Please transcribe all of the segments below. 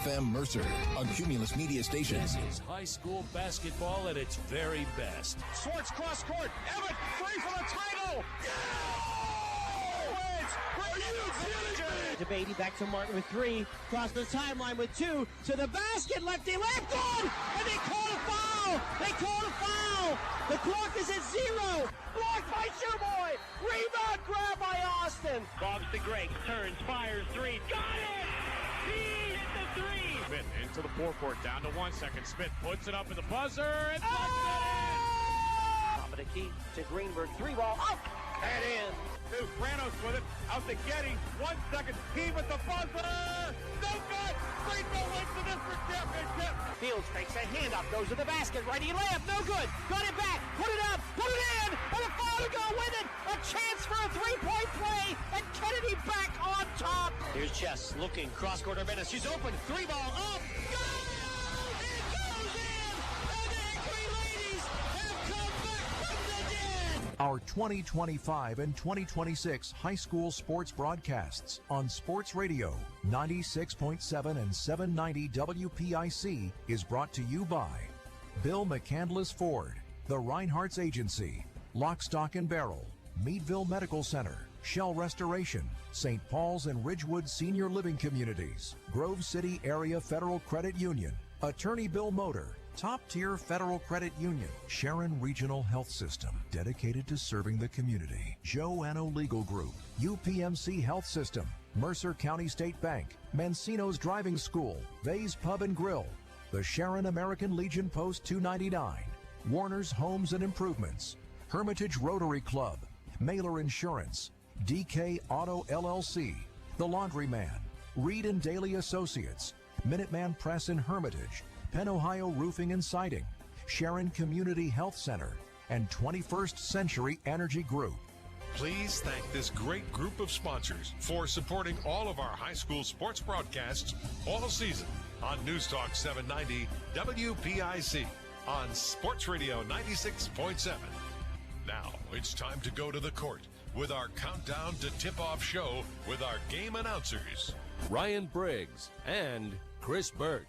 FM Mercer, a Cumulus Media station. This is high school basketball at its very best. Swartz cross court. Everett, free for the title. DeBatey back to Martin with 3. Cross the timeline with 2. To the basket. Lefty left. Good. And they call a foul. The clock is at 0. Blocked by Shoeboy. Rebound grab by Austin. Bobs to Greg. Turns. Fires. 3. Got it. He hit the 3. Smith into the forecourt. Down to 1 second. Smith puts it up at the buzzer. And puts it in. Dominique to Greenberg. 3 ball. Up. And in. Granos with it, out to Getty, 1 second, he with the buzzer, no good, Greenville wins the district championship. Fields takes a hand up, goes to the basket, righty layup, no good, got it back, put it up, put it in, and a foul to go with it, a chance for a 3-point play, and Kennedy back on top. Here's Chess looking, cross-court Urbana, she's open, 3 ball, up, go! It goes in, and the Hickory ladies have come back from the dead. Our 2025 and 2026 high school sports broadcasts on Sports Radio 96.7 and 790 WPIC is brought to you by Bill McCandless Ford, the Reinhardt's Agency, Lock, Stock and Barrel, Meadville Medical Center, Shell Restoration, St. Paul's and Ridgewood Senior Living Communities, Grove City Area Federal Credit Union, Attorney Bill Motor, Top-tier Federal Credit Union, Sharon Regional Health System, dedicated to serving the community, Joanno Legal Group, UPMC Health System, Mercer County State Bank, Mancino's Driving School, Vay's Pub and Grill, the Sharon American Legion Post 299, Warner's Homes and Improvements, Hermitage Rotary Club, Mailer Insurance, DK Auto LLC, The Laundryman, Reed and Daly Associates, Minuteman Press in Hermitage, Penn Ohio Roofing and Siding, Sharon Community Health Center, and 21st Century Energy Group. Please thank this great group of sponsors for supporting all of our high school sports broadcasts all season on News Talk 790 WPIC on Sports Radio 96.7. Now it's time to go to the court with our countdown to tip-off show with our game announcers, Ryan Briggs and Chris Burtch.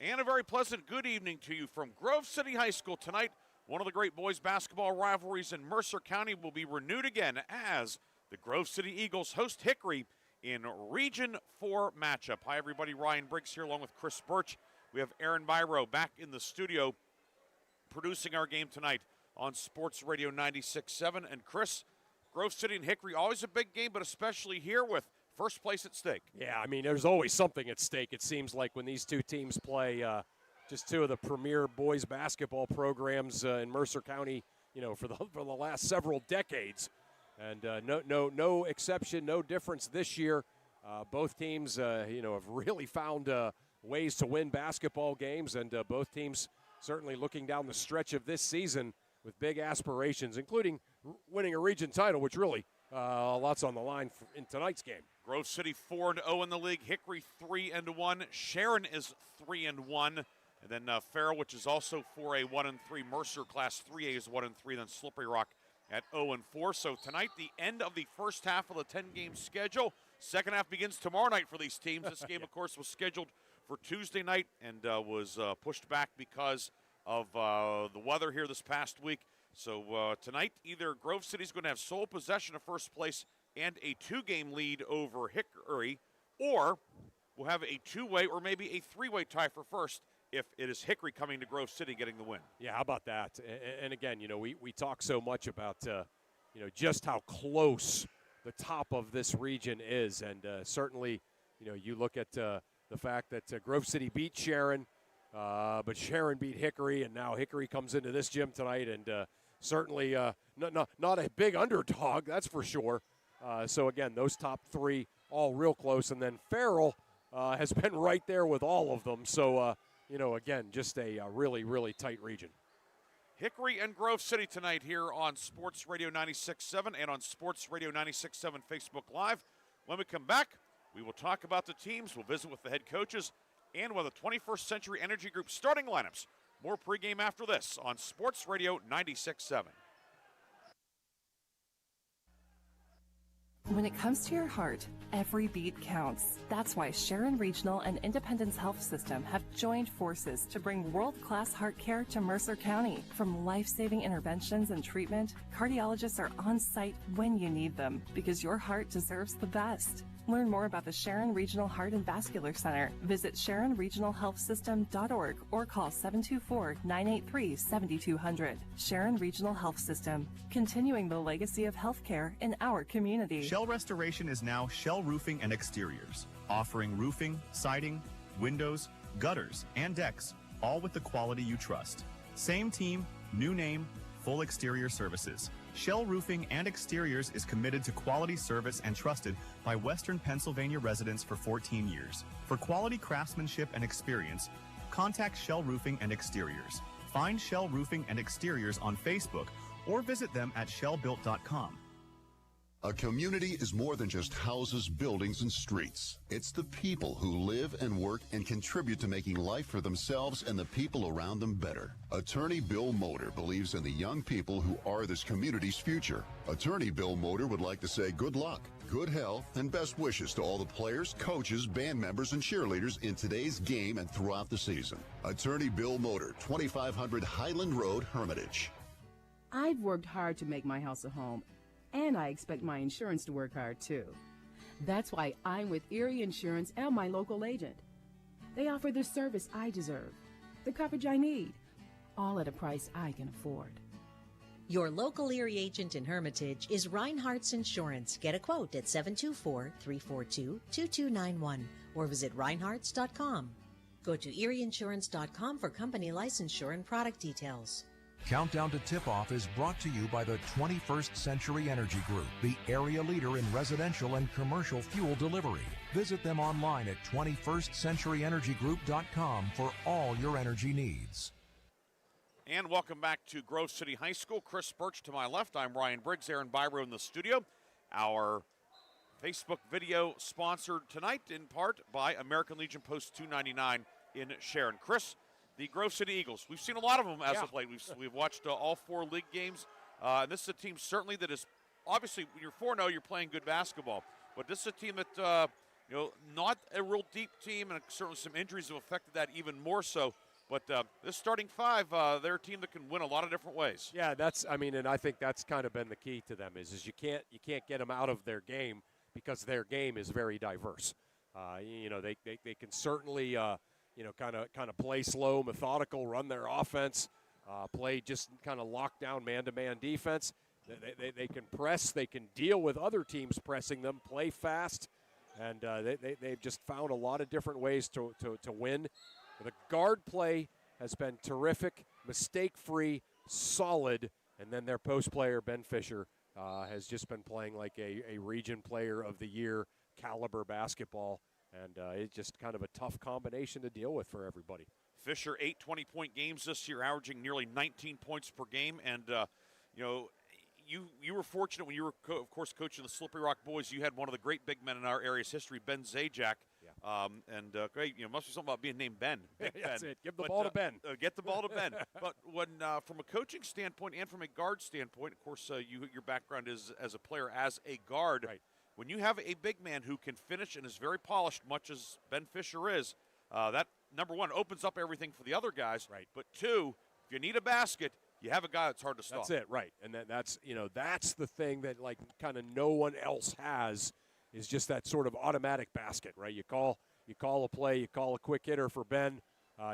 And a very pleasant good evening to you from Grove City High School tonight. One of the great boys basketball rivalries in Mercer County will be renewed again as the Grove City Eagles host Hickory in Region 4 matchup. Hi, everybody. Ryan Briggs here along with Chris Burtch. We have Aaron Biro back in the studio producing our game tonight on Sports Radio 96.7. And Chris, Grove City and Hickory, always a big game, but especially here with first place at stake. Yeah, I mean, there's always something at stake, it seems like, when these two teams play. Just two of the premier boys basketball programs in Mercer County, you know, for the last several decades. And no exception, no difference this year. Both teams, have really found ways to win basketball games, and both teams certainly looking down the stretch of this season with big aspirations, including winning a region title, which really lots on the line in tonight's game. Grove City 4-0 in the league. Hickory 3-1. Sharon is 3-1. And then Farrell, which is also 4A 1-3. Mercer Class 3A is 1-3. Then Slippery Rock at 0-4. So tonight, the end of the first half of the 10-game schedule. Second half begins tomorrow night for these teams. This game, of course, was scheduled for Tuesday night and was pushed back because of the weather here this past week. So tonight, either Grove City's going to have sole possession of first place and a 2-game lead over Hickory, or we'll have a 2-way or maybe a 3-way tie for first if it is Hickory coming to Grove City getting the win. Yeah, how about that? And again, we talk so much about, just how close the top of this region is. And certainly, you look at the fact that Grove City beat Sharon, but Sharon beat Hickory, and now Hickory comes into this gym tonight, and certainly not a big underdog, that's for sure. So, again, those top three all real close. And then Farrell has been right there with all of them. So, again, just a really, really tight region. Hickory and Grove City tonight here on Sports Radio 96.7 and on Sports Radio 96.7 Facebook Live. When we come back, we will talk about the teams. We'll visit with the head coaches and with the 21st Century Energy Group starting lineups. More pregame after this on Sports Radio 96.7. When it comes to your heart, every beat counts. That's why Sharon Regional and Independence Health System have joined forces to bring world-class heart care to Mercer County. From life-saving interventions and treatment, cardiologists are on site when you need them because your heart deserves the best. Learn more about the Sharon Regional Heart and Vascular Center. Visit SharonRegionalHealthSystem.org or call 724-983-7200. Sharon Regional Health System, continuing the legacy of healthcare in our community. Shell Restoration is now Shell Roofing and Exteriors, offering roofing, siding, windows, gutters, and decks, all with the quality you trust. Same team, new name, full exterior services. Shell Roofing and Exteriors is committed to quality service and trusted by Western Pennsylvania residents for 14 years. For quality craftsmanship and experience, contact Shell Roofing and Exteriors. Find Shell Roofing and Exteriors on Facebook or visit them at shellbuilt.com. A community is more than just houses, buildings, and streets. It's the people who live and work and contribute to making life for themselves and the people around them better. Attorney Bill Motor believes in the young people who are this community's future. Attorney Bill Motor would like to say good luck, good health, and best wishes to all the players, coaches, band members, and cheerleaders in today's game and throughout the season. Attorney Bill Motor, 2500 Highland Road, Hermitage. I've worked hard to make my house a home, and I expect my insurance to work hard too. That's why I'm with Erie Insurance and my local agent. They offer the service I deserve, the coverage I need, all at a price I can afford. Your local Erie agent in Hermitage is Reinhardt's Insurance. Get a quote at 724-342-2291 or visit reinhardts.com. Go to erieinsurance.com for company licensure and product details. Countdown to Tip-Off is brought to you by the 21st Century Energy Group, the area leader in residential and commercial fuel delivery. Visit them online at 21stcenturyenergygroup.com for all your energy needs. And welcome back to Grove City High School. Chris Burtch to my left. I'm Ryan Briggs, Aaron Byro in the studio. Our Facebook video sponsored tonight in part by American Legion Post 299 in Sharon. Chris, the Grove City Eagles, we've seen a lot of them as of late. We've watched all 4 league games. And this is a team certainly that is, obviously, when you're 4-0, you're playing good basketball. But this is a team that, not a real deep team, and certainly some injuries have affected that even more so. But this starting 5, they're a team that can win a lot of different ways. Yeah, and I think that's kind of been the key to them is you can't get them out of their game because their game is very diverse. They can certainly kind of play slow, methodical, run their offense, play just kind of lockdown man-to-man defense. They can press, they can deal with other teams pressing them, play fast, and they've just found a lot of different ways to win. The guard play has been terrific, mistake-free, solid, and then their post player, Ben Fisher, has just been playing like a region player of the year caliber basketball, and it's just kind of a tough combination to deal with for everybody. Fisher, 8 20-point games this year, averaging nearly 19 points per game, and you were fortunate when you were, of course, coaching the Slippery Rock boys. You had one of the great big men in our area's history, Ben Zajac. Great, must be something about being named Ben. That's it. Give the ball to Ben. Get the ball to Ben. But when, from a coaching standpoint and from a guard standpoint, of course, your background is as a player, as a guard. Right. When you have a big man who can finish and is very polished, much as Ben Fisher is, that, number one, opens up everything for the other guys. Right. But two, if you need a basket, you have a guy that's hard to stop. That's it, right. And that's the thing that, like, kind of no one else has, is just that sort of automatic basket, right? You call a play, you call a quick hitter for Ben.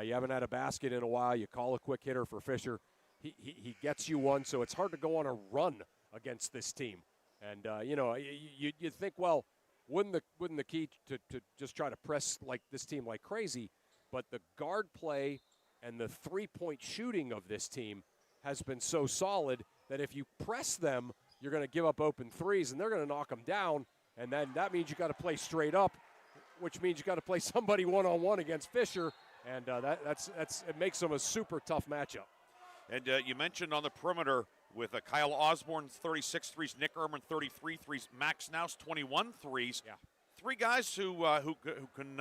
You haven't had a basket in a while. You call a quick hitter for Fisher. He gets you one, so it's hard to go on a run against this team. And you think, well, wouldn't the key to just try to press like this team like crazy? But the guard play and the 3-point shooting of this team has been so solid that if you press them, you're going to give up open threes, and they're going to knock them down. And then that means you got to play straight up, which means you got to play somebody one-on-one against Fisher, and it makes them a super tough matchup. And you mentioned on the perimeter with Kyle Osborne 36 threes, Nick Ehrman 33 threes, Max Naus 21 threes. Yeah. three guys who can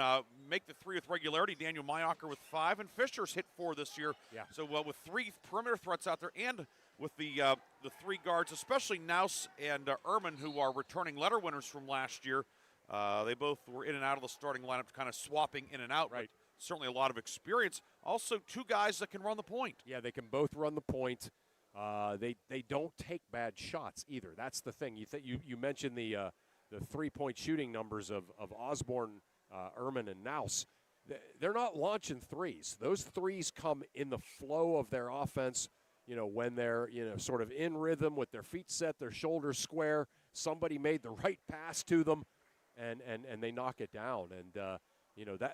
make the three with regularity. Daniel Mayocker with 5, and Fisher's hit 4 this year. Yeah. So with 3 perimeter threats out there, and with the 3 guards, especially Naus and Ehrman, who are returning letter winners from last year. They both were in and out of the starting lineup, kind of swapping in and out. Right. But certainly a lot of experience. Also, 2 guys that can run the point. Yeah, they can both run the point. They don't take bad shots either. That's the thing. You mentioned the 3-point shooting numbers of Osborne, Ehrman, and Naus. They're not launching threes. Those threes come in the flow of their offense. When they're sort of in rhythm with their feet set, their shoulders square. Somebody made the right pass to them, and they knock it down. And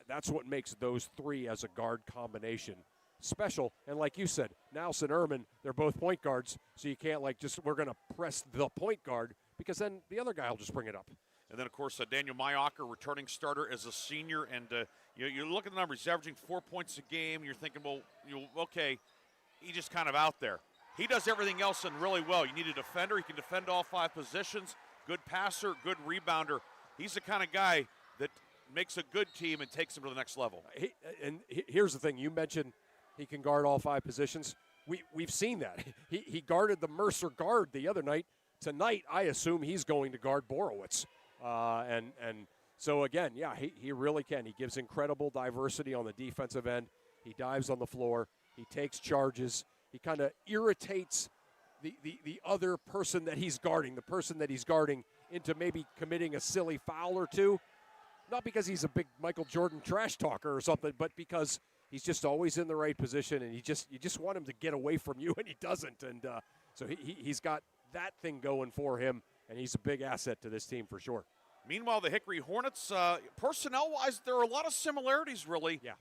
that's what makes those 3 as a guard combination special. And like you said, Naus and Ehrman, they're both point guards, so you can't we're going to press the point guard, because then the other guy will just bring it up. And then, of course, Daniel Mayocker, returning starter as a senior. And you look at the numbers. He's averaging 4 points a game. You're thinking, well, okay, he's just kind of out there. He does everything else and really well. You need a defender. He can defend all 5 positions. Good passer, good rebounder. He's the kind of guy that makes a good team and takes them to the next level. Here's the thing. You mentioned he can guard all 5 positions. We've seen that. He guarded the Mercer guard the other night. Tonight, I assume he's going to guard Borowitz. And so, again, yeah, he really can. He gives incredible diversity on the defensive end. He dives on the floor. He takes charges. He kind of irritates the other person that he's guarding, into maybe committing a silly foul or 2. Not because he's a big Michael Jordan trash talker or something, but because he's just always in the right position, and you just want him to get away from you, and he doesn't. And so he's got that thing going for him, and he's a big asset to this team for sure. Meanwhile, the Hickory Hornets, personnel-wise, there are a lot of similarities, really. Yeah.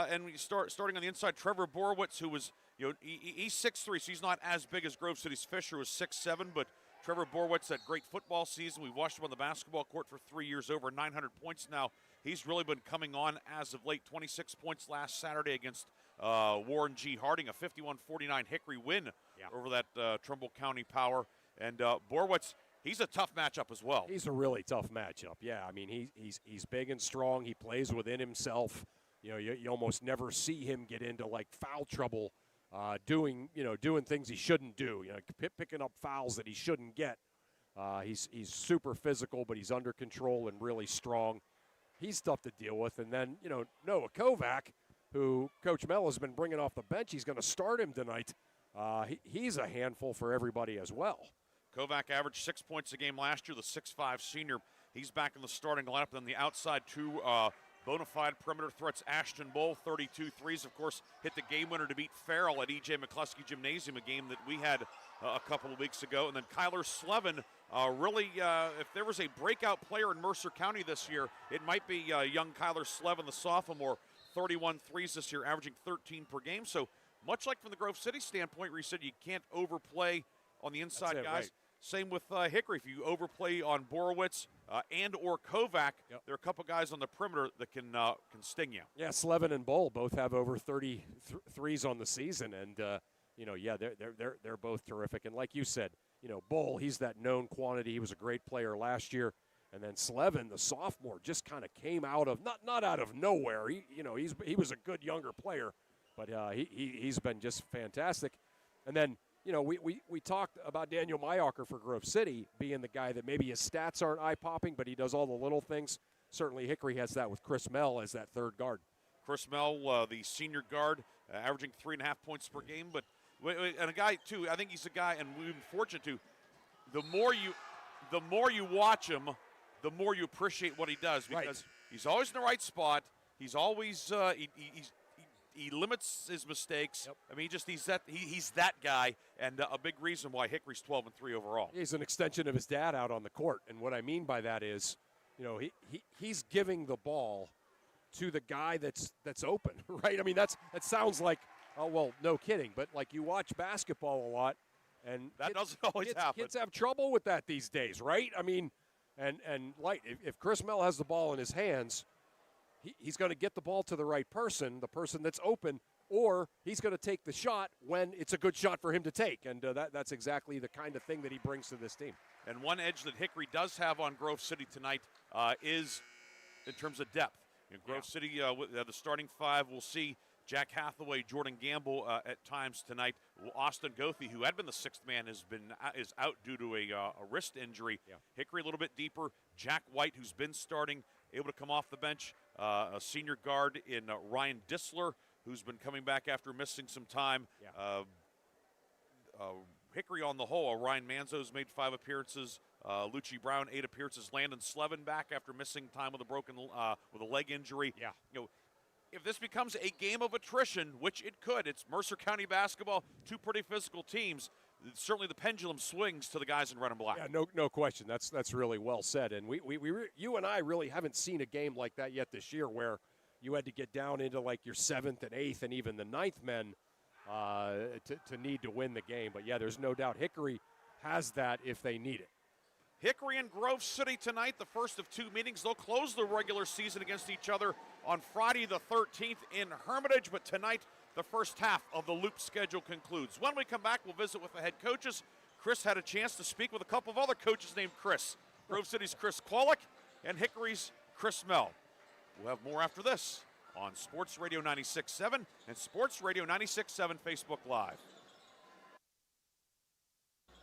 And we starting on the inside, Trevor Borowitz, who was, he's 6'3", so he's not as big as Grove City's Fisher, who was 6'7", but Trevor Borowitz had great football season. We watched him on the basketball court for 3 years, over 900 points now. He's really been coming on as of late. 26 points last Saturday against Warren G. Harding, a 51-49 Hickory win over that Trumbull County Power. And Borowitz, he's a tough matchup as well. He's a really tough matchup. Yeah, I mean he's big and strong. He plays within himself. You almost never see him get into foul trouble, doing things he shouldn't do. Picking up fouls that he shouldn't get. He's super physical, but he's under control and really strong. He's tough to deal with. And then Noah Kovac, who Coach Mel has been bringing off the bench. He's going to start him tonight. He's a handful for everybody as well. Kovac averaged 6 points a game last year, the 6'5 senior. He's back in the starting lineup. Then the outside 2 bona fide perimeter threats. Ashton Bowl, 32 threes, of course, hit the game winner to beat Farrell at E.J. McCluskey Gymnasium, a game that we had a couple of weeks ago. And then Kyler Slevin, really, if there was a breakout player in Mercer County this year, it might be young Kyler Slevin, the sophomore. 31 threes this year, averaging 13 per game. So much like from the Grove City standpoint, where you said you can't overplay on the inside guys. Right. Same with Hickory. If you overplay on Borowitz and or Kovac, there are a couple guys on the perimeter that can sting you. Yeah, Slevin and Bowl both have over 30 threes on the season, and they're both terrific. And like you said, Bowl, he's that known quantity. He was a great player last year, and then Slevin, the sophomore, just kind of came out of not out of nowhere. He was a good younger player, but he's been just fantastic. And then we talked about Daniel Mayocker for Grove City being the guy that maybe his stats aren't eye-popping, but he does all the little things. Certainly Hickory has that with Chris Mell as that third guard. Chris Mell, the senior guard, averaging 3.5 points per game. And a guy, too, I think he's a guy, and we've been fortunate to, the more you watch him, the more you appreciate what he does, because he's always in the right spot. He's always he limits his mistakes. Yep. I mean, he's that guy, and a big reason why Hickory's 12-3 overall. He's an extension of his dad out on the court, and what I mean by that is, he's giving the ball to the guy that's open, right? I mean, that sounds like, oh well, no kidding, but you watch basketball a lot, and that doesn't always happen. Kids have trouble with that these days, right? I mean, and if Chris Mell has the ball in his hands, he's going to get the ball to the right person, the person that's open, or he's going to take the shot when it's a good shot for him to take. And that's exactly the kind of thing that he brings to this team. And one edge that Hickory does have on Grove City tonight is in terms of depth. In Grove City, with the starting five, we'll see Jack Hathaway, Jordan Gamble at times tonight. Austin Goethe, who had been the sixth man, is out due to a wrist injury. Yeah. Hickory a little bit deeper. Jack White, who's been starting, able to come off the bench. A senior guard in Ryan Disler, who's been coming back after missing some time. Yeah. Hickory on the whole, Ryan Manzo's made 5 appearances. Lucci Brown 8 appearances. Landon Slevin back after missing time with a leg injury. Yeah. If this becomes a game of attrition, which it could, it's Mercer County basketball, 2 pretty physical teams. Certainly the pendulum swings to the guys in red and black. Yeah, no question. That's really well said. And you and I really haven't seen a game like that yet this year, where you had to get down into like your 7th and 8th and even the 9th men to need to win the game. But yeah, there's no doubt Hickory has that if they need it. Hickory and Grove City tonight, the first of 2 meetings. They'll close the regular season against each other on Friday the 13th in Hermitage, but tonight the first half of the Loop schedule concludes. When we come back, we'll visit with the head coaches. Chris had a chance to speak with a couple of other coaches named Chris. Grove City's Chris Kwolek and Hickory's Chris Mell. We'll have more after this on Sports Radio 96.7 and Sports Radio 96.7 Facebook Live.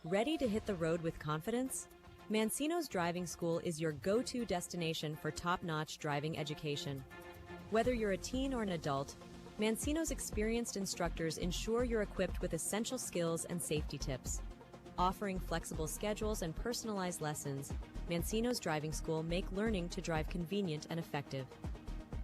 Ready to hit the road with confidence? Mancino's Driving School is your go-to destination for top-notch driving education. Whether you're a teen or an adult, Mancino's experienced instructors ensure you're equipped with essential skills and safety tips. Offering flexible schedules and personalized lessons, Mancino's Driving School make learning to drive convenient and effective.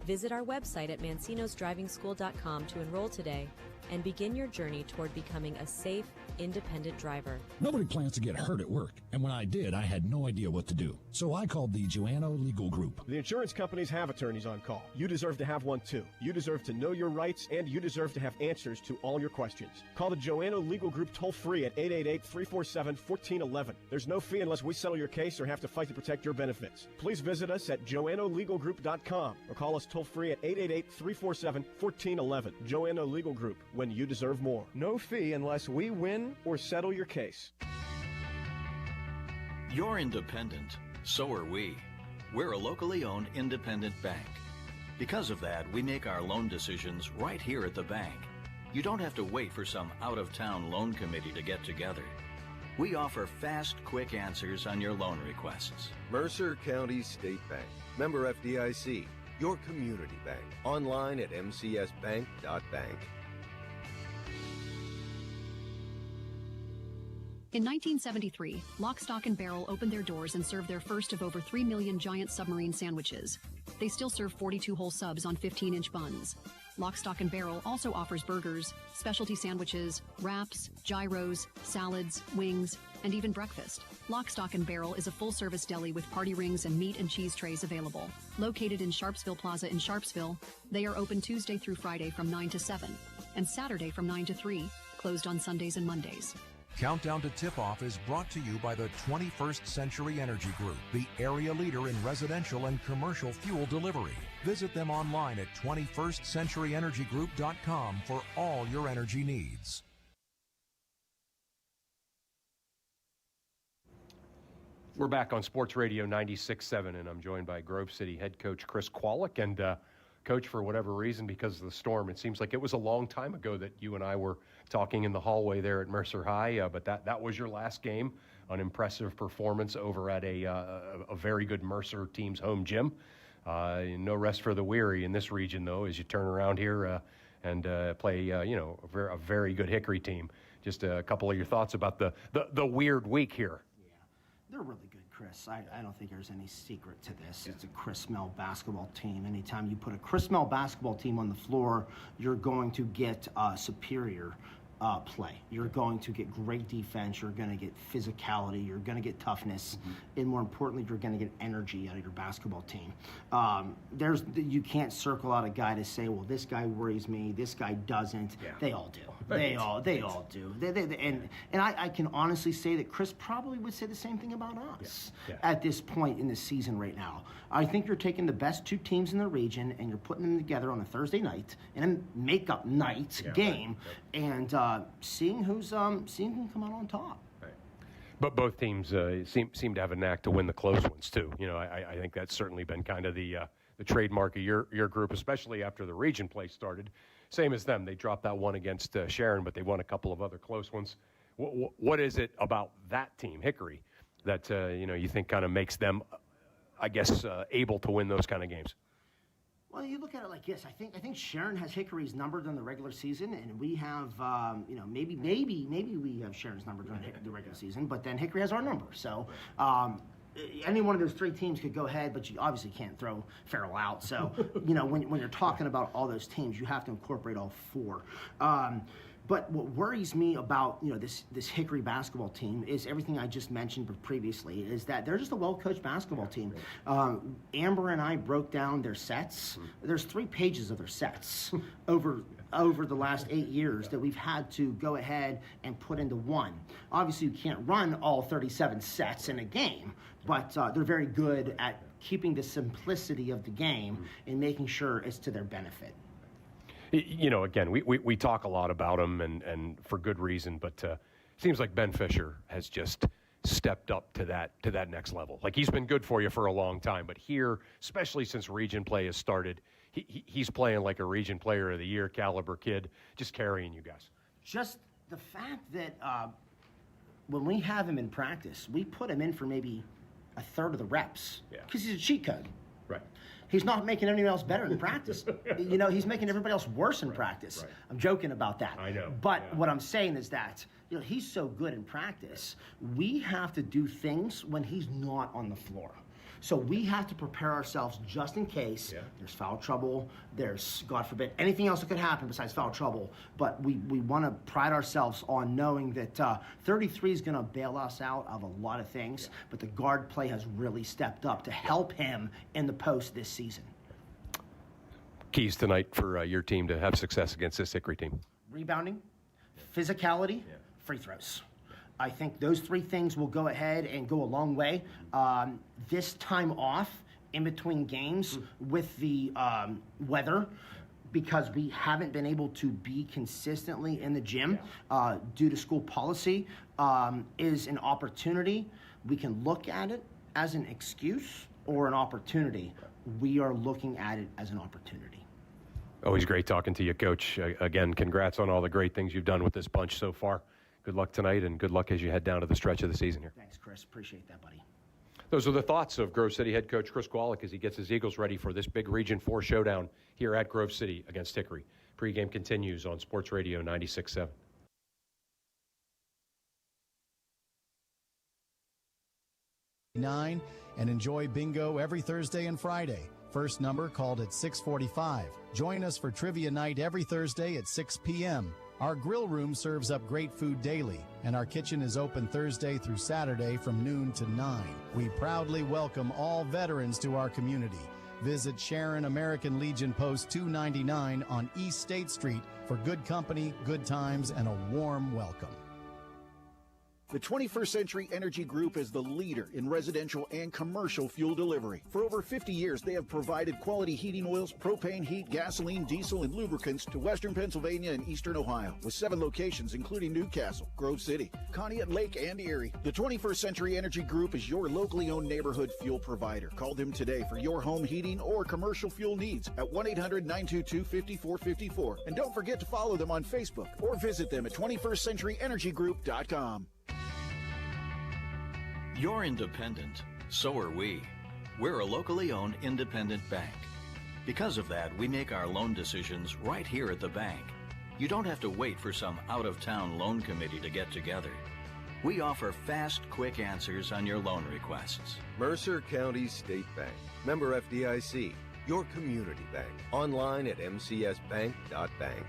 Visit our website at mancinosdrivingschool.com to enroll today and begin your journey toward becoming a safe, independent driver. Nobody plans to get hurt at work, and when I did, I had no idea what to do. So I called the Joanno Legal Group. The insurance companies have attorneys on call. You deserve to have one too. You deserve to know your rights, and you deserve to have answers to all your questions. Call the Joanno Legal Group toll-free at 888-347-1411. There's no fee unless we settle your case or have to fight to protect your benefits. Please visit us at joannolegalgroup.com or call us toll-free at 888-347-1411. Joanno Legal Group, when you deserve more. No fee unless we win or settle your case. You're independent. So are we. We're a locally owned independent bank. Because of that, we make our loan decisions right here at the bank. You don't have to wait for some out-of-town loan committee to get together. We offer fast, quick answers on your loan requests. Mercer County State Bank. Member FDIC. Your community bank. Online at mcsbank.bank. In 1973, Lock, Stock, and Barrel opened their doors and served their first of over 3 million giant submarine sandwiches. They still serve 42-hole subs on 15-inch buns. Lock, Stock, and Barrel also offers burgers, specialty sandwiches, wraps, gyros, salads, wings, and even breakfast. Lock, Stock, and Barrel is a full-service deli with party rings and meat and cheese trays available. Located in Sharpsville Plaza in Sharpsville, they are open Tuesday through Friday from 9 to 7 and Saturday from 9 to 3, closed on Sundays and Mondays. Countdown to Tip-Off is brought to you by the 21st Century Energy Group, the area leader in residential and commercial fuel delivery. Visit them online at 21stcenturyenergygroup.com for all your energy needs. We're back on Sports Radio 96.7, and I'm joined by Grove City head coach Chris Kwolek. And Coach, for whatever reason, because of the storm, it seems like it was a long time ago that you and I were talking in the hallway there at Mercer High, but that was your last game, an impressive performance over at a very good Mercer team's home gym. No rest for the weary in this region, though, as you turn around here and play, a very good Hickory team. Just a couple of your thoughts about the weird week here. They're really good, Chris. I don't think there's any secret to this. It's a Chris Mell basketball team. Anytime you put a Chris Mell basketball team on the floor, you're going to get superior play. You're going to get great defense. You're going to get physicality. You're going to get toughness. And more importantly, you're going to get energy out of your basketball team. You can't circle out a guy to say, well, this guy worries me, this guy doesn't. Yeah. They all do. They all do. And I can honestly say that Chris probably would say the same thing about us at this point in the season right now. I think you're taking the best 2 teams in the region and you're putting them together on a Thursday night in a makeup night game and seeing who can come out on top. Right. But both teams seem to have a knack to win the close ones too. I think that's certainly been kind of the the trademark of your group, especially after the region play started. Same as them. They dropped that one against Sharon, but they won a couple of other close ones. What is it about that team, Hickory, that you think kind of makes them, I guess, able to win those kind of games? Well, you look at it like this. I think Sharon has Hickory's number during the regular season, and we have, maybe we have Sharon's number during the regular season, but then Hickory has our number. So any one of those three teams could go ahead, but you obviously can't throw Farrell out. So, when you're talking about all those teams, you have to incorporate all four. But what worries me about this Hickory basketball team is everything I just mentioned previously, is that they're just a well-coached basketball team. Amber and I broke down their sets. There's 3 pages of their sets over the last 8 years that we've had to go ahead and put into one. Obviously, you can't run all 37 sets in a game, but they're very good at keeping the simplicity of the game and making sure it's to their benefit. Again, we talk a lot about him, and for good reason, but it seems like Ben Fisher has just stepped up to that next level. Like, he's been good for you for a long time, but here, especially since region play has started, he's playing like a region player of the year caliber kid, just carrying you guys. Just the fact that when we have him in practice, we put him in for maybe a third of the reps because he's a cheat code. Right. He's not making anyone else better in practice. He's making everybody else worse in practice. Right. I'm joking about that. I know. But what I'm saying is that, he's so good in practice. We have to do things when he's not on the floor. So we have to prepare ourselves just in case there's foul trouble, there's, God forbid, anything else that could happen besides foul trouble. But we want to pride ourselves on knowing that 33 is going to bail us out of a lot of things, but the guard play has really stepped up to help him in the post this season. Keys tonight for your team to have success against this Hickory team? Rebounding, physicality, free throws. I think those 3 things will go ahead and go a long way. This time off in between games with the weather, because we haven't been able to be consistently in the gym due to school policy, is an opportunity. We can look at it as an excuse or an opportunity. We are looking at it as an opportunity. Always great talking to you, Coach. Again, congrats on all the great things you've done with this bunch so far. Good luck tonight, and good luck as you head down to the stretch of the season here. Thanks, Chris. Appreciate that, buddy. Those are the thoughts of Grove City head coach Chris Kowalik as he gets his Eagles ready for this big Region 4 showdown here at Grove City against Hickory. Pre-game continues on Sports Radio 96.7. And enjoy bingo every Thursday and Friday. First number called at 6:45. Join us for trivia night every Thursday at 6 p.m. Our grill room serves up great food daily, and our kitchen is open Thursday through Saturday from noon to 9. We proudly welcome all veterans to our community. Visit Sharon American Legion Post 299 on East State Street for good company, good times, and a warm welcome. The 21st Century Energy Group is the leader in residential and commercial fuel delivery. For over 50 years, they have provided quality heating oils, propane, heat, gasoline, diesel, and lubricants to western Pennsylvania and eastern Ohio, with 7 locations including Newcastle, Grove City, Conneaut, Lake, and Erie. The 21st Century Energy Group is your locally owned neighborhood fuel provider. Call them today for your home heating or commercial fuel needs at 1-800-922-5454. And don't forget to follow them on Facebook or visit them at 21stCenturyEnergyGroup.com. You're independent. So are we. We're a locally owned independent bank. Because of that, we make our loan decisions right here at the bank. You don't have to wait for some out-of-town loan committee to get together. We offer fast, quick answers on your loan requests. Mercer County State Bank. Member FDIC. Your community bank. Online at mcsbank.bank.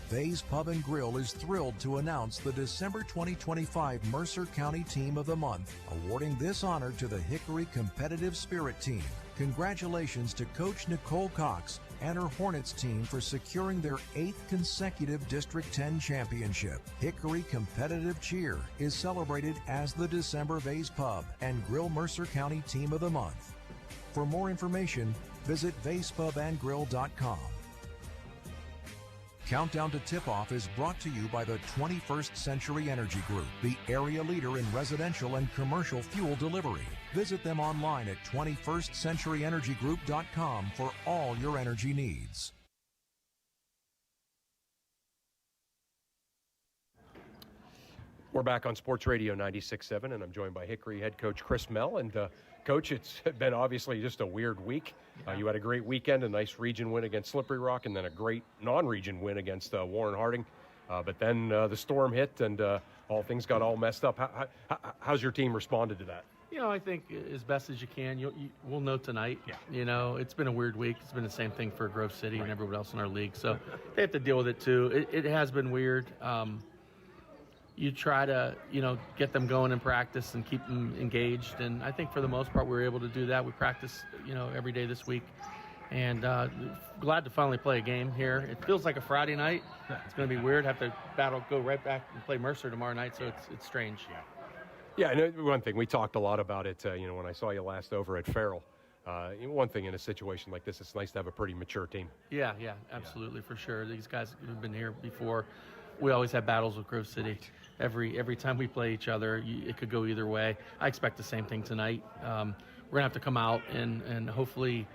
Vay's Pub and Grill is thrilled to announce the December 2025 Mercer County Team of the Month, awarding this honor to the Hickory Competitive Spirit Team. Congratulations to Coach Nicole Cox and her Hornets team for securing their 8th consecutive District 10 championship. Hickory Competitive Cheer is celebrated as the December Vay's Pub and Grill Mercer County Team of the Month. For more information, visit Vay'sPubandGrill.com. Countdown to Tip-Off is brought to you by the 21st Century Energy Group, the area leader in residential and commercial fuel delivery. Visit them online at 21stcenturyenergygroup.com for all your energy needs. We're back on Sports Radio 96.7, and I'm joined by Hickory head coach Chris Mell. And, Coach, it's been obviously just a weird week. You had a great weekend, a nice region win against Slippery Rock, and then a great non-region win against Warren Harding. But then the storm hit, and all things got all messed up. How's your team responded to that? I think as best as you can. We'll know tonight. Yeah. It's been a weird week. It's been the same thing for Grove City and everyone else in our league. So they have to deal with it too. It has been weird. You try to, get them going in practice and keep them engaged. And I think for the most part, we were able to do that. We practice, every day this week. And glad to finally play a game here. It feels like a Friday night. It's going to be weird. Have to go right back and play Mercer tomorrow night. So it's strange. Yeah, I know one thing, we talked a lot about it, when I saw you last over at Farrell. One thing in a situation like this, it's nice to have a pretty mature team. Yeah, absolutely, for sure. These guys have been here before. We always have battles with Grove City. Every time we play each other, it could go either way. I expect the same thing tonight. We're going to have to come out and hopefully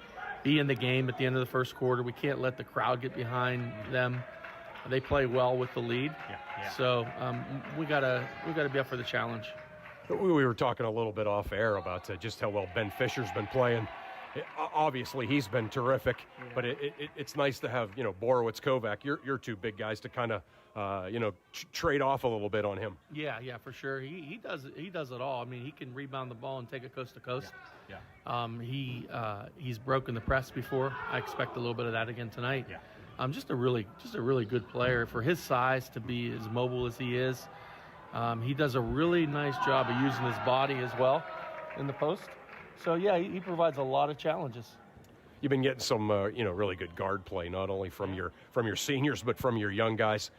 be in the game at the end of the first quarter. We can't let the crowd get behind them. They play well with the lead. So we gotta be up for the challenge. We were talking a little bit off air about just how well Ben Fisher's been playing. Obviously, he's been terrific, but it's nice to have, Borowitz, Kovac, your two big guys to kind of, trade off a little bit on him. Yeah, for sure. He does it all. I mean, he can rebound the ball and take it coast to coast. He's broken the press before. I expect a little bit of that again tonight. Just a really good player for his size to be as mobile as he is. He does a really nice job of using his body as well in the post. So, he provides a lot of challenges. You've been getting some, really good guard play, not only from your seniors, but from your young guys.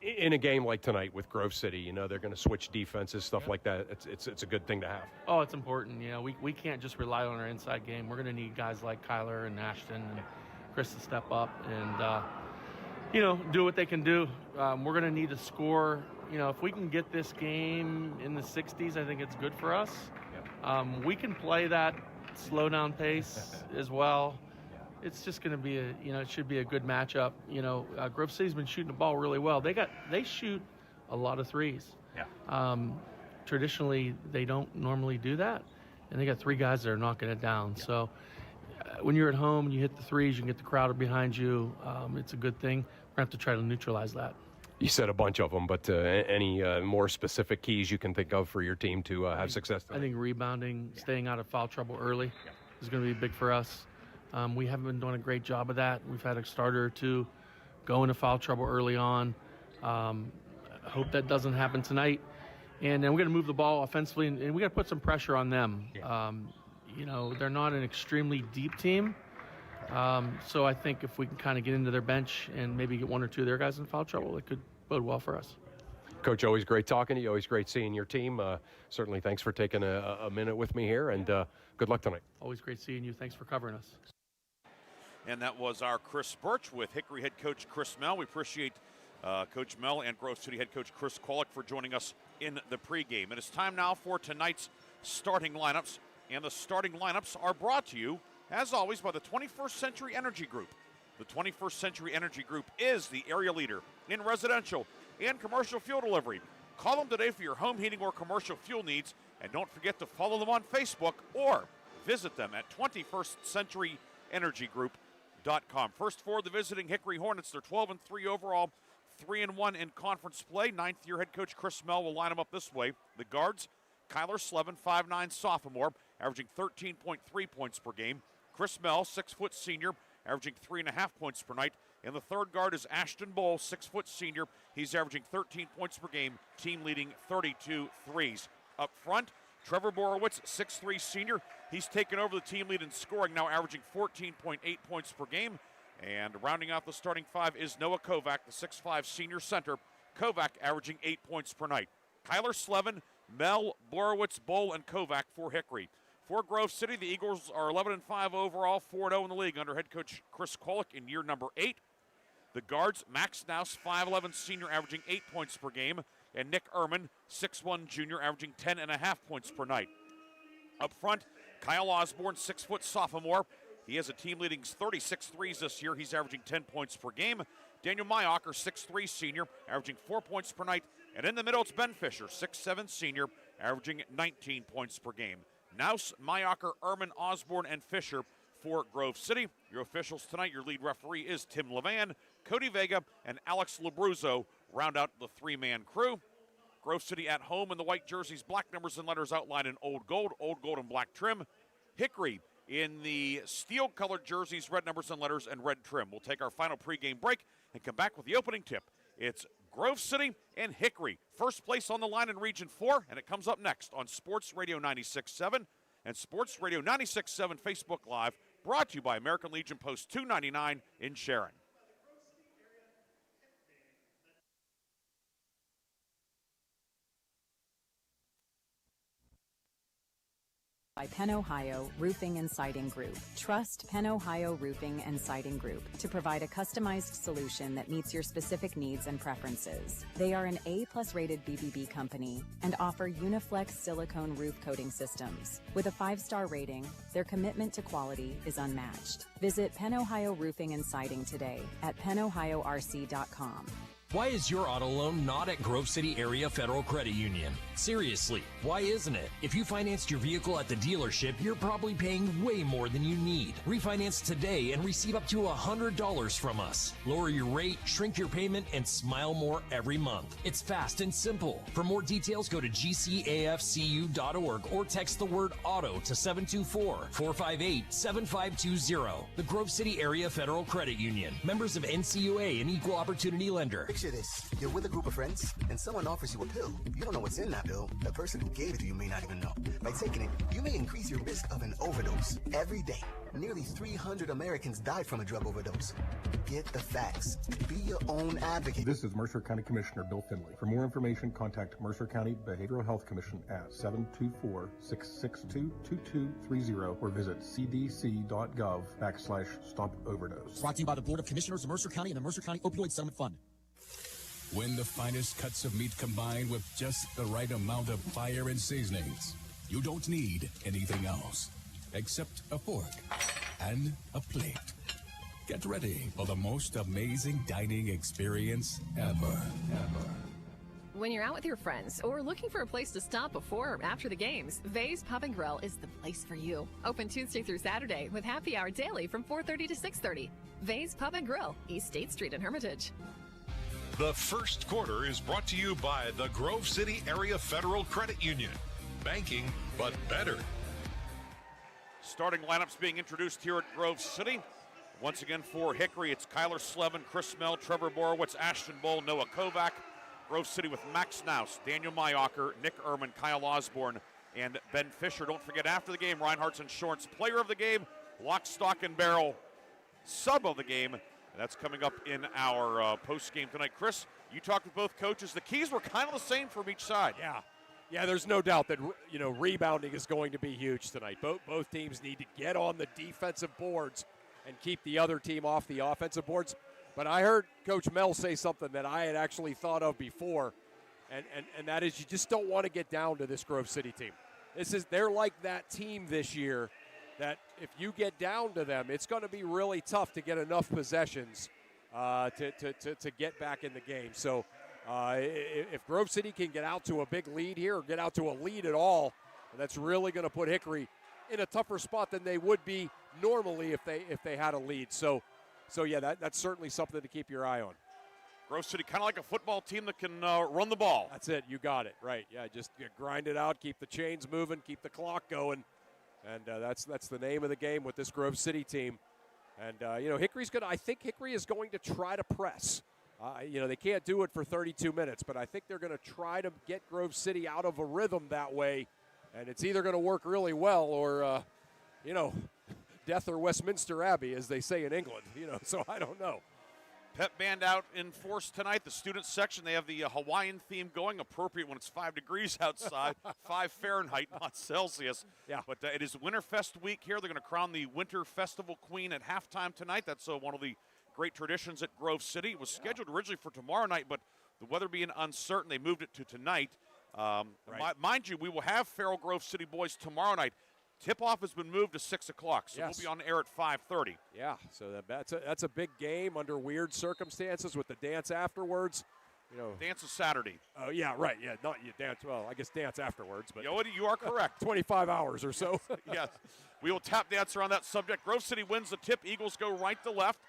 In a game like tonight with Grove City, they're going to switch defenses, stuff like that. It's a good thing to have. Oh, it's important. We can't just rely on our inside game. We're going to need guys like Kyler and Ashton and Chris to step up and, do what they can do. We're going to need to score. If we can get this game in the 60s, I think it's good for us. We can play that slow down pace as well. It's just going to be it should be a good matchup. Grove City's been shooting the ball really well. They shoot a lot of threes. Traditionally, they don't normally do that, and they got three guys that are knocking it down. So when you're at home and you hit the threes, you can get the crowd behind you. It's a good thing. We're going to have to try to neutralize that. You said a bunch of them, but any more specific keys you can think of for your team to have success tonight? I think rebounding, staying out of foul trouble early is going to be big for us. We haven't been doing a great job of that. We've had a starter or two go into foul trouble early on. I hope that doesn't happen tonight. And then we're going to move the ball offensively, and we got to put some pressure on them. They're not an extremely deep team. So I think if we can kind of get into their bench and maybe get one or two of their guys in foul trouble, it could bode well for us. Coach, always great talking to you. Always great seeing your team. Certainly thanks for taking a minute with me here, and good luck tonight. Always great seeing you. Thanks for covering us. And that was our Chris Burtch with Hickory head coach Chris Mell. We appreciate Coach Mell and Grove City head coach Chris Kolek for joining us in the pregame. It is time now for tonight's starting lineups, and the starting lineups are brought to you, as always, by the 21st Century Energy Group. The 21st Century Energy Group is the area leader in residential and commercial fuel delivery. Call them today for your home heating or commercial fuel needs, and don't forget to follow them on Facebook or visit them at 21stcenturyenergygroup.com. First for the visiting Hickory Hornets, they're 12-3 overall, 3-1 in conference play. Ninth-year head coach Chris Mell will line them up this way. The guards, Kyler Slevin, 5'9" sophomore, averaging 13.3 points per game. Chris Mell, 6-foot senior, averaging 3.5 points per night. And the third guard is Ashton Bowl, 6-foot senior. He's averaging 13 points per game, team leading 32 threes. Up front, Trevor Borowitz, 6'3" senior. He's taken over the team lead in scoring, now averaging 14.8 points per game. And rounding out the starting five is Noah Kovac, the 6'5" senior center. Kovac averaging 8 points per night. Kyler Slevin, Mell, Borowitz, Bowl, and Kovac for Hickory. For Grove City, the Eagles are 11-5 overall, 4-0 in the league under head coach Chris Kolek in year number 8. The guards, Max Naus, 5'11 senior, averaging 8 points per game, and Nick Ehrman, 6'1 junior, averaging 10.5 points per night. Up front, Kyle Osborne, 6 foot sophomore. He has a team leading 36 threes this year. He's averaging 10 points per game. Daniel Mayocker, 6'3 senior, averaging 4 points per night. And in the middle, it's Ben Fisher, 6'7 senior, averaging 19 points per game. Naus, Mayocker, Ehrman, Osborne, and Fisher for Grove City. Your officials tonight, your lead referee is Tim Levan. Cody Vega and Alex Labruzzo round out the three-man crew. Grove City at home in the white jerseys, black numbers and letters outlined in old gold and black trim. Hickory in the steel-colored jerseys, red numbers and letters, and red trim. We'll take our final pregame break and come back with the opening tip. It's Grove City and Hickory. First place on the line in Region 4, and it comes up next on Sports Radio 96.7 and Sports Radio 96.7 Facebook Live, brought to you by American Legion Post 299 in Sharon. By Penn Ohio Roofing and Siding Group. Trust Penn Ohio Roofing and Siding Group to provide a customized solution that meets your specific needs and preferences. They are an A+ rated BBB company and offer Uniflex silicone roof coating systems. With a 5-star rating, their commitment to quality is unmatched. Visit Penn Ohio Roofing and Siding today at pennohiorc.com. Why is your auto loan not at Grove City Area Federal Credit Union? Seriously, why isn't it? If you financed your vehicle at the dealership, you're probably paying way more than you need. Refinance today and receive up to $100 from us. Lower your rate, shrink your payment, and smile more every month. It's fast and simple. For more details, go to gcafcu.org or text the word auto to 724-458-7520. The Grove City Area Federal Credit Union. Members of NCUA, an equal opportunity lender. Picture this. You're with a group of friends, and someone offers you a pill. You don't know what's in that pill. The person who gave it to you may not even know. By taking it, you may increase your risk of an overdose. Every day, nearly 300 Americans died from a drug overdose. Get the facts. Be your own advocate. This is Mercer County Commissioner Bill Finley. For more information, contact Mercer County Behavioral Health Commission at 724-662-2230 or visit cdc.gov/stop overdose. Brought to you by the Board of Commissioners of Mercer County and the Mercer County Opioid Settlement Fund. When the finest cuts of meat combine with just the right amount of fire and seasonings, you don't need anything else except a fork and a plate. Get ready for the most amazing dining experience ever. When you're out with your friends or looking for a place to stop before or after the games, Vay's Pub and Grill is the place for you. Open Tuesday through Saturday with happy hour daily from 4:30 to 6:30. Vay's Pub and Grill, East State Street in Hermitage. The first quarter is brought to you by the Grove City Area Federal Credit Union. Banking, but better. Starting lineups being introduced here at Grove City. Once again for Hickory, it's Kyler Slevin, Chris Mell, Trevor Borowitz, Ashton Bull, Noah Kovac. Grove City with Max Naus, Daniel Mayocker, Nick Ehrman, Kyle Osborne, and Ben Fisher. Don't forget, after the game, Reinhardt's Insurance Player of the Game, Lock, Stock, and Barrel Sub of the Game. That's coming up in our post-game tonight. Chris, you talked with both coaches. The keys were kind of the same from each side. Yeah, there's no doubt that, rebounding is going to be huge tonight. Both teams need to get on the defensive boards and keep the other team off the offensive boards. But I heard Coach Mell say something that I had actually thought of before, and that is you just don't want to get down to this Grove City team. They're like that team this year that if you get down to them, it's going to be really tough to get enough possessions to get back in the game. So if Grove City can get out to a big lead here or get out to a lead at all, that's really going to put Hickory in a tougher spot than they would be normally if they had a lead. So yeah, that's certainly something to keep your eye on. Grove City kind of like a football team that can run the ball. That's it. You got it. Right. Yeah, just grind it out, keep the chains moving, keep the clock going. And that's the name of the game with this Grove City team. And, I think Hickory is going to try to press. They can't do it for 32 minutes, but I think they're going to try to get Grove City out of a rhythm that way. And it's either going to work really well or, death or Westminster Abbey, as they say in England. So I don't know. Pep band out in force tonight. The student section, they have the Hawaiian theme going, appropriate when it's 5 degrees outside, 5 Fahrenheit, not Celsius. Yeah. But it is Winterfest week here. They're going to crown the Winter Festival Queen at halftime tonight. That's one of the great traditions at Grove City. It was scheduled originally for tomorrow night, but the weather being uncertain, they moved it to tonight. Mind you, we will have Farrell Grove City boys tomorrow night. Tip-off has been moved to 6 o'clock, so we'll be on air at 5:30. Yeah, so that's a big game under weird circumstances with the dance afterwards. Dance is Saturday. Oh, yeah, right. Yeah, not you dance. Well, I guess dance afterwards. But you are correct. 25 hours or so. Yes. We will tap dance around that subject. Grove City wins the tip. Eagles go right to left.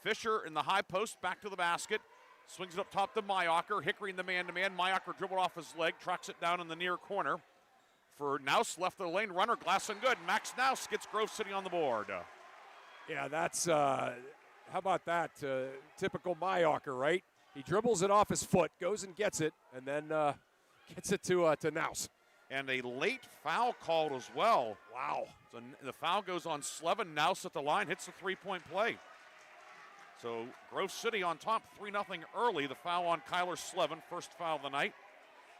Fisher in the high post, back to the basket. Swings it up top to Mayocker. Hickory in the man-to-man. Mayocker dribbled off his leg, tracks it down in the near corner. For Naus, left of the lane, runner, glass and good. Max Naus gets Grove City on the board. Yeah, that's, how about that? Typical Mayocker, right? He dribbles it off his foot, goes and gets it, and then gets it to Naus. And a late foul called as well. Wow. So the foul goes on Slevin. Naus at the line, hits the three-point play. So Grove City on top, 3-0 early. The foul on Kyler Slevin, first foul of the night.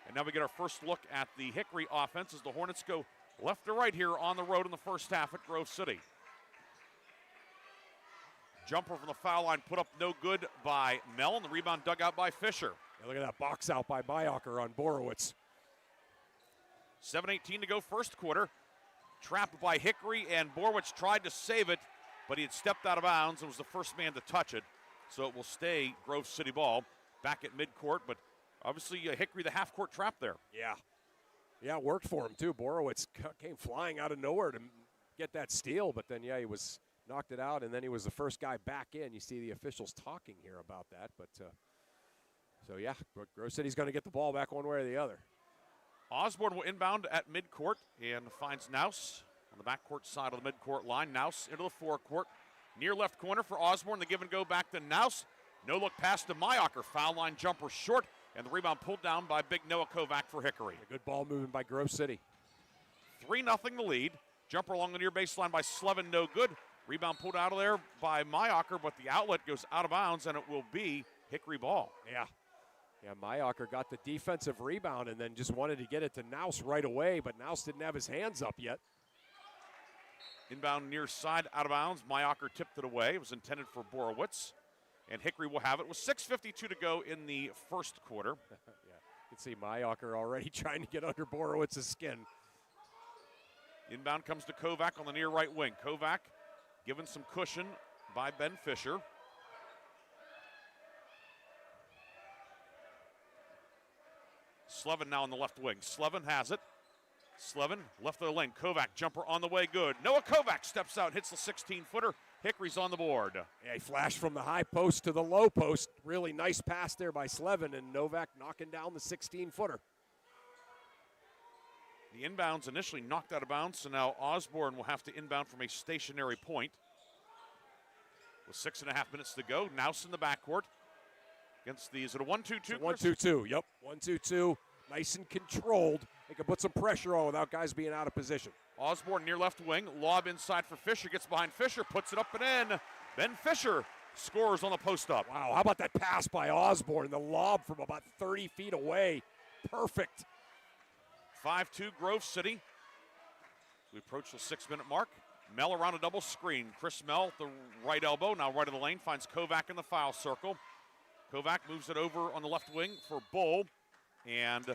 And now we get our first look at the Hickory offense as the Hornets go left to right here on the road in the first half at Grove City. Jumper from the foul line put up no good by Mel, and the rebound dug out by Fisher. Yeah, look at that box out by Mayocker on Borowitz. 7:18 to go first quarter. Trapped by Hickory, and Borowitz tried to save it, but he had stepped out of bounds and was the first man to touch it. So it will stay Grove City ball back at midcourt, but obviously Hickory the half-court trap there. Yeah. Yeah, it worked for him too. Borowitz came flying out of nowhere to get that steal, but then, he was knocked it out, and then he was the first guy back in. You see the officials talking here about that, but Grove City's going to get the ball back one way or the other. Osborne will inbound at midcourt and finds Naus on the backcourt side of the midcourt line. Naus into the forecourt. Near left corner for Osborne. The give and go back to Naus. No look pass to Mayocker. Foul line jumper short, and the rebound pulled down by big Noah Kovac for Hickory. A good ball movement by Grove City. 3-0 the lead. Jumper along the near baseline by Slevin, no good. Rebound pulled out of there by Mayocker, but the outlet goes out of bounds, and it will be Hickory ball. Yeah, Mayocker got the defensive rebound and then just wanted to get it to Naus right away, but Naus didn't have his hands up yet. Inbound near side, out of bounds. Mayocker tipped it away. It was intended for Borowitz, and Hickory will have it with 6:52 to go in the first quarter. You can see Mayocker already trying to get under Borowitz's skin. Inbound comes to Kovac on the near right wing. Kovac given some cushion by Ben Fisher. Slevin now on the left wing. Slevin has it. Slevin left of the lane. Kovac jumper on the way, good. Noah Kovac steps out, hits the 16-footer. Hickory's on the board. Yeah, he flashed from the high post to the low post. Really nice pass there by Slevin, and Novak knocking down the 16-footer. The inbounds initially knocked out of bounds, so now Osborne will have to inbound from a stationary point. With 6.5 minutes to go, Naus in the backcourt against the, is it a 1-2-2? 1-2-2, yep, 1-2-2, nice and controlled. They can put some pressure on without guys being out of position. Osborne near left wing, lob inside for Fisher, gets behind Fisher, puts it up and in. Ben Fisher scores on the post up. Wow, how about that pass by Osborne, the lob from about 30 feet away, perfect. 5-2 Grove City. We approach the 6-minute mark. Mel around a double screen. Chris Mel at the right elbow, now right of the lane, finds Kovac in the foul circle. Kovac moves it over on the left wing for Bull, and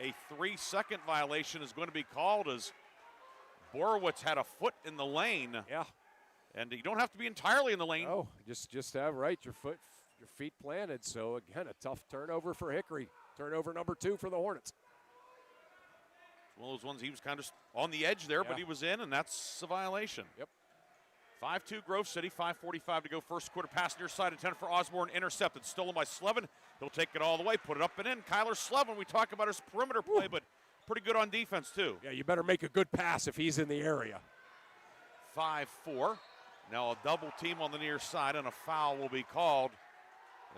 a 3-second violation is going to be called as Borowitz had a foot in the lane. Yeah. And you don't have to be entirely in the lane. Oh, just have your feet planted. So again, a tough turnover for Hickory. Turnover number 2 for the Hornets. One of those ones he was kind of on the edge there, but he was in, and that's a violation. Yep. 5-2 Grove City, 5:45 to go first quarter. Pass near side, intended for Osborne, intercepted. Stolen by Slevin. He'll take it all the way, put it up and in. Kyler Slevin, we talk about his perimeter play, but pretty good on defense too. Yeah, you better make a good pass if he's in the area. 5-4. Now a double team on the near side, and a foul will be called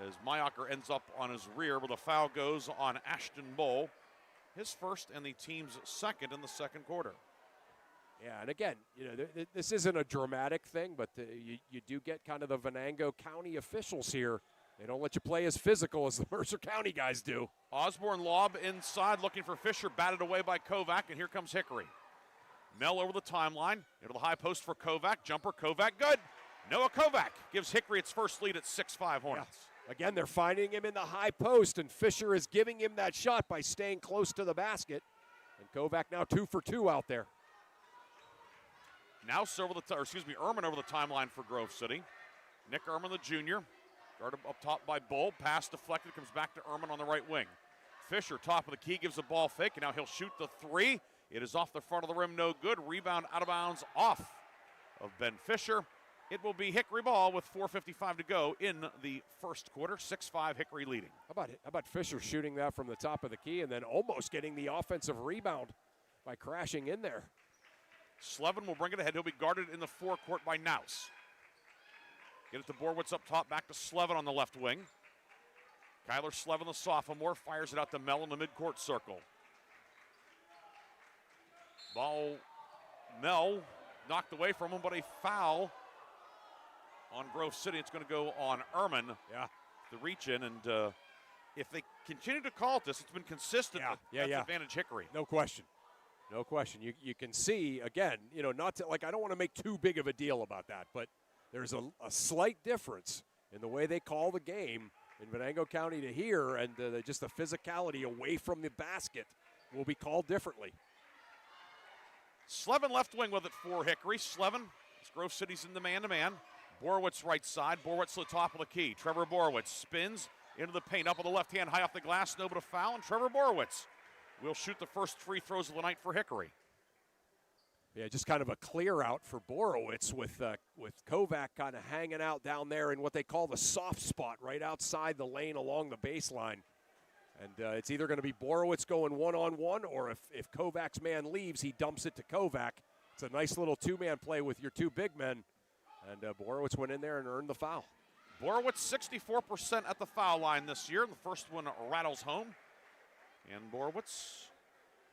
as Mayocker ends up on his rear, but the foul goes on Ashton Bull. His first and the team's second in the second quarter. Yeah, and again, this isn't a dramatic thing, but you do get kind of the Venango County officials here. They don't let you play as physical as the Mercer County guys do. Osborne lob inside, looking for Fisher, batted away by Kovac, and here comes Hickory. Mel over the timeline, into the high post for Kovac. Jumper, Kovac, good. Noah Kovac gives Hickory its first lead at 6-5 Hornets. Yeah. Again, they're finding him in the high post, and Fisher is giving him that shot by staying close to the basket. And Kovac now 2 for 2 out there. Now Ehrman over the timeline for Grove City. Nick Ehrman, the junior, guarded up top by Bull. Pass deflected, comes back to Ehrman on the right wing. Fisher, top of the key, gives a ball fake, and now he'll shoot the three. It is off the front of the rim, no good. Rebound out of bounds off of Ben Fisher. It will be Hickory ball with 4:55 to go in the first quarter. 6-5 Hickory leading. How about Fisher shooting that from the top of the key and then almost getting the offensive rebound by crashing in there? Slevin will bring it ahead. He'll be guarded in the forecourt by Naus. Get it to Borwitz up top, back to Slevin on the left wing. Kyler Slevin, the sophomore, fires it out to Mell in the midcourt circle. Ball, Mell knocked away from him, but a foul on Grove City. It's going to go on Ehrman. Yeah. The reach in, and if they continue to call it this, it's been consistent. That's advantage Hickory. No question. No question. You can see, again, not to, I don't want to make too big of a deal about that, but there's a slight difference in the way they call the game in Venango County to here, and just the physicality away from the basket will be called differently. Slevin left wing with it for Hickory. Slevin, as Grove City's in the man-to-man. Borwitz right side. Borwitz to the top of the key. Trevor Borwitz spins into the paint. Up on the left hand, high off the glass. No but a foul, and Trevor Borwitz will shoot the first free throws of the night for Hickory. Yeah, just kind of a clear out for Borowitz with Kovac kind of hanging out down there in what they call the soft spot, right outside the lane along the baseline. And it's either going to be Borowitz going one-on-one, or if Kovac's man leaves, he dumps it to Kovac. It's a nice little two-man play with your two big men. And Borowitz went in there and earned the foul. Borowitz 64% at the foul line this year. The first one rattles home. And Borowitz,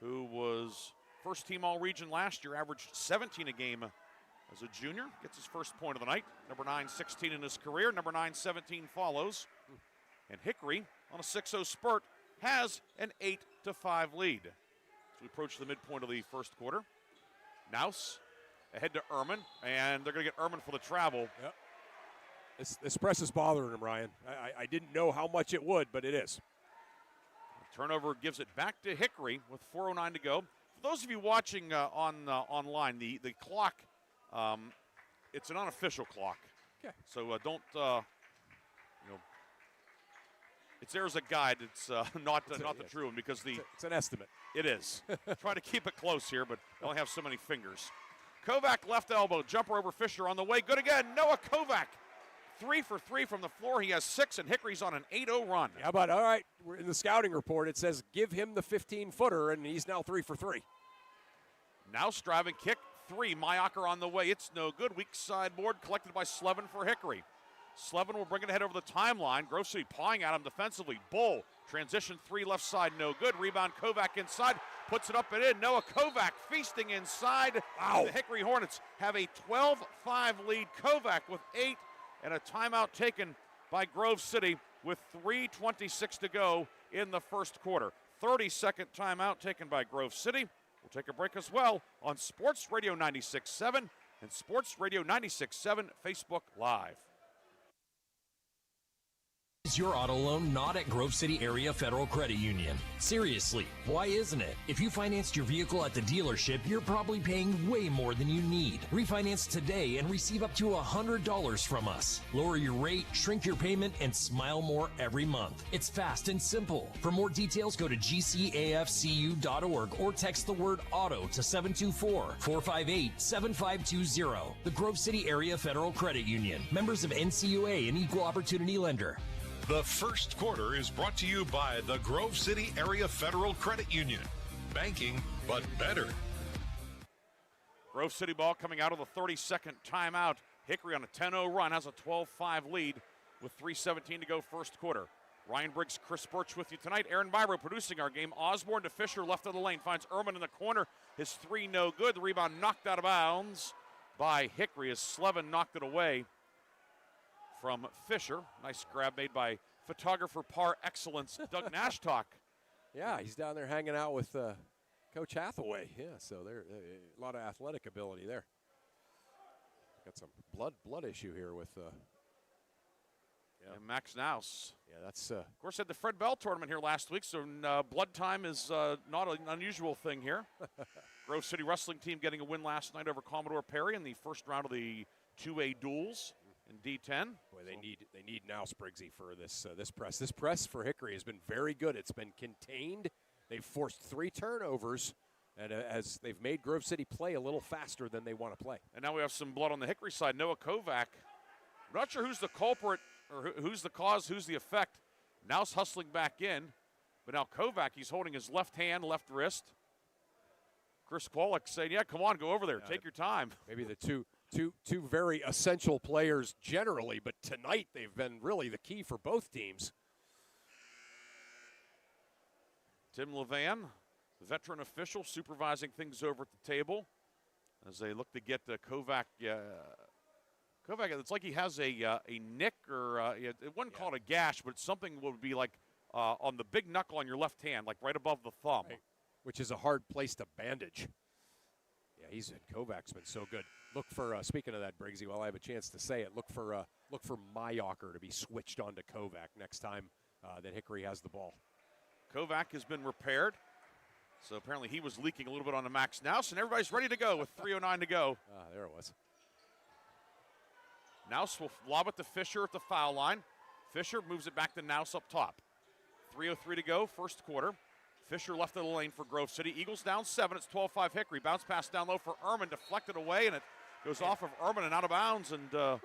who was first team All-Region last year, averaged 17 a game as a junior, gets his first point of the night. Number 9, 16 in his career. Number 9, 17 follows. And Hickory, on a 6-0 spurt, has an 8-5 lead. As we approach the midpoint of the first quarter. Naus ahead to Ehrman, and they're going to get Ehrman for the travel. Yep. This press is bothering him, Ryan. I didn't know how much it would, but it is. Turnover gives it back to Hickory with 4:09 to go. For those of you watching online, the clock, it's an unofficial clock. Okay. So don't, it's there as a guide. It's not the true one, because it's an estimate. It is. Try to keep it close here, but they only have so many fingers. Kovac left elbow, jumper over Fisher on the way. Good again. Noah Kovac, 3 for 3 from the floor. He has 6, and Hickory's on an 8-0 run. Yeah, but all right, we're in the scouting report, it says give him the 15-footer, and he's now 3 for 3. Now striving kick, 3. Mayacher on the way. It's no good. Weak side board collected by Slevin for Hickory. Slevin will bring it ahead over the timeline. Grove City pawing at him defensively. Bull, transition 3 left side, no good. Rebound Kovac inside, puts it up and in. Noah Kovac feasting inside. Wow. The Hickory Hornets have a 12-5 lead. Kovac with 8, and a timeout taken by Grove City with 3:26 to go in the first quarter. 30-second timeout taken by Grove City. We'll take a break as well on Sports Radio 96.7 and Sports Radio 96.7 Facebook Live. Is your auto loan not at Grove City Area Federal Credit Union? Seriously, why isn't it? If you financed your vehicle at the dealership, you're probably paying way more than you need. Refinance today and receive up to $100 from us. Lower your rate, shrink your payment, and smile more every month. It's fast and simple. For more details, go to gcafcu.org or text the word AUTO to 724-458-7520. The Grove City Area Federal Credit Union. Members of NCUA and Equal Opportunity Lender. The first quarter is brought to you by the Grove City Area Federal Credit Union. Banking, but better. Grove City ball coming out of the 32nd timeout. Hickory on a 10-0 run, has a 12-5 lead with 3:17 to go first quarter. Ryan Briggs, Chris Burtch with you tonight. Aaron Biro producing our game. Osborne to Fisher, left of the lane, finds Ehrman in the corner. His 3 no good. The rebound knocked out of bounds by Hickory as Slevin knocked it away from Fisher. Nice grab made by photographer par excellence, Doug Nashtalk. Yeah, he's down there hanging out with Coach Hathaway. Yeah, so there a lot of athletic ability there. Got some blood issue here with. And Max Naus. Yeah, that's. Of course, had the Fred Bell tournament here last week, so blood time is not an unusual thing here. Grove City wrestling team getting a win last night over Commodore Perry in the first round of the 2A duels in D10. Boy, they need Naus, Briggsy, for this press. This press for Hickory has been very good. It's been contained. They've forced 3 turnovers, and as they've made Grove City play a little faster than they want to play. And now we have some blood on the Hickory side. Noah Kovac. I'm not sure who's the culprit or who's the cause, who's the effect. Naus hustling back in, but now Kovac, he's holding his left hand, left wrist. Chris Kwolek saying, yeah, come on, go over there. Take your time. Maybe the two very essential players generally, but tonight they've been really the key for both teams. Tim Levan, the veteran official, supervising things over at the table as they look to get Kovac. Kovac, it's like he has a nick or it wouldn't call it a gash, but something would be like on the big knuckle on your left hand, like right above the thumb. Right. Which is a hard place to bandage. Yeah, Kovac's been so good. Look for, speaking of that, Briggsy, while I have a chance to say it, look for Mayocker to be switched on to Kovac next time that Hickory has the ball. Kovac has been repaired. So apparently he was leaking a little bit on the Max Naus, and everybody's ready to go with 3:09 to go. There it was. Naus will lob it to Fisher at the foul line. Fisher moves it back to Naus up top. 3:03 to go, first quarter. Fisher left of the lane for Grove City. Eagles down 7. It's 12-5 Hickory. Bounce pass down low for Ehrman, deflected away, and it goes off of Ehrman and out of bounds. And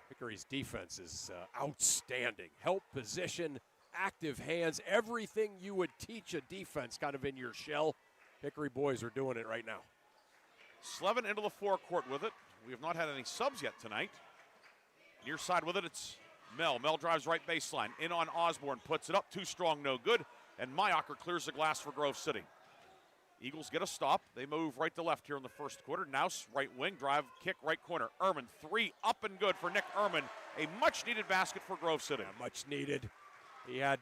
Hickory's defense is outstanding. Help, position, active hands, everything you would teach a defense kind of in your shell. Hickory boys are doing it right now. Slevin into the forecourt with it. We have not had any subs yet tonight. Near side with it, it's Mel. Mel drives right baseline. In on Osborne, puts it up. Too strong, no good. And Mayocker clears the glass for Grove City. Eagles get a stop. They move right to left here in the first quarter. Naus, right wing, drive, kick, right corner. Ehrman, 3, up and good for Nick Ehrman. A much-needed basket for Grove City. Yeah, much needed. He had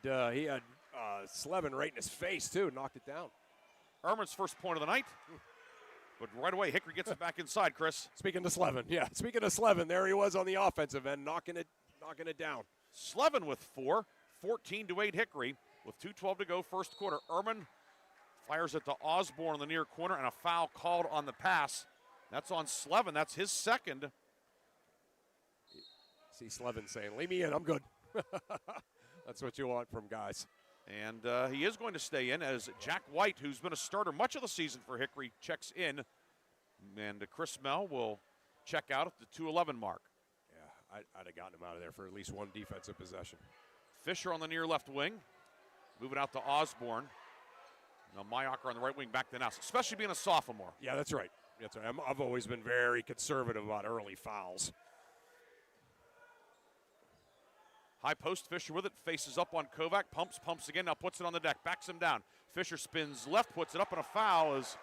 Slevin right in his face, too. Knocked it down. Ehrman's first point of the night. But right away, Hickory gets it back inside, Chris. Speaking of Slevin, there he was on the offensive end, knocking it down. Slevin with 4, 14-8 Hickory with 2:12 to go, first quarter. Ehrman fires it to Osborne in the near corner, and a foul called on the pass. That's on Slevin. That's his second. See Slevin saying, leave me in, I'm good. That's what you want from guys. And he is going to stay in as Jack White, who's been a starter much of the season for Hickory, checks in. And Chris Mel will check out at the 2:11 mark. Yeah, I'd have gotten him out of there for at least one defensive possession. Fisher on the near left wing. Moving out to Osborne. Now Mayocker on the right wing back to Naus, especially being a sophomore. Yeah, that's right. I've always been very conservative about early fouls. High post, Fisher with it, faces up on Kovac, pumps again, now puts it on the deck, backs him down. Fisher spins left, puts it up, and a foul as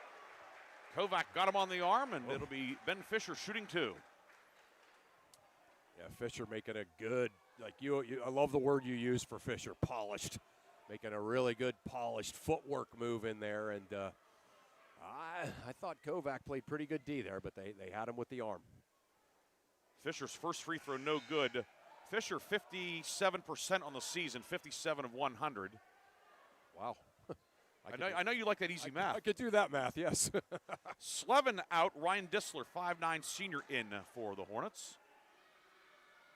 Kovac got him on the arm, and it'll be Ben Fisher shooting 2. Yeah, Fisher making a good, I love the word you use for Fisher, polished. Making a really good polished footwork move in there, and I thought Kovac played pretty good D there, but they had him with the arm. Fisher's first free throw no good. Fisher 57% on the season, 57 of 100. Wow. I know you like that easy math. I could do that math, yes. Slevin out, Ryan Dissler, 5'9" senior in for the Hornets.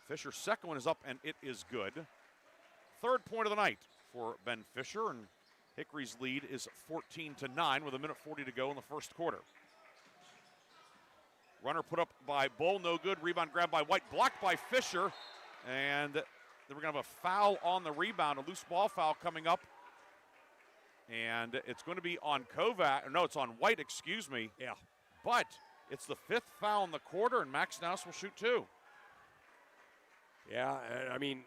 Fisher's second one is up, and it is good. Third point of the night for Ben Fisher, and Hickory's lead is 14-9 with 1:40 to go in the first quarter. Runner put up by Bull, no good. Rebound grabbed by White, blocked by Fisher. And then we're going to have a foul on the rebound, a loose ball foul coming up. And it's going to be on Kovac. No, it's on White, excuse me. Yeah. But it's the 5th foul in the quarter, and Max Naus will shoot 2. Yeah, I mean,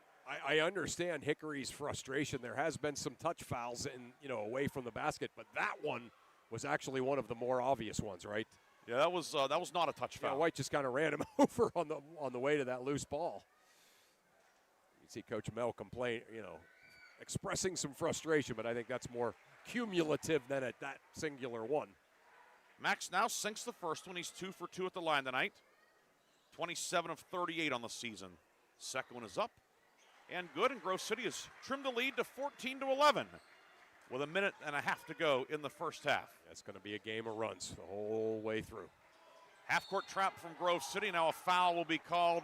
I understand Hickory's frustration. There has been some touch fouls away from the basket, but that one was actually one of the more obvious ones, right? Yeah, that was not a touch foul. Yeah, White just kind of ran him over on the way to that loose ball. You see Coach Mel complain, expressing some frustration, but I think that's more cumulative than at that singular one. Max now sinks the first one. He's 2 for 2 at the line tonight. 27 of 38 on the season. Second one is up and good, and Grove City has trimmed the lead to 14-11 with a minute and a half to go in the first half. That's going to be a game of runs the whole way through. Half-court trap from Grove City. Now a foul will be called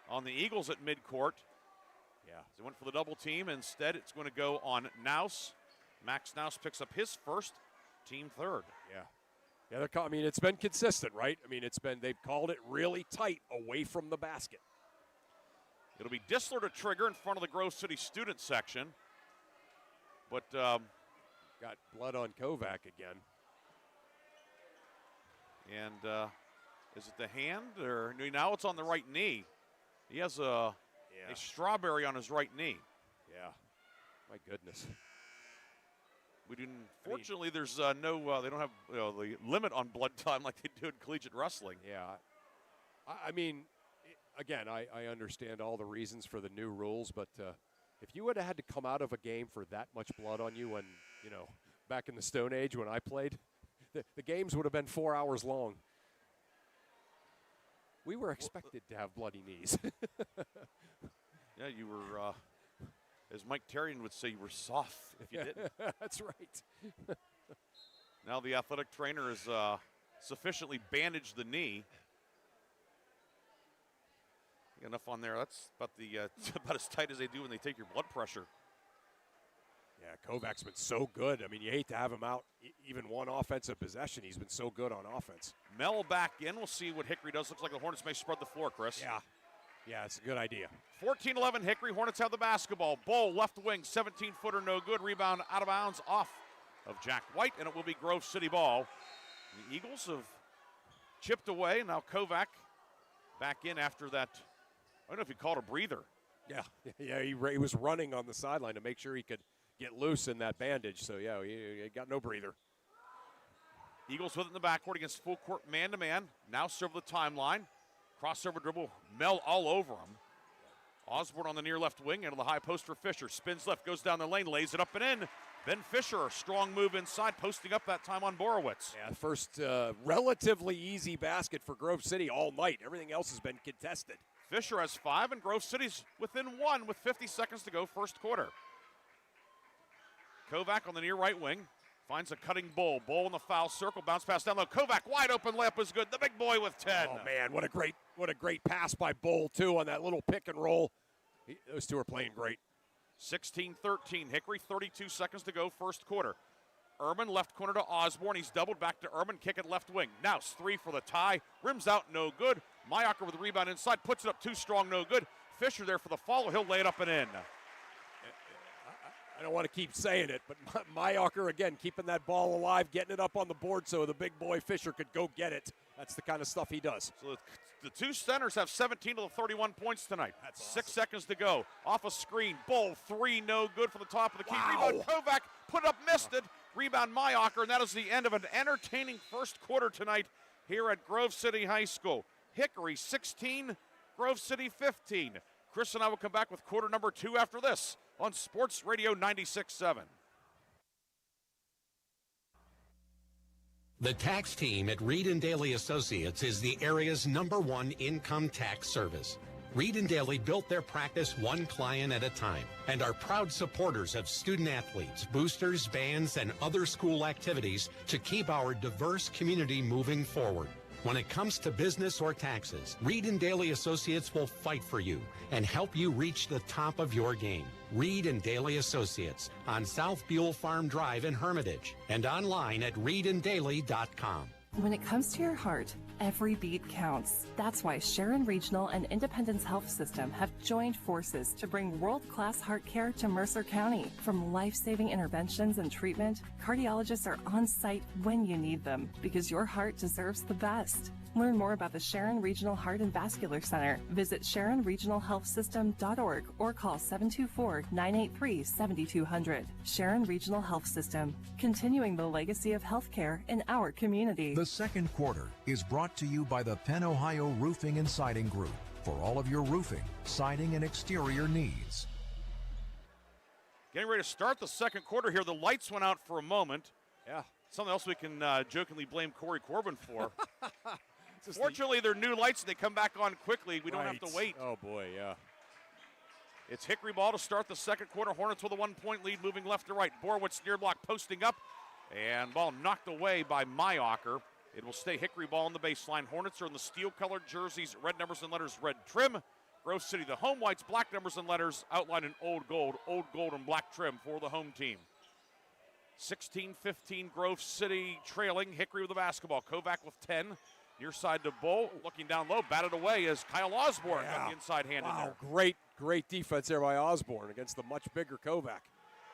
on the Eagles at midcourt. Yeah. They went for the double team. Instead, it's going to go on Naus. Max Naus picks up his first, team third. Yeah. Yeah, I mean, it's been consistent, right? I mean, they've called it really tight away from the basket. It'll be Dissler to trigger in front of the Grove City student section. But got blood on Kovac again. And is it the hand? Or now it's on the right knee. He has a strawberry on his right knee. Yeah. My goodness. Fortunately, there's they don't have the limit on blood time like they do in collegiate wrestling. Yeah. I mean, again, I understand all the reasons for the new rules, but if you would have had to come out of a game for that much blood on you when, back in the Stone Age when I played, the games would have been 4 hours long. We were expected to have bloody knees. Yeah, you were, as Mike Terrian would say, you were soft if you didn't. That's right. Now the athletic trainer has sufficiently bandaged the knee. Enough on there. That's about as tight as they do when they take your blood pressure. Yeah, Kovac's been so good. I mean, you hate to have him out even one offensive possession. He's been so good on offense. Mel back in. We'll see what Hickory does. Looks like the Hornets may spread the floor, Chris. Yeah, it's a good idea. 14-11 Hickory. Hornets have the basketball. Bull, left wing, 17-footer, no good. Rebound out of bounds off of Jack White, and it will be Grove City ball. The Eagles have chipped away. Now Kovac back in after that. I don't know if he called a breather. Yeah, he was running on the sideline to make sure he could get loose in that bandage. So, yeah, he got no breather. Eagles with it in the backcourt against full court man-to-man. Now serve the timeline. Crossover dribble. Mel all over him. Osborne on the near left wing into the high post for Fisher. Spins left, goes down the lane, lays it up and in. Ben Fisher, a strong move inside, posting up that time on Borowitz. Yeah, first relatively easy basket for Grove City all night. Everything else has been contested. Fisher has 5, and Grove City's within 1 with 50 seconds to go first quarter. Kovac on the near right wing. Finds a cutting Bull. Bull in the foul circle. Bounce pass down low. Kovac wide open layup is good. The big boy with 10. Oh, man, what a great pass by Bull, too, on that little pick and roll. Those two are playing great. 16-13. Hickory, 32 seconds to go first quarter. Ehrman left corner to Osborne. He's doubled back to Ehrman. Kick it left wing. Naus 3 for the tie. Rims out, no good. Mayacher with the rebound inside. Puts it up too strong, no good. Fisher there for the follow. He'll lay it up and in. I don't want to keep saying it, but Mayacher, again, keeping that ball alive, getting it up on the board so the big boy Fisher could go get it. That's the kind of stuff he does. So the two centers have 17 of the 31 points tonight. That's 6 seconds to go. Off a screen. Bull 3, no good for the top of the key. Wow. Rebound Kovac, put it up, missed it. Rebound Mayacher, and that is the end of an entertaining first quarter tonight here at Grove City High School. Hickory 16, Grove City 15. Chris and I will come back with quarter number 2 after this on Sports Radio 96.7. The tax team at Reed & Daly Associates is the area's #1 income tax service. Reed & Daly built their practice one client at a time and are proud supporters of student athletes, boosters, bands, and other school activities to keep our diverse community moving forward. When it comes to business or taxes, Reed & Daly Associates will fight for you and help you reach the top of your game. Reed & Daly Associates on South Buell Farm Drive in Hermitage and online at reedanddaly.com. When it comes to your heart, every beat counts. That's why Sharon Regional and Independence Health System have joined forces to bring world-class heart care to Mercer County. From life-saving interventions and treatment, cardiologists are on site when you need them because your heart deserves the best. Learn more about the Sharon Regional Heart and Vascular Center. Visit SharonRegionalHealthSystem.org or call 724-983-7200. Sharon Regional Health System, continuing the legacy of healthcare in our community. The second quarter is brought to you by the Penn Ohio Roofing and Siding Group for all of your roofing, siding, and exterior needs. Getting ready to start the second quarter here. The lights went out for a moment. Yeah. Something else we can jokingly blame Corey Corbin for. Fortunately, they're new lights and they come back on quickly. We don't have to wait. Oh, boy, yeah. It's Hickory ball to start the second quarter. Hornets with a 1-point lead, moving left to right. Borowitz near block posting up, and ball knocked away by Mayocker. It will stay Hickory ball on the baseline. Hornets are in the steel-colored jerseys, red numbers and letters, red trim. Grove City, the home whites, black numbers and letters, outlined in old gold and black trim for the home team. 16-15, Grove City trailing. Hickory with the basketball. Kovac with 10. Near side to Bull, looking down low, batted away as Kyle Osborne got the inside hand in there. Great defense there by Osborne against the much bigger Kovac.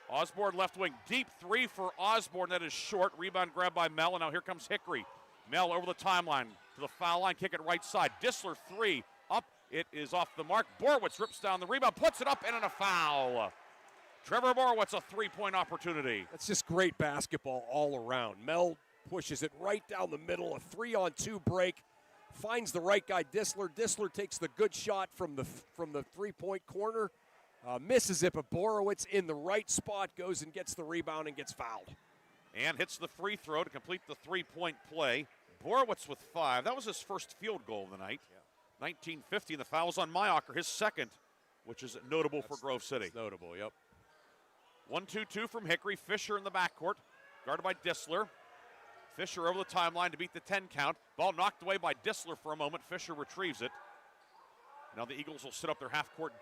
Osborne left wing, deep three for Osborne. That is short. Rebound grabbed by Mel, and now here comes Hickory. Mel over the timeline to the foul line, kick it right side. Dissler three, up. It is off the mark. Borowitz rips down the rebound, puts it up, and in a foul. Trevor Borowitz, a three-point opportunity. That's just great basketball all around. Mel pushes it right down the middle, a 3-on-2 break, finds the right guy, Dissler. Dissler takes the good shot from the three-point corner, misses it, but Borowitz in the right spot goes and gets the rebound and gets fouled. And hits the free throw to complete the three-point play. Borowitz with 5. That was his first field goal of the night. Yeah. 19-15, the foul's on Mayocker, his second, which is notable for Grove City. That's notable, yep. 1-2-2 from Hickory. Fisher in the backcourt, guarded by Dissler. Fisher over the timeline to beat the 10 count. Ball knocked away by Dissler for a moment. Fisher retrieves it. Now the Eagles will set up their half-court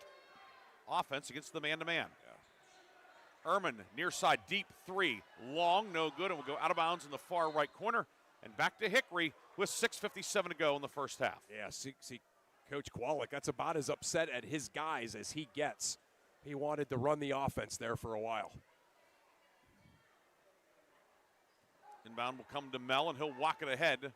offense against the man-to-man. Yeah. Ehrman near side, deep three. Long, no good, and will go out of bounds in the far right corner. And back to Hickory with 6:57 to go in the first half. Yeah, see Coach Kwalik, that's about as upset at his guys as he gets. He wanted to run the offense there for a while. Inbound will come to Mel, and he'll walk it ahead.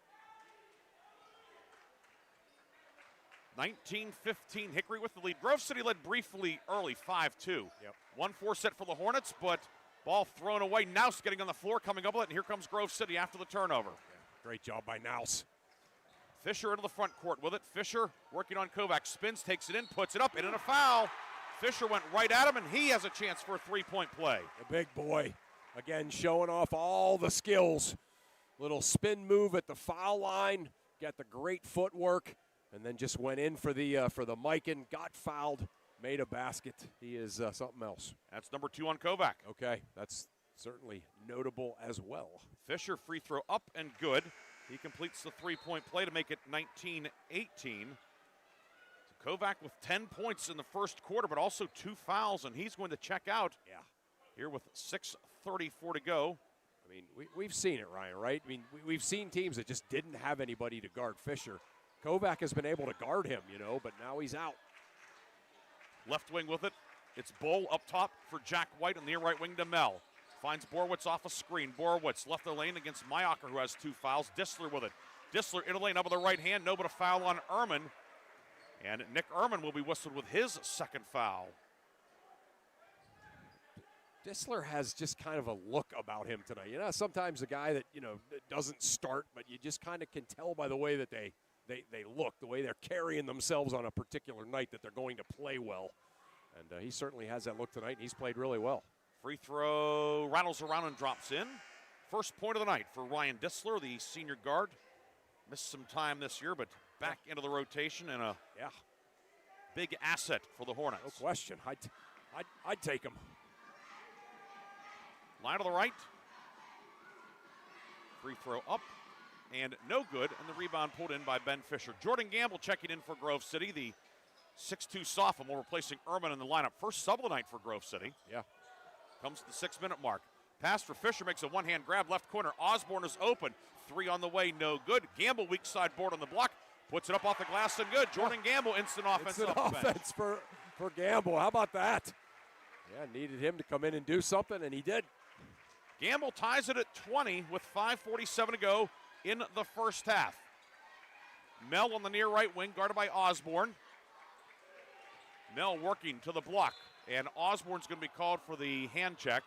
19-15, Hickory with the lead. Grove City led briefly early, 5-2. Yep. 1-4 set for the Hornets, but ball thrown away. Nouse getting on the floor, coming up with it, and here comes Grove City after the turnover. Yeah, great job by Nouse. Fisher into the front court with it. Fisher working on Kovac, spins, takes it in, puts it up, and in a foul. Fisher went right at him, and he has a chance for a three-point play. The big boy. Again, showing off all the skills. Little spin move at the foul line. Got the great footwork. And then just went in for the Mikan. Got fouled. Made a basket. He is something else. That's number 2 on Kovac. Okay, that's certainly notable as well. Fisher free throw up and good. He completes the three-point play to make it 19-18. So Kovac with 10 points in the first quarter, but also 2 fouls, and he's going to check out. Yeah. Here with 6:34 to go. I mean, we've seen it, Ryan, right? I mean, we've seen teams that just didn't have anybody to guard Fisher. Kovac has been able to guard him, but now he's out. Left wing with it. It's Bull up top for Jack White on the near right wing to Mel. Finds Borowitz off a screen. Borowitz left the lane against Mayocker, who has 2 fouls. Dissler with it. Dissler in the lane up with the right hand. No, but a foul on Ehrman. And Nick Ehrman will be whistled with his second foul. Dissler has just kind of a look about him tonight. Sometimes a guy that, doesn't start, but you just kind of can tell by the way that they look, the way they're carrying themselves on a particular night that they're going to play well. And he certainly has that look tonight, and he's played really well. Free throw rattles around and drops in. First point of the night for Ryan Dissler, the senior guard. Missed some time this year, but back into the rotation and a big asset for the Hornets. No question. I'd take him. Line to the right. Free throw up and no good, and the rebound pulled in by Ben Fisher. Jordan Gamble checking in for Grove City, the 6'2 sophomore, replacing Ehrman in the lineup. First sub of the night for Grove City. Yeah. Comes to the 6-minute mark. Pass for Fisher, makes a one-hand grab, left corner. Osborne is open. 3 on the way, no good. Gamble, weak side board on the block. Puts it up off the glass and good. Jordan Gamble, instant offense. Instant offense for Gamble. How about that? Yeah, needed him to come in and do something, and he did. Gamble ties it at 20 with 5:47 to go in the first half. Mel on the near right wing, guarded by Osborne. Mel working to the block, and Osborne's going to be called for the hand check.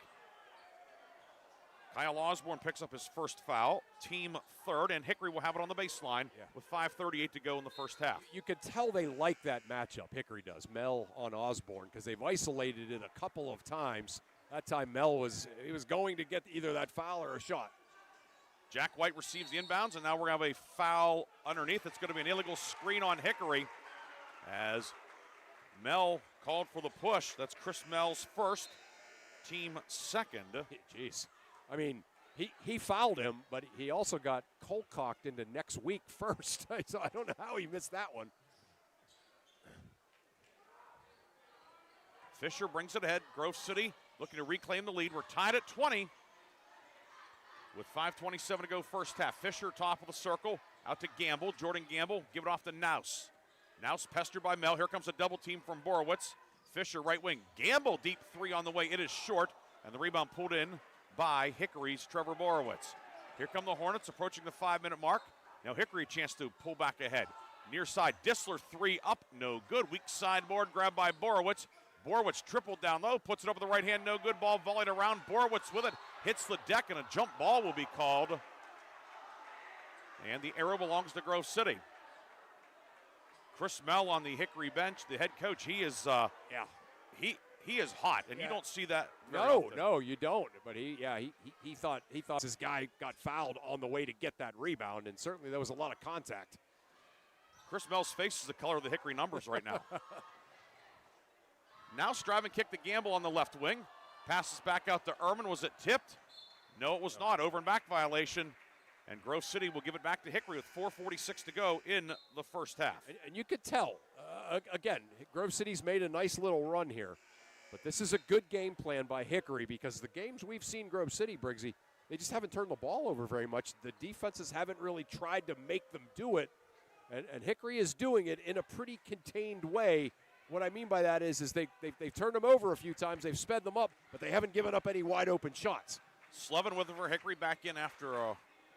Kyle Osborne picks up his first foul, team third, and Hickory will have it on the baseline with 5:38 to go in the first half. You could tell they like that matchup, Hickory does, Mel on Osborne, because they've isolated it a couple of times. That time Mel was going to get either that foul or a shot. Jack White receives the inbounds, and now we're going to have a foul underneath. It's going to be an illegal screen on Hickory as Mel called for the push. That's Chris Mel's first, team second. Jeez. I mean, he fouled him, but he also got cold-cocked into next week first. So I don't know how he missed that one. Fisher brings it ahead. Grove City looking to reclaim the lead. We're tied at 20 with 5:27 to go first half. Fisher top of the circle. Out to Gamble. Jordan Gamble. Give it off to Naus. Naus pestered by Mel. Here comes a double team from Borowitz. Fisher right wing. Gamble deep three on the way. It is short. And the rebound pulled in by Hickory's Trevor Borowitz. Here come the Hornets approaching the 5-minute mark. Now Hickory a chance to pull back ahead. Near side. Dissler three up. No good. Weak sideboard grabbed by Borowitz. Borowitz tripled down low, puts it over the right hand, no good. Ball volleyed around. Borowitz with it, hits the deck, and a jump ball will be called. And the arrow belongs to Grove City. Chris Mel on the Hickory bench, the head coach, he is he is hot, and you don't see that very often. No, you don't. But he thought his guy got fouled on the way to get that rebound, and certainly there was a lot of contact. Chris Mel's face is the color of the Hickory numbers right now. Now Strive kick the Gamble on the left wing. Passes back out to Ehrman. Was it tipped? No, it was not. Over and back violation. And Grove City will give it back to Hickory with 4:46 to go in the first half. And you could tell, again, Grove City's made a nice little run here. But this is a good game plan by Hickory because the games we've seen Grove City, Briggsy, they just haven't turned the ball over very much. The defenses haven't really tried to make them do it. And Hickory is doing it in a pretty contained way. What I mean by that is they've turned them over a few times, they've sped them up, but they haven't given up any wide open shots. Slevin with it for Hickory, back in after a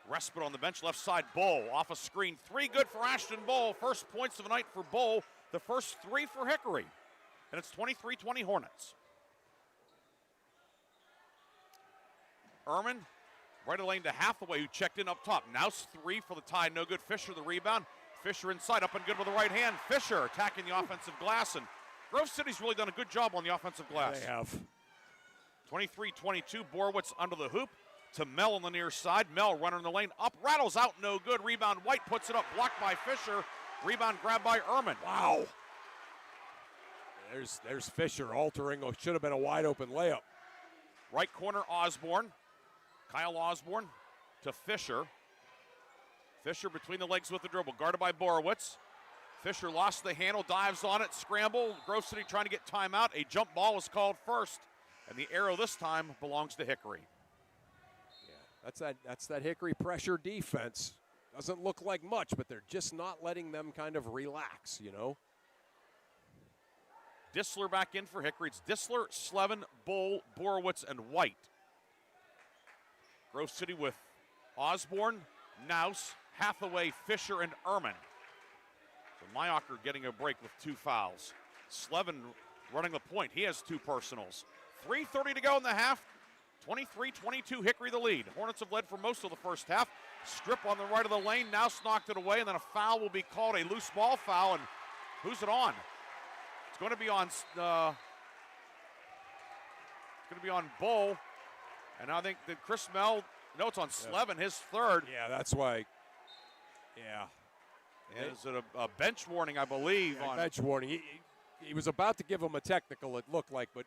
respite on the bench. Left side, Bull off a screen. Three good for Ashton Bull. First points of the night for Bull. The first three for Hickory. And it's 23-20 Hornets. Ehrman, right of lane to Hathaway, who checked in up top. Naus three for the tie, no good. Fisher the rebound. Fisher inside, up and good with the right hand. Fisher attacking the offensive glass, and Grove City's really done a good job on the offensive glass. They have. 23-22, Borowitz under the hoop to Mel on the near side. Mel running in the lane, up, rattles out, no good. Rebound, White puts it up, blocked by Fisher. Rebound grabbed by Ehrman. Wow. There's Fisher altering what should have been a wide open layup. Right corner, Osborne. Kyle Osborne to Fisher. Fisher between the legs with the dribble, guarded by Borowitz. Fisher lost the handle, dives on it, scramble. Grove City trying to get timeout. A jump ball was called first, and the arrow this time belongs to Hickory. Yeah, that's that Hickory pressure defense. Doesn't look like much, but they're just not letting them kind of relax, you know. Dissler back in for Hickory. It's Dissler, Slevin, Bull, Borowitz, and White. Grove City with Osborne, Naus, Hathaway, Fisher, and Ehrman. So Mayocker getting a break with two fouls. Slevin running the point. He has two personals. 3:30 to go in the half. 23-22, Hickory the lead. Hornets have led for most of the first half. Strip on the right of the lane. Naus knocked it away, and then a foul will be called, a loose ball foul. And who's it on? It's going to be on. It's going to be on Bull. And I think that Chris Mel. No, it's on Slevin, his third. Yeah, that's why. Yeah. And is it a bench warning, I believe? Yeah, bench warning. He was about to give him a technical, it looked like, but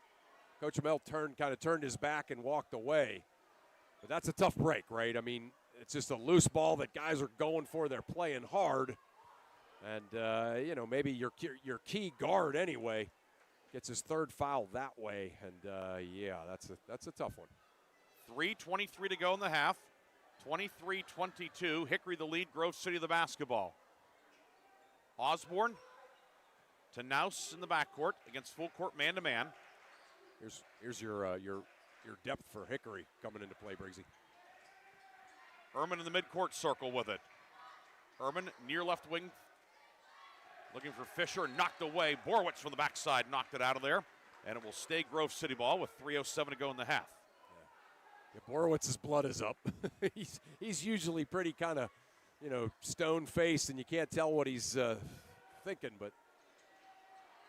Coach Mel turned his back and walked away. But that's a tough break, right? I mean, it's just a loose ball that guys are going for. They're playing hard. And, maybe your key guard anyway gets his third foul that way. And, that's a tough one. 3:23 to go in the half. 23-22. Hickory the lead. Grove City the basketball. Osborne to Naus in the backcourt against full court man-to-man. Here's your depth for Hickory coming into play, Briggsy. Ehrman in the midcourt circle with it. Ehrman near left wing. Looking for Fisher, knocked away. Borowitz from the backside knocked it out of there. And it will stay Grove City ball with 3:07 to go in the half. Yeah, Borowitz's blood is up. he's usually pretty kind of, stone-faced, and you can't tell what he's thinking. But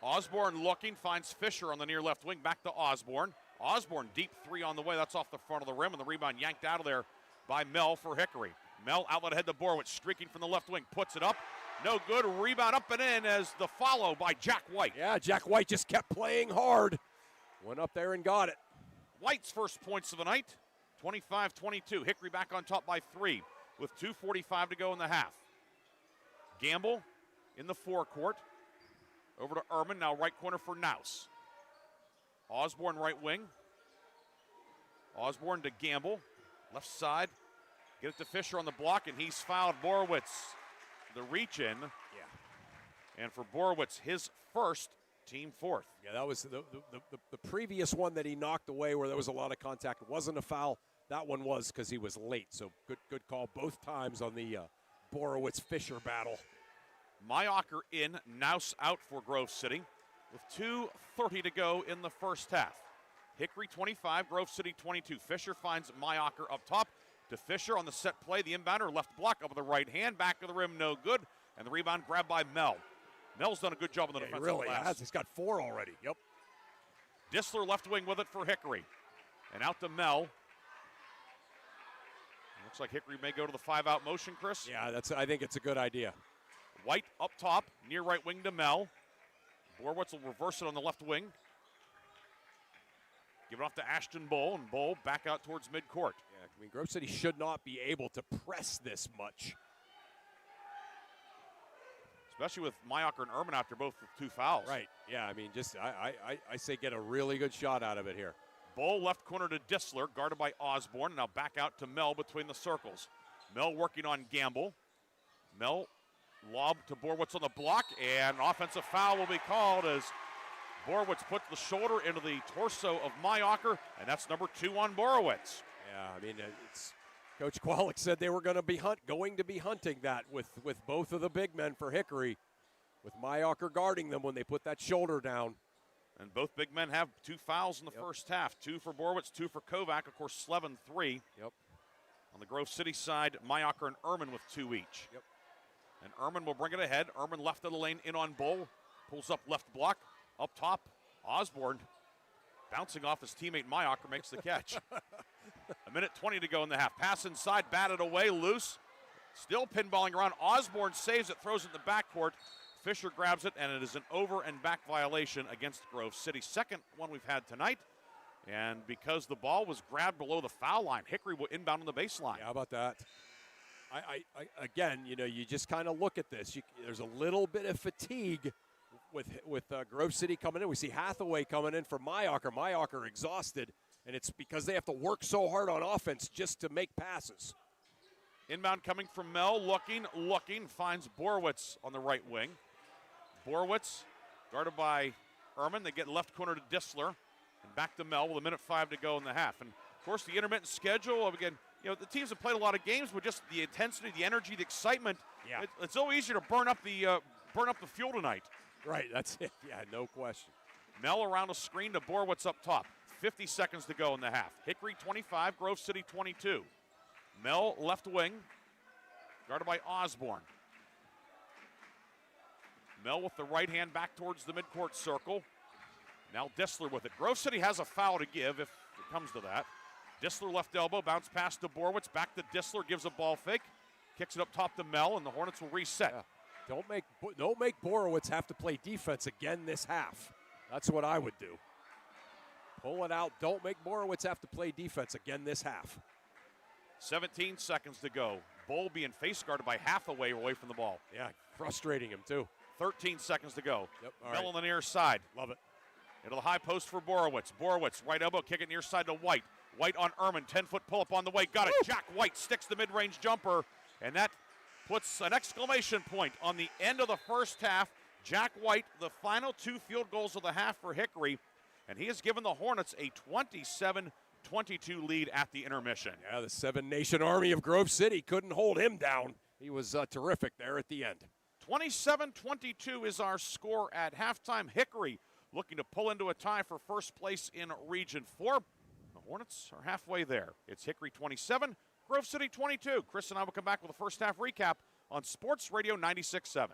Osborne looking, finds Fisher on the near left wing. Back to Osborne. Osborne deep three on the way. That's off the front of the rim, and the rebound yanked out of there by Mel for Hickory. Mel outlet ahead to Borowitz, streaking from the left wing, puts it up. No good. Rebound up and in as the follow by Jack White. Yeah, Jack White just kept playing hard. Went up there and got it. White's first points of the night, 25-22. Hickory back on top by 3 with 2:45 to go in the half. Gamble in the forecourt. Over to Ehrman, now right corner for Naus. Osborne right wing. Osborne to Gamble. Left side. Get it to Fisher on the block, and he's fouled. Borowitz, the reach in. Yeah. And for Borowitz, his first, team fourth. Yeah, that was the previous one that he knocked away where there was a lot of contact. It wasn't a foul. That one was because he was late. So good call both times on the Borowitz-Fisher battle. Mayacher in, Naus out for Grove City with 2:30 to go in the first half. Hickory 25, Grove City 22. Fisher finds Mayacher up top to Fisher on the set play. The inbounder left block up with the right hand. Back of the rim, no good. And the rebound grabbed by Mel. Mel's done a good job on the defensive really glass. has. He's got 4 already. Yep. Dissler left wing with it for Hickory. And out to Mel. Looks like Hickory may go to the 5-out motion, Chris. Yeah, I think it's a good idea. White up top, near right wing to Mel. Borowitz will reverse it on the left wing. Give it off to Ashton Bull, and Bull back out towards midcourt. Yeah, I mean, Grove City should not be able to press this much. Especially with Mayacher and Ehrman out there, both with 2 fouls. Right, yeah, I mean, just I say get a really good shot out of it here. Bull left corner to Dissler, guarded by Osborne. Now back out to Mel between the circles. Mel working on Gamble. Mel lob to Borowitz on the block, and offensive foul will be called as Borowitz puts the shoulder into the torso of Mayacher, and that's number 2 on Borowitz. Yeah, I mean, Coach Kwalik said they were going to be hunting that with both of the big men for Hickory, with Mayacher guarding them when they put that shoulder down. And both big men have 2 fouls in the first half. 2 for Borowitz, 2 for Kovac. Of course, Slevin 3. Yep. On the Grove City side, Mayacher and Ehrman with 2 each. Yep. And Ehrman will bring it ahead. Ehrman left of the lane, in on Bull. Pulls up left block. Up top, Osborne bouncing off his teammate Mayacher makes the catch. 1:20 to go in the half. Pass inside, batted away, loose. Still pinballing around. Osborne saves it, throws it in the backcourt. Fisher grabs it, and it is an over and back violation against Grove City. Second one we've had tonight. And because the ball was grabbed below the foul line, Hickory will inbound on the baseline. Yeah, how about that? Again, you just kind of look at this. There's a little bit of fatigue with Grove City coming in. We see Hathaway coming in for Mayacher. Mayacher exhausted, and it's because they have to work so hard on offense just to make passes. Inbound coming from Mel, looking, finds Borowitz on the right wing. Borowitz guarded by Ehrman. They get left corner to Dissler, and back to Mel with 1:05 to go in the half. And of course, the intermittent schedule. Again, the teams have played a lot of games with just the intensity, the energy, the excitement. Yeah, it's so easy to burn up the fuel tonight. Right, that's it. Yeah, no question. Mel around a screen to Borowitz up top. 50 seconds to go in the half. Hickory 25, Grove City 22. Mel left wing, guarded by Osborne. Mel with the right hand back towards the midcourt circle. Now Dissler with it. Grove City has a foul to give if it comes to that. Dissler left elbow, bounce pass to Borowitz, back to Dissler, gives a ball fake, kicks it up top to Mel, and the Hornets will reset. Yeah. Don't make Borowitz have to play defense again this half. That's what I would do. Pull it out. Don't make Borowitz have to play defense again this half. 17 seconds to go. Bull being face guarded by Hathaway away from the ball. Yeah, frustrating him too. 13 seconds to go. Yep. Mel on the near side. Love it. Into the high post for Borowitz. Borowitz, right elbow, kick it near side to White. White on Ehrman, 10-foot pull-up on the way. Got it. Jack White sticks the mid-range jumper, and that puts an exclamation point on the end of the first half. Jack White, the final 2 field goals of the half for Hickory, and he has given the Hornets a 27-22 lead at the intermission. Yeah, the 7-nation army of Grove City couldn't hold him down. He was terrific there at the end. 27-22 is our score at halftime. Hickory looking to pull into a tie for first place in Region 4. The Hornets are halfway there. It's Hickory 27, Grove City 22. Chris and I will come back with a first half recap on Sports Radio 96.7.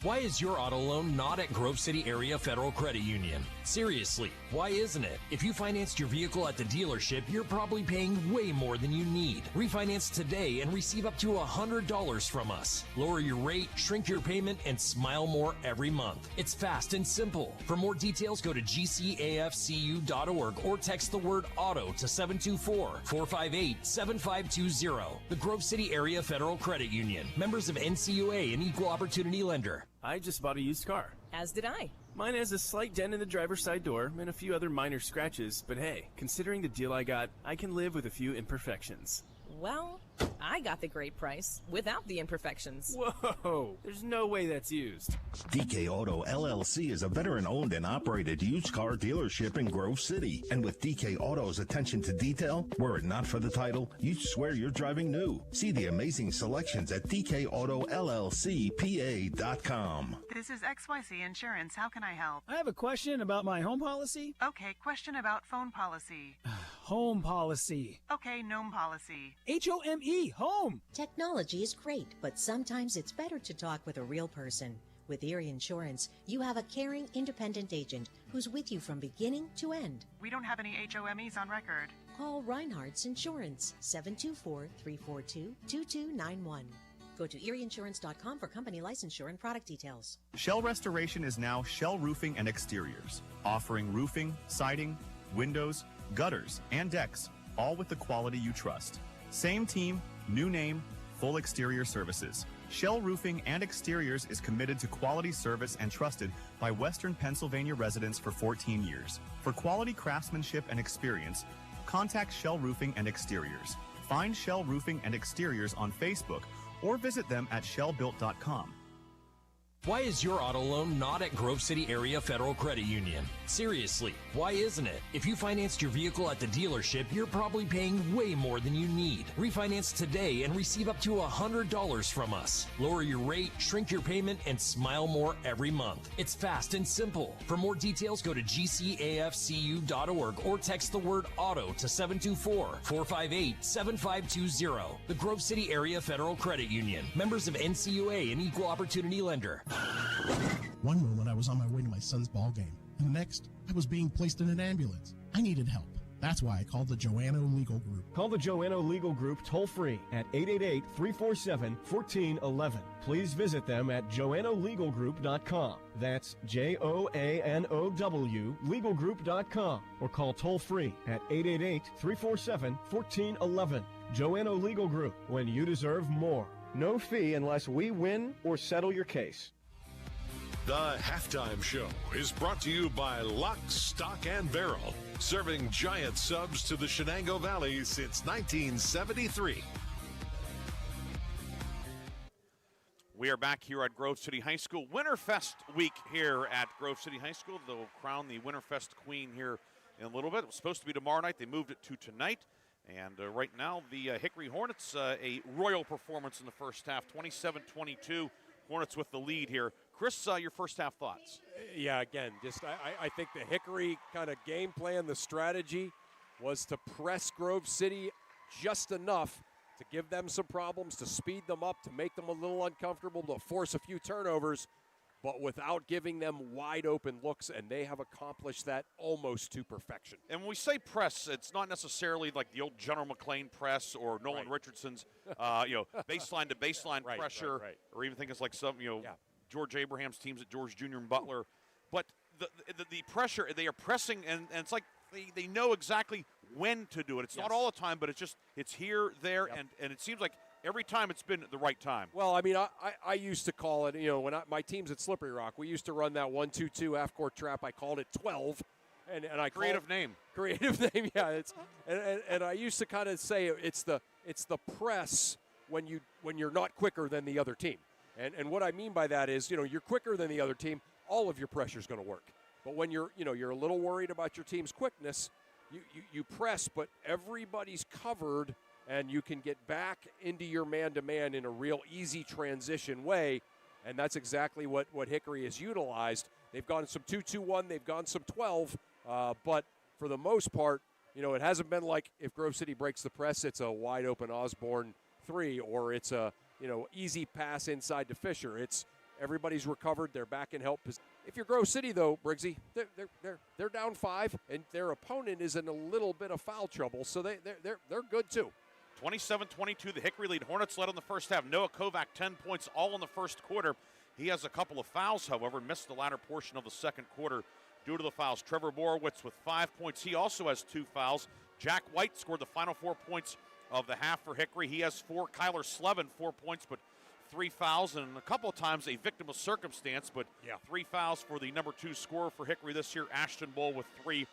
Why is your auto loan not at Grove City Area Federal Credit Union? Seriously, why isn't it? If you financed your vehicle at the dealership, you're probably paying way more than you need. Refinance today and receive up to $100 from us. Lower your rate, shrink your payment, and smile more every month. It's fast and simple. For more details, go to gcafcu.org or text the word auto to 724-458-7520. The Grove City Area Federal Credit Union. Members of NCUA, an equal opportunity lender. I just bought a used car. As did I. Mine has a slight dent in the driver's side door and a few other minor scratches, but hey, considering the deal I got, I can live with a few imperfections. Well, I got the great price without the imperfections. Whoa, there's no way that's used. DK Auto LLC is a veteran-owned and operated used car dealership in Grove City. And with DK Auto's attention to detail, were it not for the title, you'd swear you're driving new. See the amazing selections at DKAutoLLCPA.com. This is XYZ Insurance. How can I help? I have a question about my home policy. Okay, question about phone policy. Home policy. Okay, gnome policy. HOME, home. Technology is great, but sometimes it's better to talk with a real person. With Erie Insurance, you have a caring, independent agent who's with you from beginning to end. We don't have any HOMEs on record. Call Reinhardt's Insurance, 724-342-2291. Go to erieinsurance.com for company licensure and product details. Shell Restoration is now Shell Roofing and Exteriors, offering roofing, siding, windows, gutters, and decks, all with the quality you trust. Same team, new name, full exterior services. Shell Roofing and Exteriors is committed to quality service and trusted by Western Pennsylvania residents for 14 years. For quality craftsmanship and experience, contact Shell Roofing and Exteriors. Find Shell Roofing and Exteriors on Facebook or visit them at shellbuilt.com. Why is your auto loan not at Grove City Area Federal Credit Union? Seriously, why isn't it? If you financed your vehicle at the dealership, you're probably paying way more than you need. Refinance today and receive up to $100 from us. Lower your rate, shrink your payment, and smile more every month. It's fast and simple. For more details, go to gcafcu.org or text the word auto to 724-458-7520. The Grove City Area Federal Credit Union. Members of NCUA, an equal opportunity lender. One moment I was on my way to my son's ball game, and the next I was being placed in an ambulance. I needed help. That's why I called the Joanno Legal Group. Call the Joanno Legal Group toll-free at 888-347-1411. Please visit them at joannolegalgroup.com. That's Joanow legalgroup.com. Or call toll-free at 888-347-1411. Joanno Legal Group, when you deserve more. No fee unless we win or settle your case. The Halftime Show is brought to you by Lock, Stock, and Barrel, serving giant subs to the Shenango Valley since 1973. We are back here at Grove City High School. Winterfest week here at Grove City High School. They'll crown the Winterfest queen here in a little bit. It was supposed to be tomorrow night. They moved it to tonight. And right now, the Hickory Hornets, a royal performance in the first half, 27-22. Hornets with the lead here. Chris, your first half thoughts? Yeah, again, just I think the Hickory kind of game plan, the strategy was to press Grove City just enough to give them some problems, to speed them up, to make them a little uncomfortable, to force a few turnovers, but without giving them wide open looks, and they have accomplished that almost to perfection. And when we say press, it's not necessarily like the old General McLean press or Nolan Richardson's, baseline to baseline pressure, or even things like some, George Abraham's teams at George Jr. and Butler. But the pressure, they are pressing, and it's like they know exactly when to do it. It's not all the time, but it's here, there, and it seems like every time it's been at the right time. Well, I mean, I used to call it, when my team's at Slippery Rock, we used to run that 1-2-2 half-court trap. I called it 12. And I creative name. Creative name, yeah. It's and I used to kind of say it's the press when you're not quicker than the other team. And what I mean by that is, you're quicker than the other team, all of your pressure's going to work. But when you're a little worried about your team's quickness, you press, but everybody's covered, and you can get back into your man-to-man in a real easy transition way, and that's exactly what Hickory has utilized. They've gone some 2-2-1, they've gone some 12, but for the most part, it hasn't been like if Grove City breaks the press, it's a wide-open Osborne 3, or it's a easy pass inside to Fisher. It's everybody's recovered. They're back in help. If you're Grove City, though, Briggsy, they're down 5, and their opponent is in a little bit of foul trouble, so they're good too. 27-22, the Hickory lead. Hornets led in the first half. Noah Kovac, 10 points, all in the first quarter. He has a couple of fouls, however, missed the latter portion of the second quarter due to the fouls. Trevor Borowitz with 5 points. He also has 2 fouls. Jack White scored the final 4 points of the half for Hickory. He has 4. Kyler Slevin, 4 points, but 3 fouls, and a couple of times a victim of circumstance, but 3 fouls for the number 2 scorer for Hickory this year, Ashton Bull, with 3.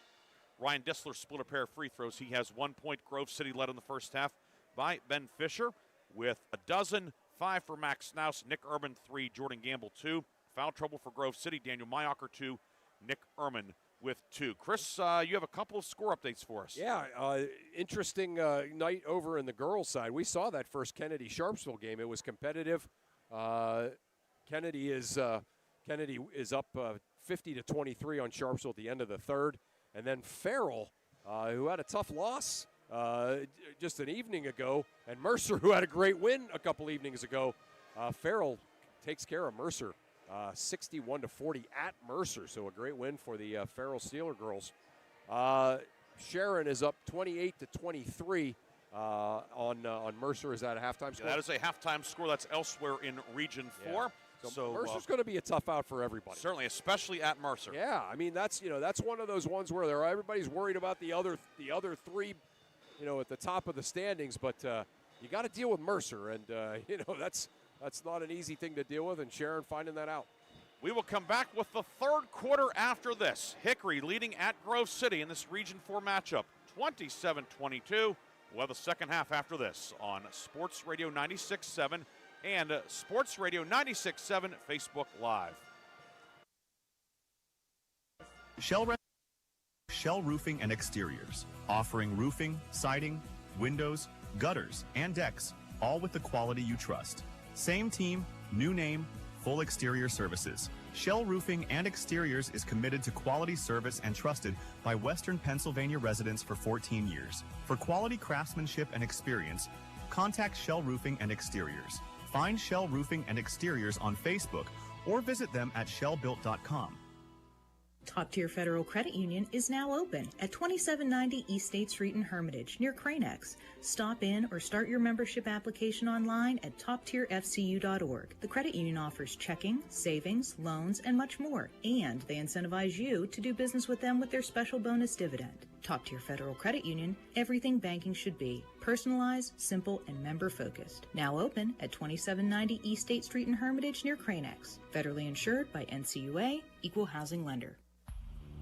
Ryan Dissler split a pair of free throws. He has 1 point. Grove City led in the first half by Ben Fisher with a dozen. 5 for Max Snouse, Nick Urban 3, Jordan Gamble 2. Foul trouble for Grove City, Daniel Mayocker 2, Nick Ehrman with 2. Chris, you have a couple of score updates for us. Yeah, interesting night over in the girls' side. We saw that first Kennedy-Sharpsville game. It was competitive. Kennedy is up 50-23 on Sharpsville at the end of the third. And then Farrell, who had a tough loss just an evening ago, and Mercer, who had a great win a couple evenings ago. Farrell takes care of Mercer, 61-40 at Mercer, so a great win for the Farrell Steeler girls. Sharon is up 28-23 on Mercer. Is that a halftime score? Yeah, that is a halftime score. That's elsewhere in Region 4. Yeah. So Mercer's going to be a tough out for everybody. Certainly, especially at Mercer. Yeah, I mean that's one of those ones where everybody's worried about the other 3, at the top of the standings, but you got to deal with Mercer, and that's not an easy thing to deal with, and Sharon finding that out. We will come back with the third quarter after this. Hickory leading at Grove City in this Region 4 matchup, 27-22. We'll have the second half after this on Sports Radio 96.7 and Sports Radio 96.7 Facebook Live. Shell Roofing and Exteriors, offering roofing, siding, windows, gutters, and decks, all with the quality you trust. Same team, new name, full exterior services. Shell Roofing and Exteriors is committed to quality service and trusted by Western Pennsylvania residents for 14 years. For quality craftsmanship and experience, contact Shell Roofing and Exteriors. Find Shell Roofing and Exteriors on Facebook or visit them at shellbuilt.com. Top Tier Federal Credit Union is now open at 2790 East State Street in Hermitage, near Cranex. Stop in or start your membership application online at toptierfcu.org. The credit union offers checking, savings, loans, and much more, and they incentivize you to do business with them with their special bonus dividend. Top Tier Federal Credit Union, everything banking should be. Personalized, simple, and member-focused. Now open at 2790 East State Street in Hermitage, near Cranex. Federally insured by NCUA, Equal Housing Lender.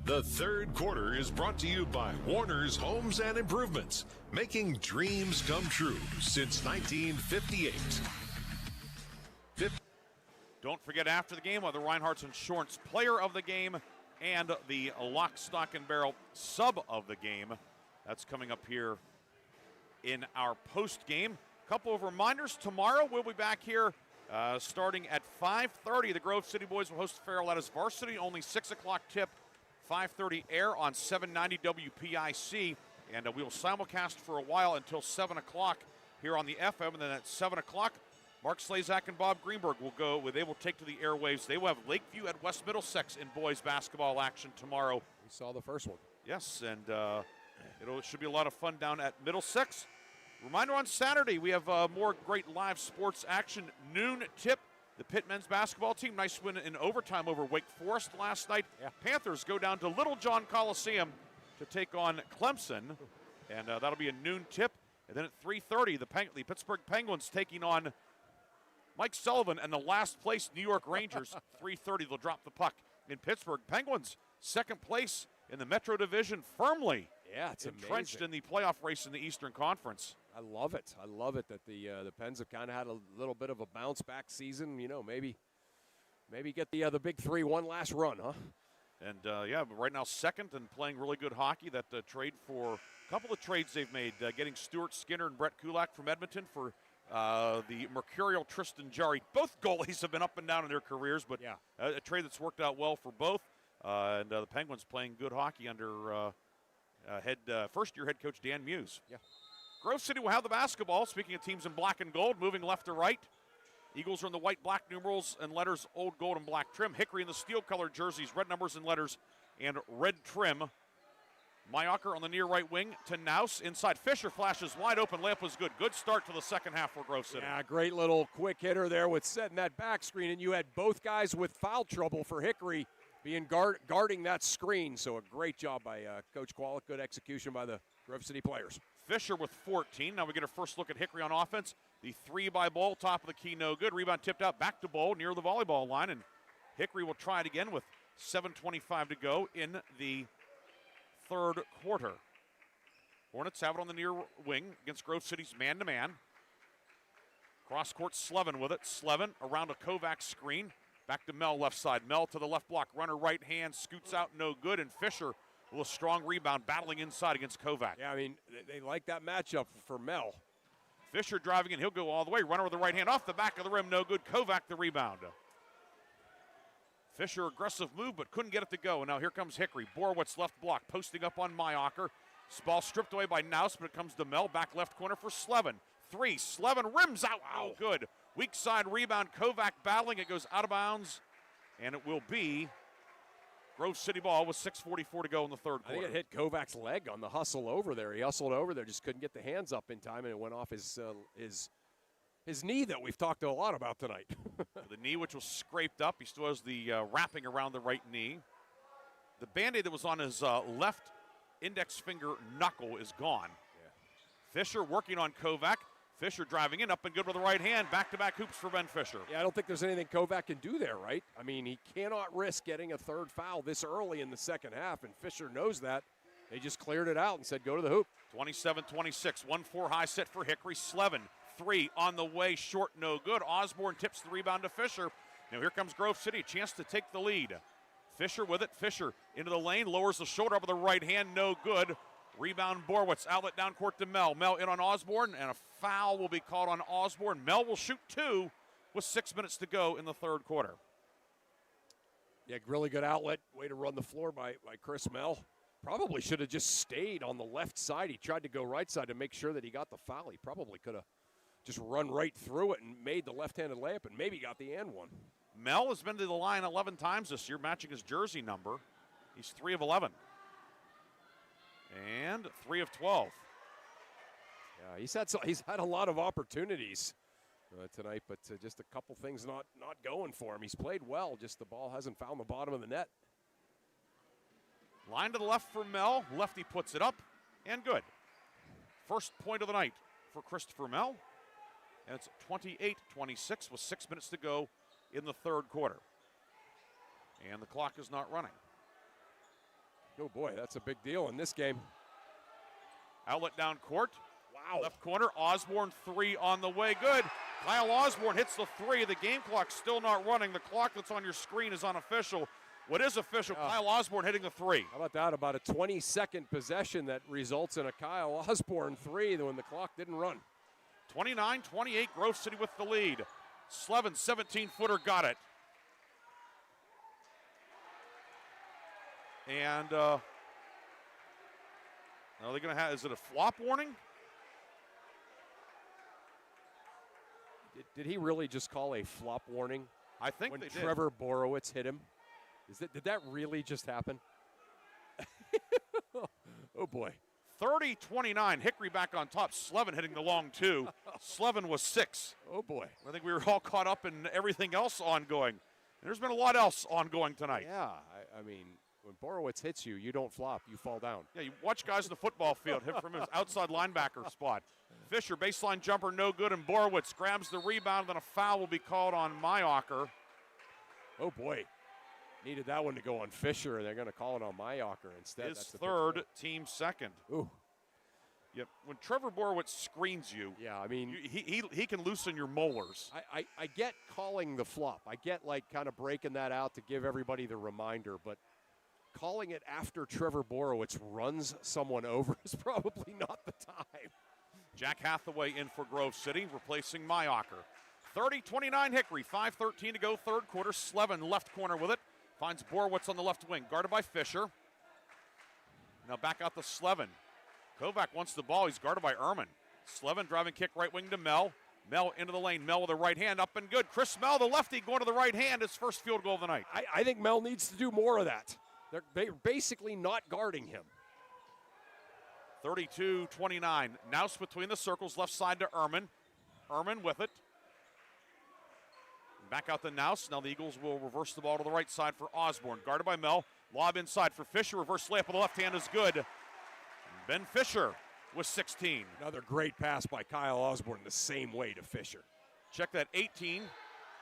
The third quarter is brought to you by Warner's Homes and Improvements, making dreams come true since 1958. Don't forget after the game, the Reinhardt's Insurance Player of the Game and the Lock, Stock, and Barrel Sub of the Game. That's coming up here in our post game. A couple of reminders. Tomorrow we'll be back here starting at 5:30. The Grove City boys will host Farrell at his varsity. Only 6 o'clock tip. 5:30 air on 790 WPIC, and we will simulcast for a while until 7 o'clock here on the FM, and then at 7 o'clock, Mark Slazak and Bob Greenberg they will take to the airwaves. They will have Lakeview at West Middlesex in boys basketball action tomorrow. We saw the first one. Yes, and it should be a lot of fun down at Middlesex. Reminder on Saturday, we have more great live sports action. Noon tip. The Pitt men's basketball team, nice win in overtime over Wake Forest last night. Yeah. Panthers go down to Little John Coliseum to take on Clemson, and that'll be a noon tip. And then at 3:30, the Pittsburgh Penguins taking on Mike Sullivan and the last place New York Rangers. 3:30, they'll drop the puck in Pittsburgh. Penguins, second place in the Metro Division, firmly it's entrenched amazing. in the playoff race in the Eastern Conference. I love it. I love it that the Pens have kind of had a little bit of a bounce back season. Maybe get the big three one last run, huh? And but right now second and playing really good hockey. That trade for a couple of trades they've made, getting Stuart Skinner and Brett Kulak from Edmonton for the mercurial Tristan Jarry. Both goalies have been up and down in their careers, but a trade that's worked out well for both. And the Penguins playing good hockey under first-year head coach Dan Muse. Yeah. Grove City will have the basketball. Speaking of teams in black and gold, moving left to right. Eagles are in the white, black numerals and letters, old gold and black trim. Hickory in the steel-colored jerseys, red numbers and letters, and red trim. Mayocker on the near right wing to Naus. Inside, Fisher flashes wide open. Layup was good. Good start to the second half for Grove City. Yeah, great little quick hitter there with setting that back screen, and you had both guys with foul trouble for Hickory being guarding that screen. So a great job by Coach Qualick. Good execution by the Grove City players. Fisher with 14. Now we get a first look at Hickory on offense. The 3 by Bowl, top of the key, no good. Rebound tipped out back to Bowl near the volleyball line, and Hickory will try it again with 7:25 to go in the third quarter. Hornets have it on the near wing against Grove City's man-to-man. Cross court, Slevin with it. Slevin around a Kovac screen. Back to Mel left side. Mel to the left block. Runner right hand, scoots out, no good. And Fisher with a strong rebound, battling inside against Kovac. Yeah, I mean, they like that matchup for Mel. Fisher driving in, he'll go all the way. Runner with the right hand off the back of the rim, no good. Kovac the rebound. Fisher aggressive move, but couldn't get it to go. And now here comes Hickory. Borowitz left block, posting up on Mayocker. Ball stripped away by Naus, but it comes to Mel. Back left corner for Slevin. 3, Slevin rims out. Wow. Oh, good. Weak side rebound. Kovac battling. It goes out of bounds. And it will be Grove City ball with 6:44 to go in the third quarter. I think it hit Kovac's leg on the hustle over there. He hustled over there, just couldn't get the hands up in time, and it went off his knee that we've talked a lot about tonight. The knee, which was scraped up. He still has the wrapping around the right knee. The Band-Aid that was on his left index finger knuckle is gone. Yeah. Fisher working on Kovac. Fisher driving in, up and good with the right hand. Back-to-back hoops for Ben Fisher. Yeah, I don't think there's anything Kovac can do there, right? I mean, he cannot risk getting a third foul this early in the second half, and Fisher knows that. They just cleared it out and said, go to the hoop. 27-26, 1-4 high set for Hickory. Slevin, 3 on the way, short, no good. Osborne tips the rebound to Fisher. Now here comes Grove City, a chance to take the lead. Fisher with it. Fisher into the lane, lowers the shoulder up with the right hand, no good. Rebound Borowitz, outlet down court to Mel. Mel in on Osborne, and a foul will be called on Osborne. Mel will shoot 2 with 6 minutes to go in the third quarter. Yeah, really good outlet. Way to run the floor by Chris Mel. Probably should have just stayed on the left side. He tried to go right side to make sure that he got the foul. He probably could have just run right through it and made the left-handed layup and maybe got the and one. Mel has been to the line 11 times this year, matching his jersey number. He's 3 of 11. And 3 of 12. Yeah, he's had a lot of opportunities tonight, but just a couple things not going for him. He's played well, just the ball hasn't found the bottom of the net. Line to the left for Mel. Lefty puts it up, and good. First point of the night for Christopher Mel. And it's 28-26 with 6 minutes to go in the third quarter. And the clock is not running. Oh, boy, that's a big deal in this game. Outlet down court. Wow. Left corner, Osborne 3 on the way. Good. Kyle Osborne hits the 3. The game clock's still not running. The clock that's on your screen is unofficial. What is official? Kyle Osborne hitting the 3. How about that? About a 20-second possession that results in a Kyle Osborne 3 when the clock didn't run. 29-28, Grove City with the lead. Slevin, 17-footer, got it. And are they going to have, is it a flop warning? Did he really just call a flop warning? I think when they did. Trevor Borowitz hit him. Did that really just happen? Oh, boy. 30-29, Hickory back on top. Slevin hitting the long 2. Slevin was 6. Oh, boy. I think we were all caught up in everything else ongoing. There's been a lot else ongoing tonight. Yeah, I mean, when Borowitz hits you, you don't flop, you fall down. Yeah, you watch guys in the football field hit from his outside linebacker spot. Fisher, baseline jumper, no good, and Borowitz grabs the rebound, then a foul will be called on Mayocker. Oh, boy. Needed that one to go on Fisher, and they're going to call it on Mayocker instead. His third, team second. Ooh. Yep. When Trevor Borowitz screens you, yeah, I mean, he can loosen your molars. I get calling the flop. I get, like, kind of breaking that out to give everybody the reminder, but calling it after Trevor Borowitz runs someone over is probably not the time. Jack Hathaway in for Grove City, replacing Mayocker. 30-29 Hickory, 5:13 to go, third quarter. Slevin left corner with it. Finds Borowitz on the left wing, guarded by Fisher. Now back out to Slevin. Kovac wants the ball. He's guarded by Ehrman. Slevin driving kick right wing to Mel. Mel into the lane. Mel with the right hand, up and good. Chris Mel, the lefty, going to the right hand. His first field goal of the night. I think Mel needs to do more of that. They're basically not guarding him. 32-29. Nouse between the circles, left side to Ehrman. Ehrman with it. Back out to Nouse. Now the Eagles will reverse the ball to the right side for Osborne. Guarded by Mel. Lob inside for Fisher. Reverse layup with the left hand is good. Ben Fisher with 16. Another great pass by Kyle Osborne the same way to Fisher. Check that, 18.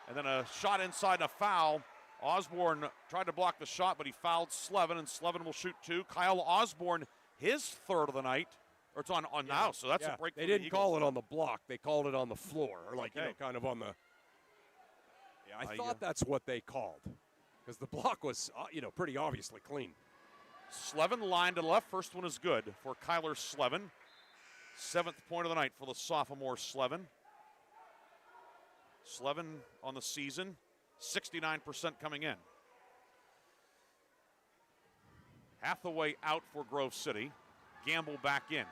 And then a shot inside, a foul. Osborne tried to block the shot, but he fouled Slevin, and Slevin will shoot two. Kyle Osborne, his third of the night. Or it's on now, so that's a break. They didn't call it on the block. They called it on the floor, or kind of on the. Yeah, I thought that's what they called, because the block was, pretty obviously clean. Slevin line to the left. First one is good for Kyler Slevin. 7th point of the night for the sophomore Slevin. Slevin on the season, 69% coming in. Half the way out for Grove City. Gamble back in.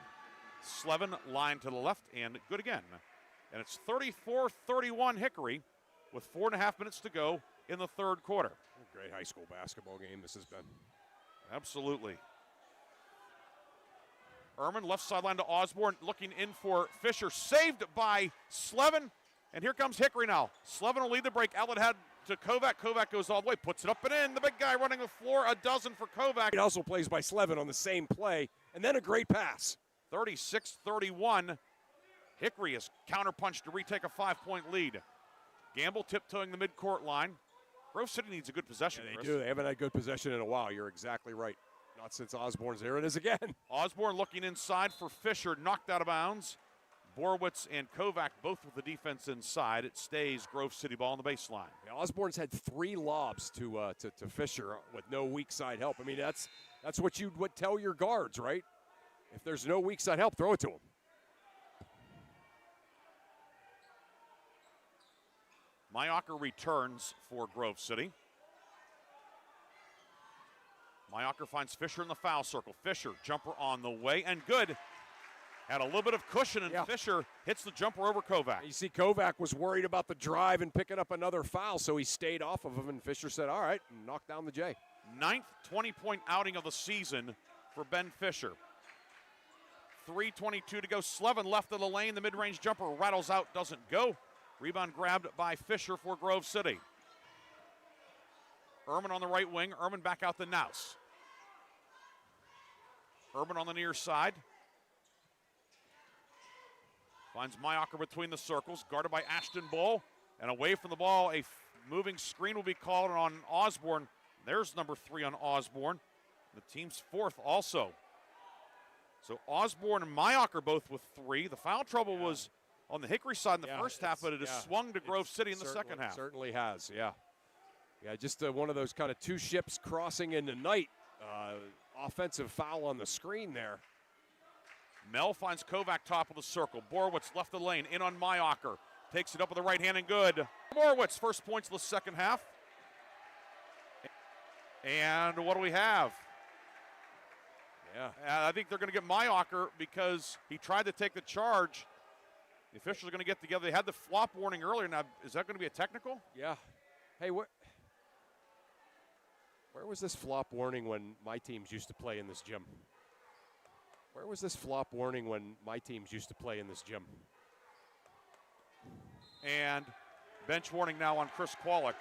Slevin line to the left and good again. And it's 34-31 Hickory with 4.5 minutes to go in the third quarter. Great high school basketball game this has been. Absolutely. Ehrman, left sideline to Osborne, looking in for Fisher. Saved by Slevin. And here comes Hickory now. Slevin will lead the break. Outlet head to Kovac. Kovac goes all the way, puts it up and in. The big guy running the floor, a dozen for Kovac. It also plays by Slevin on the same play, and then a great pass. 36-31. Hickory has counterpunched to retake a 5-point lead. Gamble tiptoeing the midcourt line. Grove City needs a good possession. Yeah, they do. They haven't had good possession in a while. You're exactly right. Not since Osborne's. There it is again. Osborne looking inside for Fisher, knocked out of bounds. Borowitz and Kovac both with the defense inside. It stays Grove City ball on the baseline. Yeah, Osborne's had 3 lobs to Fisher with no weak side help. I mean, that's what you would tell your guards, right? If there's no weak side help, throw it to him. Mayocker returns for Grove City. Mayocker finds Fisher in the foul circle. Fisher, jumper on the way, and good. Had a little bit of cushion, and Fisher hits the jumper over Kovac. You see, Kovac was worried about the drive and picking up another foul, so he stayed off of him, and Fisher said, all right, and knocked down the J. 9th 20-point outing of the season for Ben Fisher. 3:22 to go. Slevin left of the lane. The mid-range jumper rattles out, doesn't go. Rebound grabbed by Fisher for Grove City. Ehrman on the right wing. Ehrman back out to Nouse. Ehrman on the near side. Finds Mayocker between the circles, guarded by Ashton Bull. And away from the ball, a moving screen will be called on Osborne. There's number 3 on Osborne. The team's 4th also. So Osborne and Mayocker both with 3. The foul trouble was on the Hickory side in the first half, but it has swung to Grove City in the second half. Certainly has, yeah. Yeah, just one of those kind of 2 ships crossing in the night. Offensive foul on the screen there. Mel finds Kovac top of the circle. Borowitz left the lane, in on Mayocker. Takes it up with the right hand and good. Borowitz, first points of the second half. And what do we have? Yeah. I think they're going to get Mayocker because he tried to take the charge. The officials are going to get together. They had the flop warning earlier. Now, is that going to be a technical? Yeah. Hey, where was this flop warning when my teams used to play in this gym? Where was this flop warning when my teams used to play in this gym? And bench warning now on Chris Kwolek.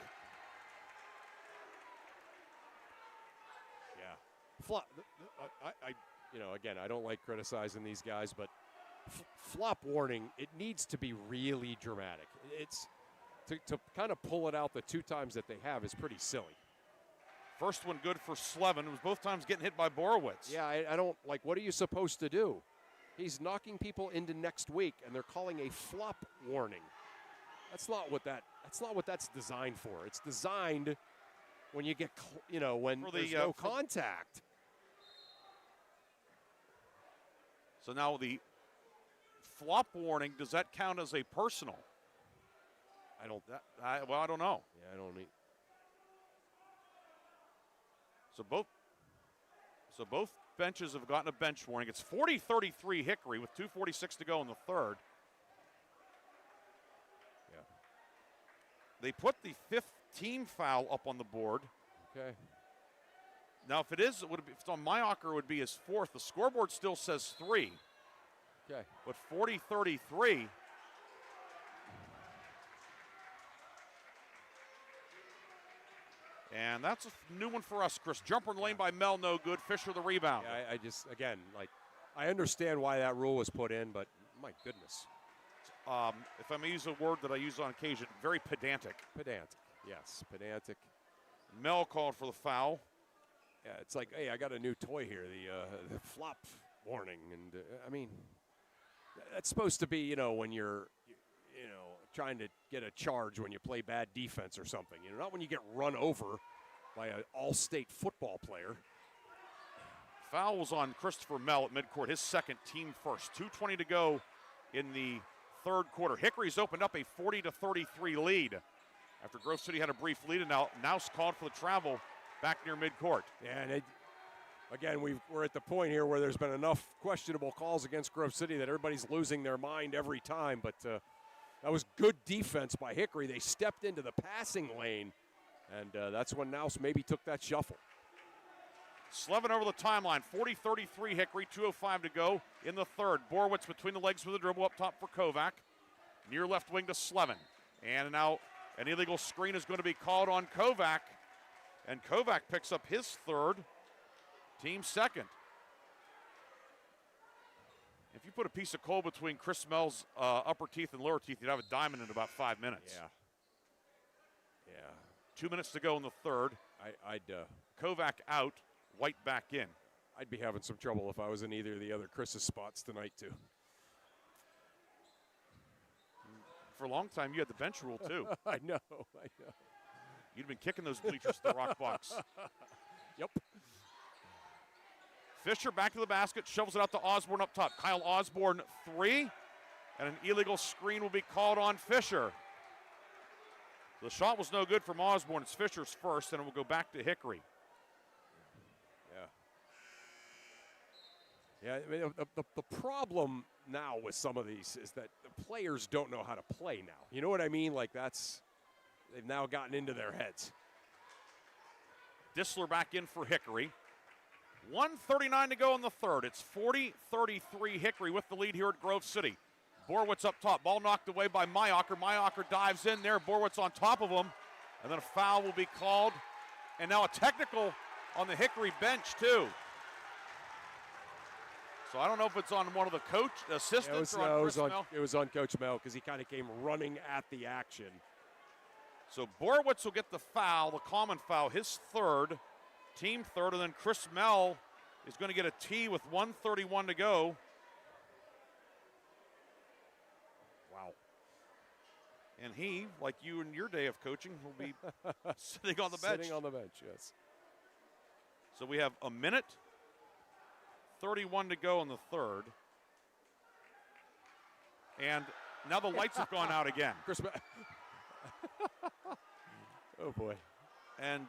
Yeah. Again, I don't like criticizing these guys, but flop warning, it needs to be really dramatic. It's to kind of pull it out the 2 times that they have is pretty silly. First one good for Slevin. It was both times getting hit by Borowitz. Yeah, I don't like. What are you supposed to do? He's knocking people into next week, and they're calling a flop warning. That's not what that's designed for. It's designed when you get, when there's no contact. So now the flop warning, does that count as a personal? I don't know. Yeah, I don't need. So both benches have gotten a bench warning. It's 40-33 Hickory with 2:46 to go in the third. They put the 5th team foul up on the board. Okay. Now, if it's on Mayocker, it would be his 4th. The scoreboard still says 3. Okay. But 40-33. And that's a new one for us, Chris. Jumper in the lane by Mel, no good. Fisher the rebound. Yeah, I just, again, I understand why that rule was put in, but my goodness. If I may use a word that I use on occasion, very pedantic. Pedantic, yes, pedantic. Mel called for the foul. Yeah, it's like, hey, I got a new toy here, the flop warning. And, I mean, that's supposed to be, when you're, trying to get a charge when you play bad defense or something. Not when you get run over by an all-state football player. Foul was on Christopher Mel at midcourt, his 2nd, team first. 2:20 to go in the 3rd quarter. Hickory's opened up a 40-33 lead after Grove City had a brief lead, and now's called for the travel back near midcourt. Yeah, and again, we're at the point here where there's been enough questionable calls against Grove City that everybody's losing their mind every time, but that was good defense by Hickory. They stepped into the passing lane, and that's when Nouse maybe took that shuffle. Slevin over the timeline, 40-33 Hickory, 2:05 to go in the 3rd. Borowitz between the legs with a dribble up top for Kovac. Near left wing to Slevin. And now an illegal screen is going to be called on Kovac. And Kovac picks up his 3rd, team 2nd. If you put a piece of coal between Chris Mel's upper teeth and lower teeth, you'd have a diamond in about 5 minutes. Yeah. 2 minutes to go in the 3rd. I'd Kovac out, White back in. I'd be having some trouble if I was in either of the other Chris's spots tonight, too. For a long time, you had the bench rule, too. I know. You'd been kicking those bleachers to the rock box. Yep. Fisher back to the basket, shovels it out to Osborne up top. Kyle Osborne, 3, and an illegal screen will be called on Fisher. The shot was no good from Osborne. It's Fisher's first, and it will go back to Hickory. Yeah, I mean, the problem now with some of these is that the players don't know how to play now. You know what I mean? They've now gotten into their heads. Dissler back in for Hickory. 1:39 to go in the 3rd. It's 40-33 Hickory with the lead here at Grove City. Borowitz up top. Ball knocked away by Mayocker. Mayocker dives in there. Borowitz on top of him. And then a foul will be called. And now a technical on the Hickory bench, too. So I don't know if it's on one of the coach assistants or on Chris Mel. It was on Coach Mel because he kind of came running at the action. So Borowitz will get the foul, the common foul, his 3rd, team 3rd, and then Chris Mel is going to get a T with 1:31 to go. Wow. And he, like you in your day of coaching, will be sitting on the bench. Sitting on the bench, yes. So we have a minute, 31 to go in the 3rd. And now the lights have gone out again. Chris Oh, boy. And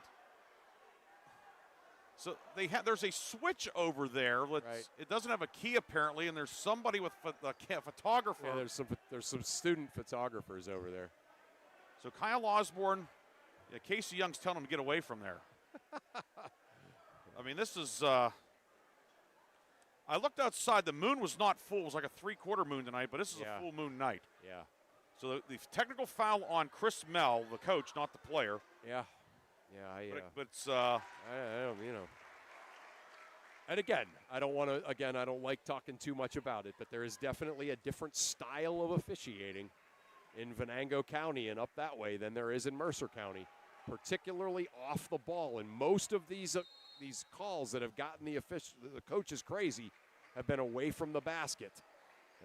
so there's a switch over there. Right. It doesn't have a key apparently, and there's somebody with a photographer. Yeah, there's some student photographers over there. So Kyle Osborne, Casey Young's telling him to get away from there. I mean, this is. I looked outside. The moon was not full. It was like a 3/4 moon tonight, but this is a full moon night. Yeah. So the technical foul on Chris Mel, the coach, not the player. Yeah. But it's. I don't, And again, I don't like talking too much about it, but there is definitely a different style of officiating in Venango County and up that way than there is in Mercer County, particularly off the ball. And most of these calls that have gotten the coaches crazy have been away from the basket.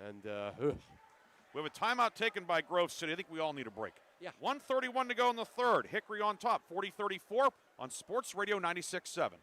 And we have a timeout taken by Grove City. I think we all need a break. Yeah. 1:31 to go in the 3rd. Hickory on top, 40-34 on Sports Radio 96.7.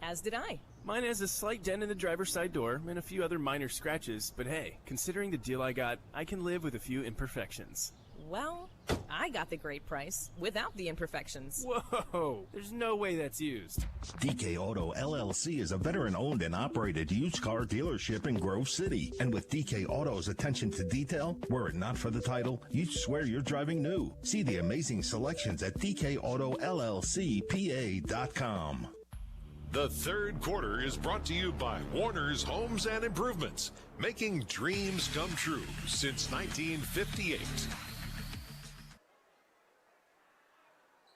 As did I. Mine has a slight dent in the driver's side door and a few other minor scratches, but hey, considering the deal I got, I can live with a few imperfections. Well, I got the great price without the imperfections. Whoa, there's no way that's used. DK Auto LLC is a veteran-owned and operated used car dealership in Grove City. And with DK Auto's attention to detail, were it not for the title, you'd swear you're driving new. See the amazing selections at DKAutoLLCPA.com. The third quarter is brought to you by Warner's Homes and Improvements, making dreams come true since 1958.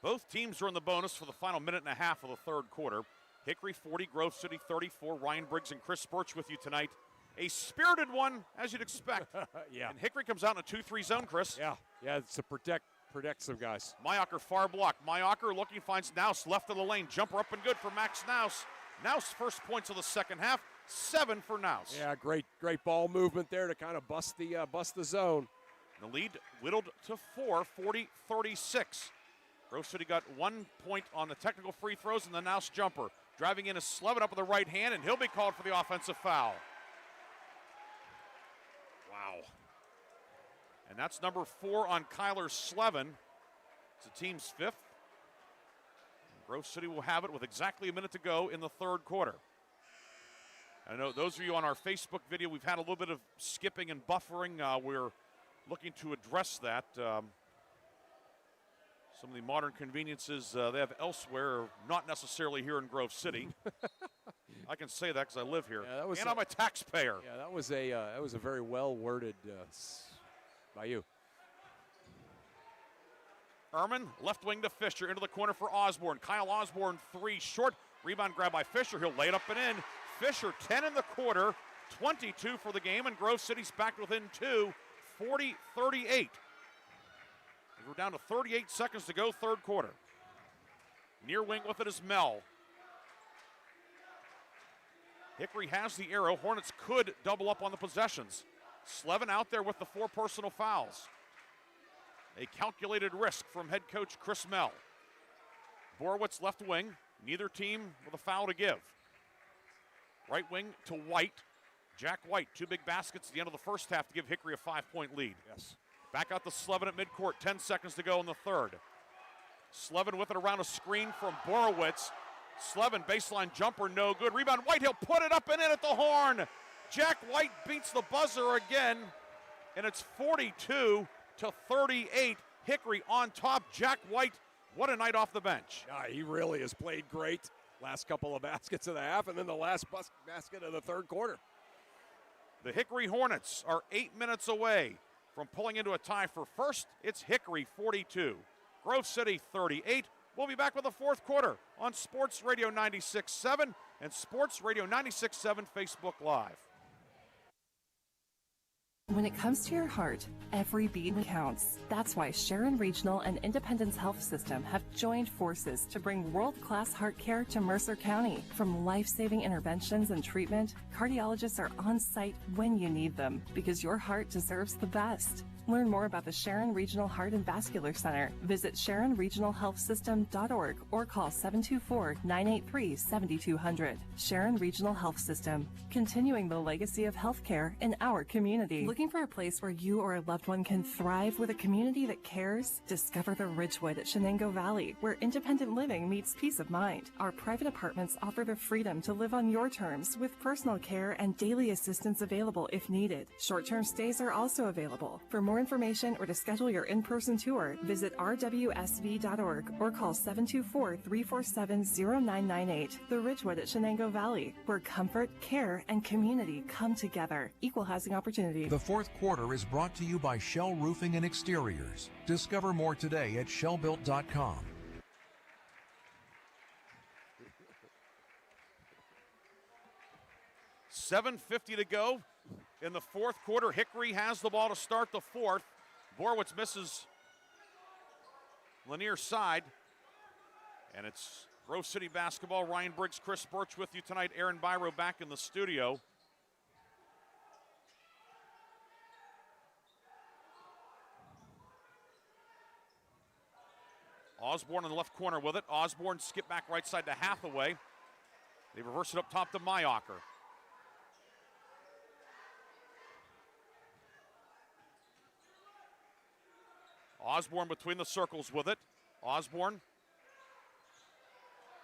Both teams are in the bonus for the final minute and a half of the third quarter. Hickory 40, Grove City 34. Ryan Briggs and Chris Burtch with you tonight. A spirited one, as you'd expect. Yeah. And Hickory comes out in a 2-3 zone, Chris. Yeah, it's to protect some guys. Mayocker far block. Mayocker looking, finds Naus left of the lane. Jumper up and good for Max Naus. Naus first points of the second half. 7 for Naus. Yeah, great ball movement there to kind of bust the zone. The lead whittled to 4, 40-36. Grove City got 1 point on the technical free throws and the Naus jumper. Driving in is Slevin up with the right hand, and he'll be called for the offensive foul. Wow. And that's number 4 on Kyler Slevin. It's the team's 5th. Grove City will have it with exactly a minute to go in the third quarter. I know those of you on our Facebook video, we've had a little bit of skipping and buffering. We're looking to address that. Some of the modern conveniences they have elsewhere are not necessarily here in Grove City. I can say that because I live here. Yeah, and I'm a taxpayer. Yeah, that was a very well worded by you. Ehrman, left wing to Fisher, into the corner for Osborne. Kyle Osborne, 3 short. Rebound grab by Fisher. He'll lay it up and in. Fisher, 10 in the quarter, 22 for the game, and Grove City's back within 2, 40-38. We're down to 38 seconds to go, third quarter. Near wing with it is Mel. Hickory has the arrow. Hornets could double up on the possessions. Slevin out there with the 4 personal fouls. A calculated risk from head coach Chris Mel. Borowitz left wing. Neither team with a foul to give. Right wing to White. Jack White, 2 big baskets at the end of the first half to give Hickory a 5-point lead. Yes. Back out to Slevin at midcourt, 10 seconds to go in the third. Slevin with it around a screen from Borowitz. Slevin baseline jumper, no good. Rebound, White, he'll put it up and in at the horn. Jack White beats the buzzer again, and it's 42-38. Hickory on top. Jack White, what a night off the bench. Yeah, he really has played great. Last couple of baskets of the half, and then the last basket of the third quarter. The Hickory Hornets are 8 minutes away from pulling into a tie for first. It's Hickory 42, Grove City 38. We'll be back with the fourth quarter on Sports Radio 96.7 and Sports Radio 96.7 Facebook Live. When it comes to your heart, every beat counts. That's why Sharon Regional and Independence Health System have joined forces to bring world-class heart care to Mercer County. From life-saving interventions and treatment, cardiologists are on site when you need them because your heart deserves the best. Learn more about the Sharon Regional Heart and Vascular Center. Visit SharonRegionalHealthSystem.org or call 724-983-7200. Sharon Regional Health System, continuing the legacy of healthcare in our community. Looking for a place where you or a loved one can thrive with a community that cares? Discover the Ridgewood at Shenango Valley, where independent living meets peace of mind. Our private apartments offer the freedom to live on your terms with personal care and daily assistance available if needed. Short-term stays are also available. For more information or to schedule your in-person tour, visit rwsv.org or call 724-347-0998. The Ridgewood at Shenango Valley, where comfort, care, and community come together. Equal housing opportunity. The fourth quarter is brought to you by Shell Roofing and Exteriors. Discover more today at shellbuilt.com. $7:50 to go in the fourth quarter. Hickory has the ball to start the fourth. Borowitz misses Lanier's side. And it's Grove City basketball. Ryan Briggs, Chris Burtch with you tonight. Aaron Byro back in the studio. Osborne in the left corner with it. Osborne skip back right side to Hathaway. They reverse it up top to Mayocker. Osborne between the circles with it. Osborne.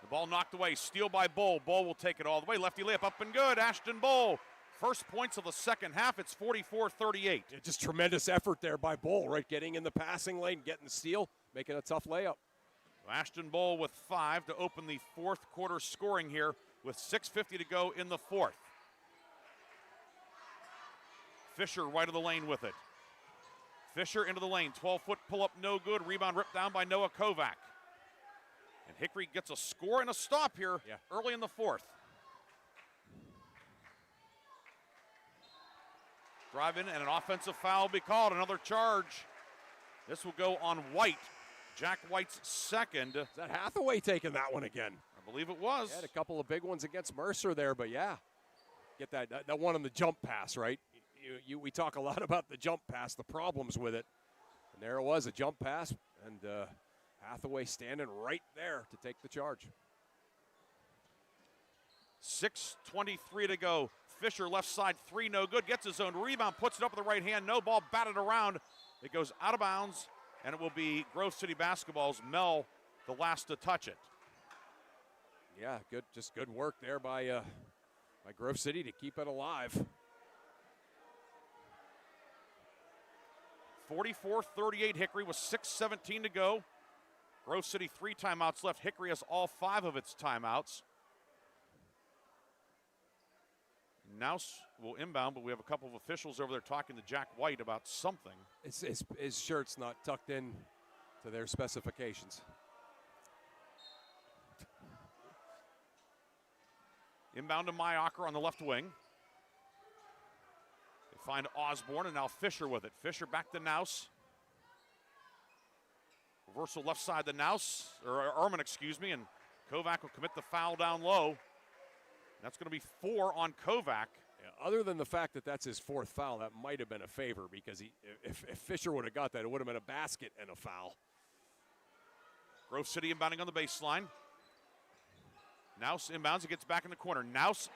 The ball knocked away. Steal by Bull. Bull will take it all the way. Lefty layup up and good. Ashton Bull. First points of the second half. It's 44-38. Just tremendous effort there by Bull, right? Getting in the passing lane, getting the steal, making a tough layup. Ashton Bull with 5 to open the fourth quarter scoring here with 6:50 to go in the fourth. Fisher right of the lane with it. Fisher into the lane. 12-foot pull-up, no good. Rebound ripped down by Noah Kovac. And Hickory gets a score and a stop here early in the fourth. Drive in and an offensive foul will be called. Another charge. This will go on White. Jack White's second. Is that Hathaway taking that one again? I believe it was. Had a couple of big ones against Mercer there, but yeah. Get that one on the jump pass, right? We talk a lot about the jump pass, the problems with it. And there it was, a jump pass, and Hathaway standing right there to take the charge. 6:23 to go. Fisher left side three, no good. Gets his own rebound, puts it up with the right hand. No ball batted around. It goes out of bounds, and it will be Grove City Basketball's Mel the last to touch it. Yeah, good work there by Grove City to keep it alive. 44-38 Hickory with 6:17 to go. Grove City 3 timeouts left. Hickory has all 5 of its timeouts. Nouse will inbound, but we have a couple of officials over there talking to Jack White about something. His shirt's not tucked in to their specifications. Inbound to Mayacher on the left wing. They find Osborne, and now Fisher with it. Fisher back to Nouse. Reversal left side to Nouse, or Ehrman, excuse me, and Kovac will commit the foul down low. That's going to be 4 on Kovac. Yeah, other than the fact that that's his 4th foul, that might have been a favor because if Fisher would have got that, it would have been a basket and a foul. Grove City inbounding on the baseline. Nouse inbounds, he gets back in the corner. Nouse,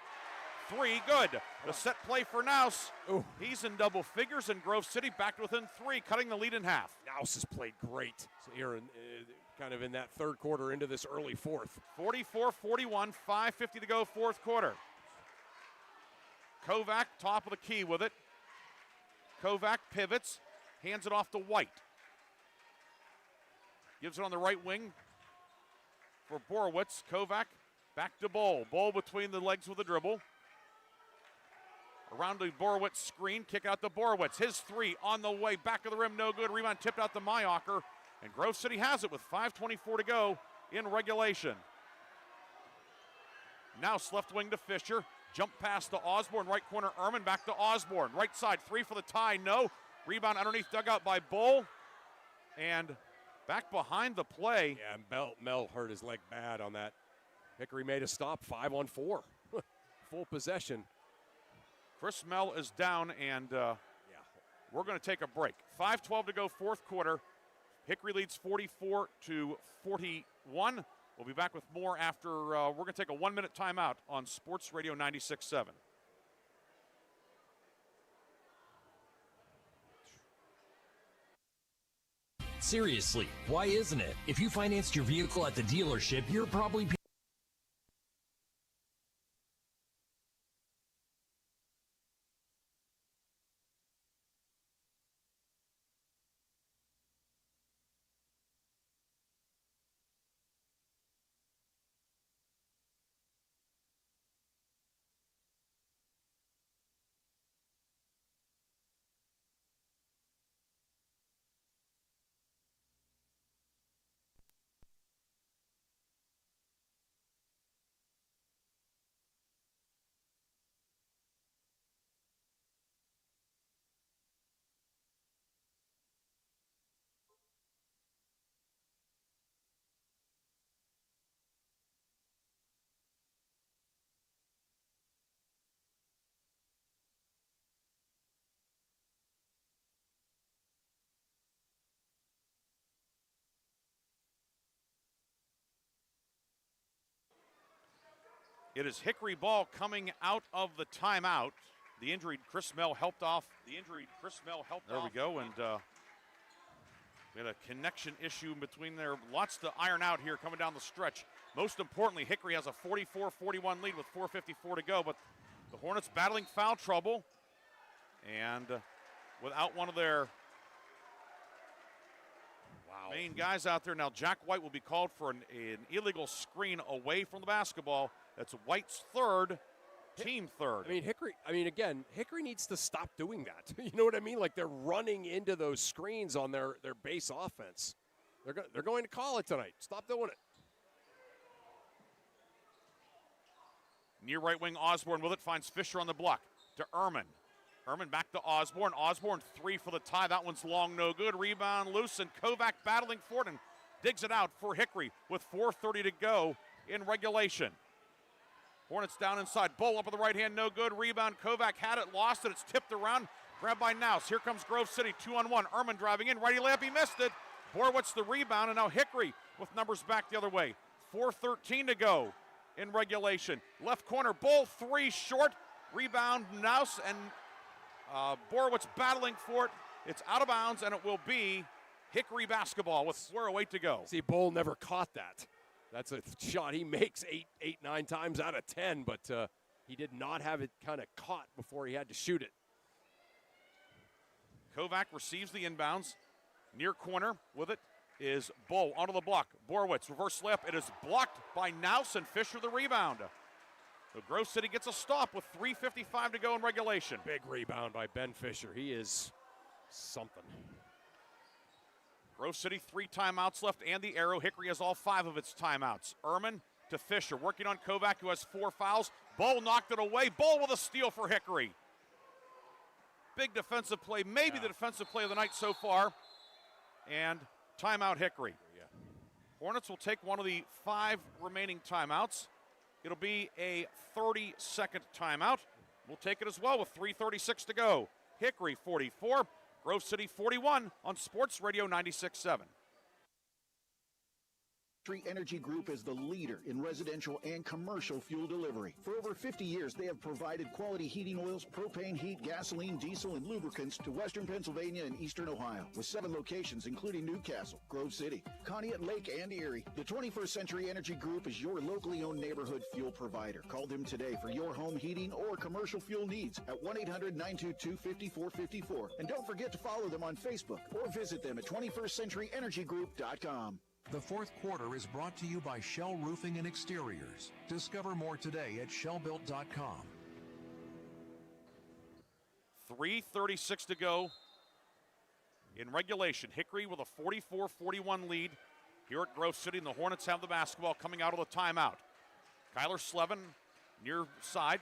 3, good. The set play for Nouse. Ooh. He's in double figures, and Grove City back to within 3, cutting the lead in half. Nouse has played great. So here kind of in that third quarter into this early fourth. 44-41, 5:50 to go, fourth quarter. Kovac, top of the key with it. Kovac pivots, hands it off to White. Gives it on the right wing for Borowitz. Kovac back to Bull. Bull between the legs with a dribble. Around the Borowitz screen, kick out to Borowitz. His 3 on the way, back of the rim, no good. Rebound tipped out to Mayacher. And Grove City has it with 5:24 to go in regulation. Now left wing to Fisher. Jump pass to Osborne. Right corner, Ehrman back to Osborne. Right side, 3 for the tie, no. Rebound underneath, dugout by Bull. And back behind the play. Yeah, Mel hurt his leg bad on that. Hickory made a stop, 5-on-4. Full possession. Chris Mel is down, and we're going to take a break. 5:12 to go, fourth quarter. Hickory leads 44-41. We'll be back with more after we're going to take a 1-minute timeout on Sports Radio 96.7. Seriously, why isn't it? If you financed your vehicle at the dealership, you're probably It is Hickory ball coming out of the timeout. The injured Chris Mel helped off. There we go, and We had a connection issue between there. Lots to iron out here coming down the stretch. Most importantly, Hickory has a 44-41 lead with 4:54 to go, but the Hornets battling foul trouble. And without one of their main guys out there. Now Jack White will be called for an illegal screen away from the basketball. That's White's third, team third. Hickory needs to stop doing that. You know what I mean? Like they're running into those screens on their base offense. They're going to call it tonight. Stop doing it. Near right wing, Osborne with it, finds Fisher on the block to Ehrman. Ehrman back to Osborne. Osborne 3 for the tie. That one's long, no good. Rebound loose, and Kovac battling for it and digs it out for Hickory with 4:30 to go in regulation. Hornets down inside. Bull up with the right hand, no good. Rebound, Kovac had it, lost it. It's tipped around. Grabbed by Nouse. Here comes Grove City, 2-on-1. Ehrman driving in. Righty layup, he missed it. Borwitz the rebound, and now Hickory with numbers back the other way. 4:13 to go in regulation. Left corner, Bull 3 short. Rebound, Nouse, and Borwitz battling for it. It's out of bounds, and it will be Hickory basketball with 4:08 to go. See, Bull never caught that. That's a shot he makes 9 times out of 10, but he did not have it kind of caught before he had to shoot it. Kovac receives the inbounds. Near corner with it is Bull onto the block. Borwitz, reverse layup. It is blocked by Nouse, and Fisher the rebound. So Grove City gets a stop with 3:55 to go in regulation. Big rebound by Ben Fisher. He is something. Grove City 3 timeouts left and the arrow. Hickory has all 5 of its timeouts. Ehrman to Fisher, working on Kovac, who has 4 fouls. Bull knocked it away. Bull with a steal for Hickory. Big defensive play, maybe the defensive play of the night so far. And timeout Hickory. Hornets will take one of the 5 remaining timeouts. It'll be a 30-second timeout. We'll take it as well with 3:36 to go. Hickory 44, Grove City 41 on Sports Radio 96.7. Energy Group is the leader in residential and commercial fuel delivery. For over 50 years, they have provided quality heating oils, propane, heat, gasoline, diesel, and lubricants to western Pennsylvania and eastern Ohio, with 7 locations, including Newcastle, Grove City, Conneaut Lake, and Erie. The 21st Century Energy Group is your locally owned neighborhood fuel provider. Call them today for your home heating or commercial fuel needs at 1-800-922-5454. And don't forget to follow them on Facebook or visit them at 21stcenturyenergygroup.com. The fourth quarter is brought to you by Shell Roofing and Exteriors. Discover more today at shellbuilt.com. 3:36 to go in regulation. Hickory with a 44-41 lead here at Grove City, and the Hornets have the basketball coming out of the timeout. Kyler Slevin near side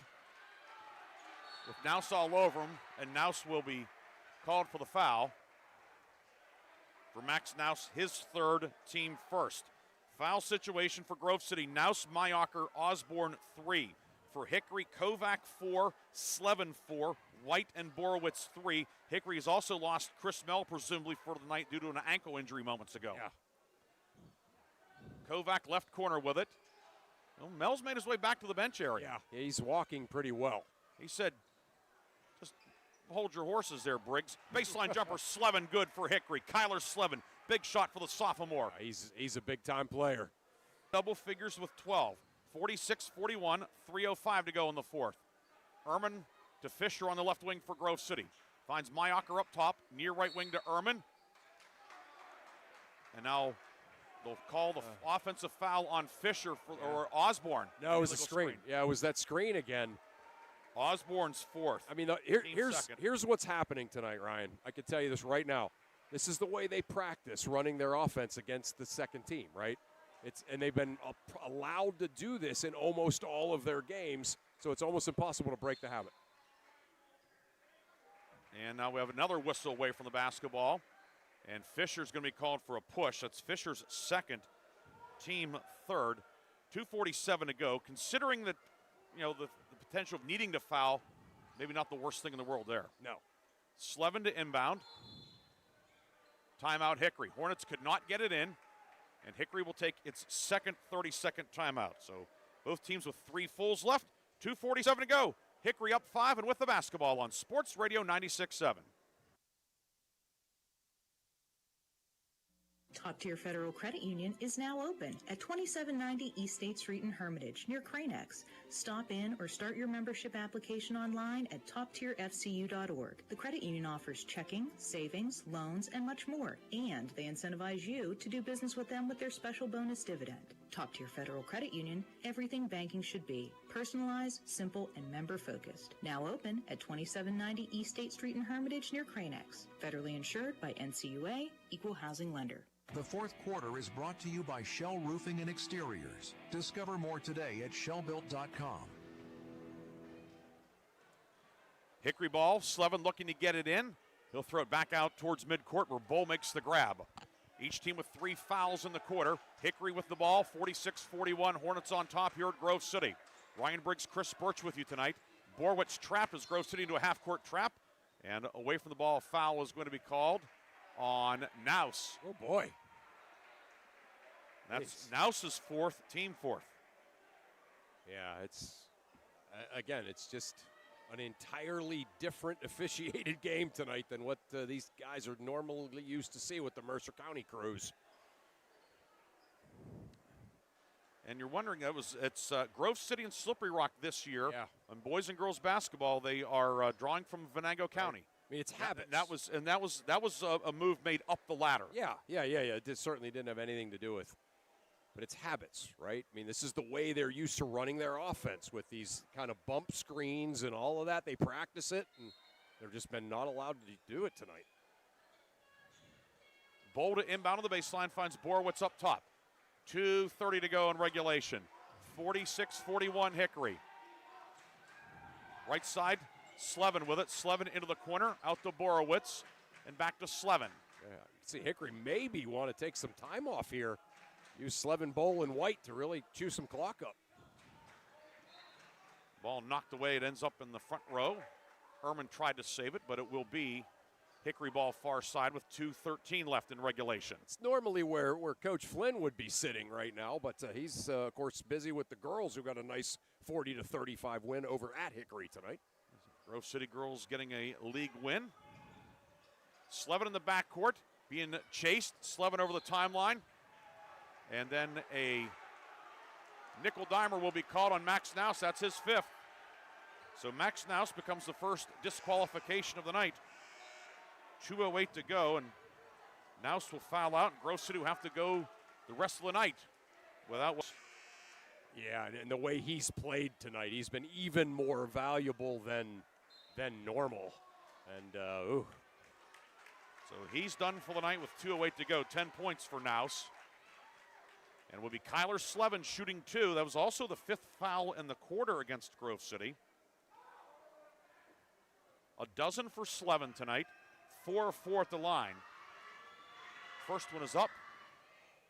with Nouse all over him, and Nouse will be called for the foul. For Max Nouse, his 3rd, team first. Foul situation for Grove City. Nouse, Mayocker, Osborne 3. For Hickory, Kovac 4, Slevin 4, White and Borowitz 3. Hickory has also lost Chris Mell, presumably for the night due to an ankle injury moments ago. Yeah. Kovac left corner with it. Well, Mell's made his way back to the bench area. Yeah, he's walking pretty well. He said, just hold your horses there, Briggs. Baseline jumper, Slevin, good for Hickory. Kyler Slevin, big shot for the sophomore. He's a big-time player. Double figures with 12. 46-41, 3:05 to go in the fourth. Ehrman to Fisher on the left wing for Grove City. Finds Mayocker up top, near right wing to Ehrman. And now they'll call the offensive foul on Fisher or Osborne. No, it was a screen. Yeah, it was that screen again. Osborne's 4th. I mean, here's what's happening tonight, Ryan. I can tell you this right now. This is the way they practice running their offense against the second team, right? And they've been allowed to do this in almost all of their games, so it's almost impossible to break the habit. And now we have another whistle away from the basketball, and Fisher's going to be called for a push. That's Fisher's 2nd, team 3rd. 2:47 to go. Considering that, the potential of needing to foul, maybe not the worst thing in the world there. No. Slevin to inbound. Timeout Hickory. Hornets could not get it in, and Hickory will take its 2nd 30-second timeout. So both teams with 3 fulls left. 2:47 to go. Hickory up 5 and with the basketball on Sports Radio 96.7. Top Tier Federal Credit Union is now open at 2790 East State Street in Hermitage, near Cranex. Stop in or start your membership application online at toptierfcu.org. The credit union offers checking, savings, loans, and much more, and they incentivize you to do business with them with their special bonus dividend. Top Tier Federal Credit Union, everything banking should be. Personalized, simple, and member-focused. Now open at 2790 East State Street in Hermitage, near Cranex. Federally insured by NCUA, Equal Housing Lender. The fourth quarter is brought to you by Shell Roofing and Exteriors. Discover more today at shellbuilt.com. Hickory ball, Slevin looking to get it in. He'll throw it back out towards midcourt where Bull makes the grab. Each team with 3 fouls in the quarter. Hickory with the ball, 46-41. Hornets on top here at Grove City. Ryan Briggs, Chris Burtch with you tonight. Borwitz trapped as Grove City into a half-court trap. And away from the ball, a foul is going to be called on Naus. Oh, boy. That's Naus's fourth, team fourth. Yeah, it's just an entirely different officiated game tonight than what these guys are normally used to see with the Mercer County crews. And you're wondering, it's Grove City and Slippery Rock this year. Yeah. On boys and girls basketball, they are drawing from Venango County. Right. I mean, it's habits. That was a move made up the ladder. Yeah. It certainly didn't have anything to do with, but it's habits, right? I mean, this is the way they're used to running their offense with these kind of bump screens and all of that. They practice it, and they've just been not allowed to do it tonight. Bowl to inbound on the baseline, finds Borwitz up top. 2:30 to go in regulation. 46-41 Hickory. Right side, Slevin with it. Slevin into the corner, out to Borowitz, and back to Slevin. Yeah, you can see Hickory maybe want to take some time off here. Use Slevin, Bowl, and White to really chew some clock up. Ball knocked away. It ends up in the front row. Ehrman tried to save it, but it will be Hickory ball far side with 2:13 left in regulation. It's normally where Coach Flynn would be sitting right now, but he's, of course, busy with the girls who got a nice 40-35 win over at Hickory tonight. Grove City girls getting a league win. Slevin in the backcourt, being chased. Slevin over the timeline. And then a nickel dimer will be called on Max Naus. That's his fifth. So Max Naus becomes the first disqualification of the night. 2:08 to go, and Naus will foul out, and Grove City will have to go the rest of the night without. Yeah, and the way he's played tonight, he's been even more valuable than normal. And, So he's done for the night with 2:08 to go. 10 points for Naus. And will be Kyler Slevin shooting 2. That was also the 5th foul in the quarter against Grove City. A dozen for Slevin tonight. 4-4 at the line. First one is up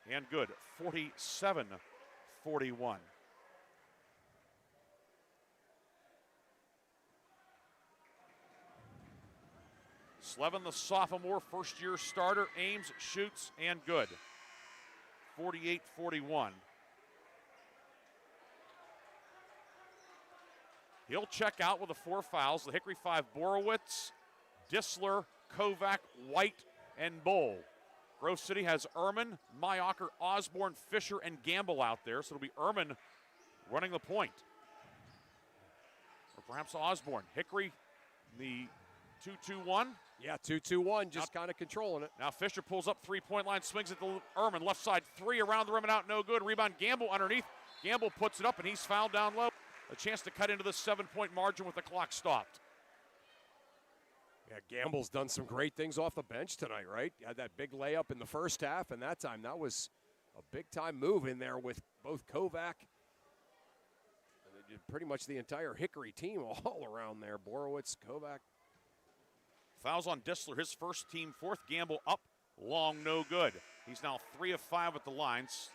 and good. 47-41. Slevin, the sophomore, first-year starter, aims, shoots, and good. 48-41. He'll check out with the 4 fouls. The Hickory 5, Borowitz, Disler, Kovac, White, and Bowl. Grove City has Ehrman, Mayocker, Osborne, Fisher, and Gamble out there. So it'll be Ehrman running the point. Or perhaps Osborne. Hickory, the 2-2-1. Yeah, 2-2-1, just kind of controlling it. Now Fisher pulls up 3-point line, swings it to Ehrman. Left side 3 around the rim and out, no good. Rebound, Gamble underneath. Gamble puts it up, and he's fouled down low. A chance to cut into the 7-point margin with the clock stopped. Yeah, Gamble's done some great things off the bench tonight, right? Had that big layup in the first half, and that time that was a big-time move in there with both Kovac and pretty much the entire Hickory team all around there. Borowitz, Kovac. Fouls on Disler, his first team fourth. Gamble up, long, no good. He's now 3 of 5 at the lines.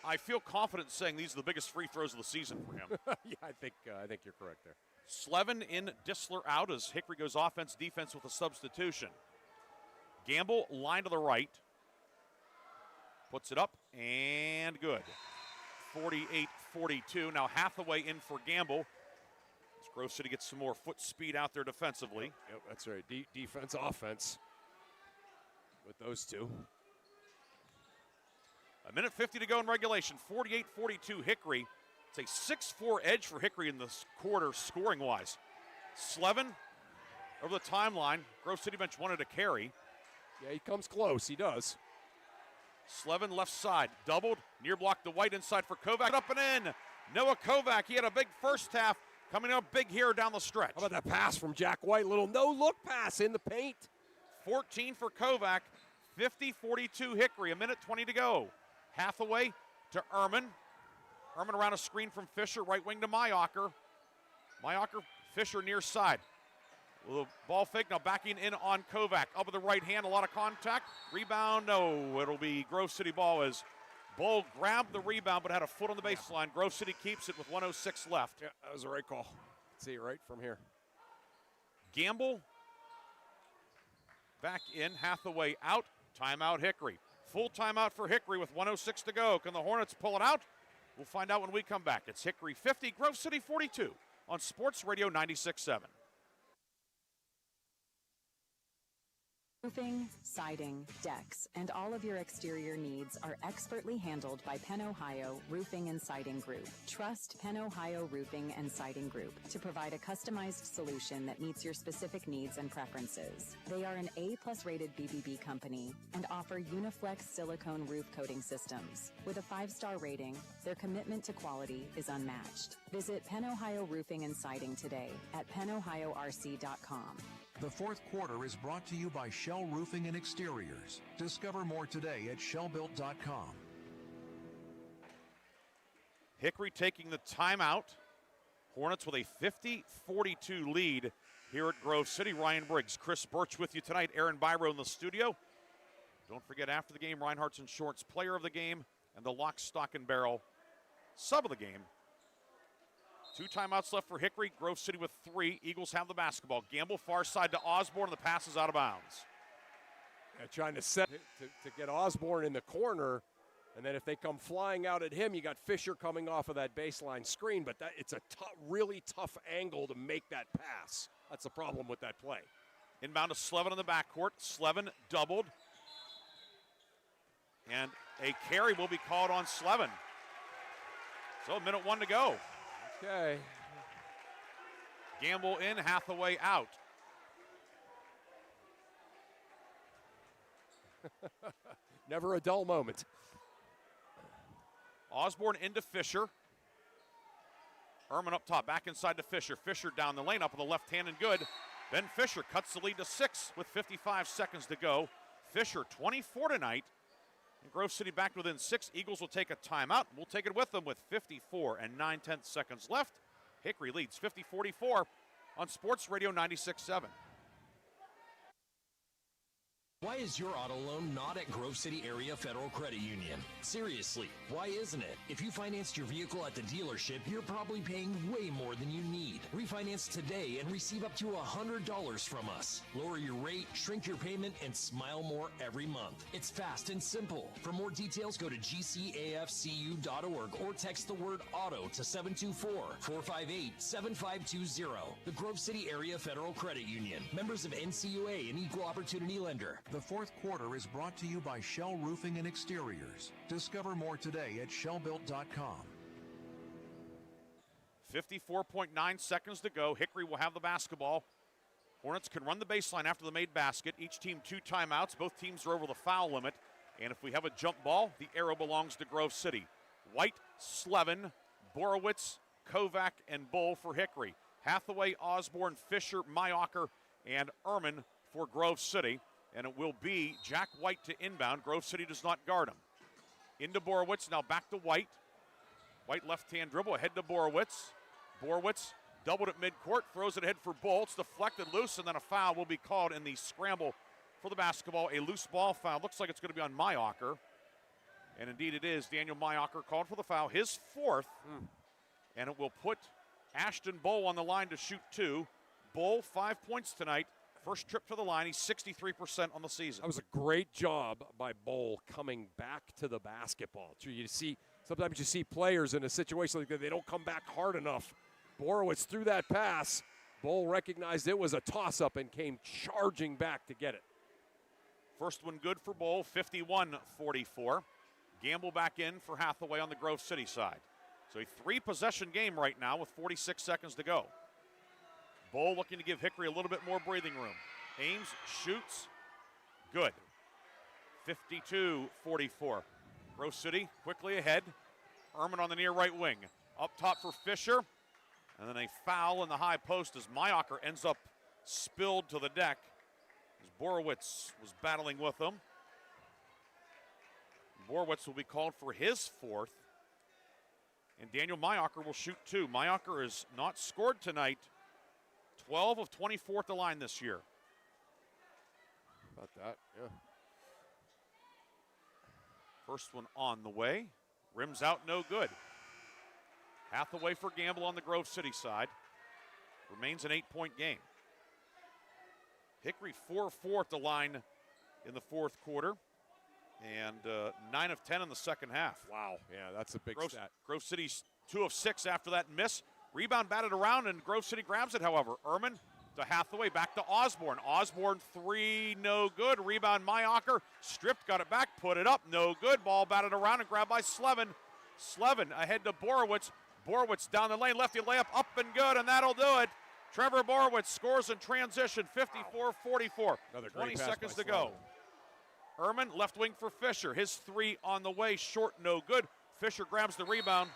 I feel confident saying these are the biggest free throws of the season for him. Yeah, I think you're correct there. Slevin in, Disler out as Hickory goes offense, defense with a substitution. Gamble, line to the right. Puts it up, and good. 48-42. Now Hathaway in for Gamble. As Grove City gets some more foot speed out there defensively. Yep, that's right. Defense, offense with those two. A minute 50 to go in regulation. 48-42 Hickory. It's a 6-4 edge for Hickory in this quarter scoring-wise. Slevin over the timeline. Grove City bench wanted a carry. Yeah, he comes close. He does. Slevin left side. Doubled. Near block to White inside for Kovac. Up and in. Noah Kovac. He had a big first half. Coming up big here down the stretch. How about that pass from Jack White? Little no-look pass in the paint. 14 for Kovac. 50-42 Hickory. A minute 20 to go. Hathaway to Ehrman. Ehrman around a screen from Fisher. Right wing to Mayocker. Mayocker, Fisher near side. The ball fake now backing in on Kovac. Up with the right hand, a lot of contact. Rebound, no. It'll be Grove City ball as Bull grabbed the rebound but had a foot on the baseline. Grove City keeps it with 1:06 left. Yeah, that was the right call. See it right from here. Gamble back in. Hathaway out. Timeout Hickory. Full timeout for Hickory with 1:06 to go. Can the Hornets pull it out? We'll find out when we come back. It's Hickory 50, Grove City 42 on Sports Radio 96.7. Roofing, siding, decks, and all of your exterior needs are expertly handled by Penn Ohio Roofing and Siding Group. Trust Penn Ohio Roofing and Siding Group to provide a customized solution that meets your specific needs and preferences. They are an A+ rated BBB company and offer Uniflex silicone roof coating systems. With a 5-star rating, their commitment to quality is unmatched. Visit Penn Ohio Roofing and Siding today at pennohiorc.com. The fourth quarter is brought to you by Shell Roofing and Exteriors. Discover more today at shellbuilt.com. Hickory taking the timeout. Hornets with a 50-42 lead here at Grove City. Ryan Briggs, Chris Burtch with you tonight. Aaron Byro in the studio. Don't forget, after the game, Reinhardt's Insurance Player of the Game and the Lock, Stock, and Barrel Sub of the Game. 2 timeouts left for Hickory. Grove City with 3. Eagles have the basketball. Gamble far side to Osborne. The pass is out of bounds. Yeah, trying to set it to get Osborne in the corner. And then if they come flying out at him, you got Fisher coming off of that baseline screen. But it's a really tough angle to make that pass. That's the problem with that play. Inbound to Slevin in the backcourt. Slevin doubled. And a carry will be called on Slevin. So minute 1 to go. Okay. Gamble in, Hathaway out. Never a dull moment. Osborne into Fisher. Ehrman up top, back inside to Fisher. Fisher down the lane, up with the left hand and good. Ben Fisher cuts the lead to 6 with 55 seconds to go. Fisher 24 tonight. And Grove City back within 6. Eagles will take a timeout. We'll take it with them with 54 and 9/10 seconds left. Hickory leads 50-44 on Sports Radio 96.7. Why is your auto loan not at Grove City Area Federal Credit Union? Seriously, why isn't it? If you financed your vehicle at the dealership, you're probably paying way more than you need. Refinance today and receive up to $100 from us. Lower your rate, shrink your payment, and smile more every month. It's fast and simple. For more details, go to gcafcu.org or text the word auto to 724-458-7520. The Grove City Area Federal Credit Union. Members of NCUA and Equal Opportunity Lender. The fourth quarter is brought to you by Shell Roofing and Exteriors. Discover more today at shellbuilt.com. 54.9 seconds to go. Hickory will have the basketball. Hornets can run the baseline after the made basket. Each team 2 timeouts. Both teams are over the foul limit. And if we have a jump ball, the arrow belongs to Grove City. White, Slevin, Borowitz, Kovac, and Bull for Hickory. Hathaway, Osborne, Fisher, Mayocker, and Ehrman for Grove City. And it will be Jack White to inbound. Grove City does not guard him. Into Borowitz, now back to White. White left-hand dribble, ahead to Borowitz. Borowitz doubled at midcourt, throws it ahead for Bull. It's deflected loose, and then a foul will be called in the scramble for the basketball. A loose ball foul. Looks like it's going to be on Mayocker. And indeed it is. Daniel Mayocker called for the foul, his 4th. And it will put Ashton Bull on the line to shoot 2. Bull, 5 points tonight. First trip to the line, he's 63% on the season. That was a great job by Bull coming back to the basketball. Sometimes you see players in a situation like that, they don't come back hard enough. Borowitz threw that pass. Bull recognized it was a toss-up and came charging back to get it. First one good for Bull, 51-44. Gamble back in for Hathaway on the Grove City side. So a 3-possession game right now with 46 seconds to go. Bull looking to give Hickory a little bit more breathing room. Ames, shoots, good. 52-44. Grove City quickly ahead. Ehrman on the near right wing. Up top for Fisher. And then a foul in the high post as Mayacher ends up spilled to the deck as Borowitz was battling with him. Borowitz will be called for his 4th. And Daniel Mayacher will shoot 2. Mayacher has not scored tonight. 12 of 24 at the line this year. About that, yeah. First one on the way. Rims out, no good. Hathaway for Gamble on the Grove City side. Remains an 8-point game. Hickory 4-4 at the line in the 4th quarter. And 9 of 10 in the second half. Wow, yeah, that's a big stat. Grove City's 2 of 6 after that miss. Rebound batted around, and Grove City grabs it, however. Ehrman to Hathaway, back to Osborne. Osborne 3, no good. Rebound Mayacher, stripped, got it back, put it up, no good. Ball batted around and grabbed by Slevin. Slevin ahead to Borowitz. Borowitz down the lane, lefty layup, up and good, and that'll do it. Trevor Borowitz scores in transition, 54-44. 20 seconds to go. Ehrman, left wing for Fisher. His 3 on the way, short, no good. Fisher grabs the rebound,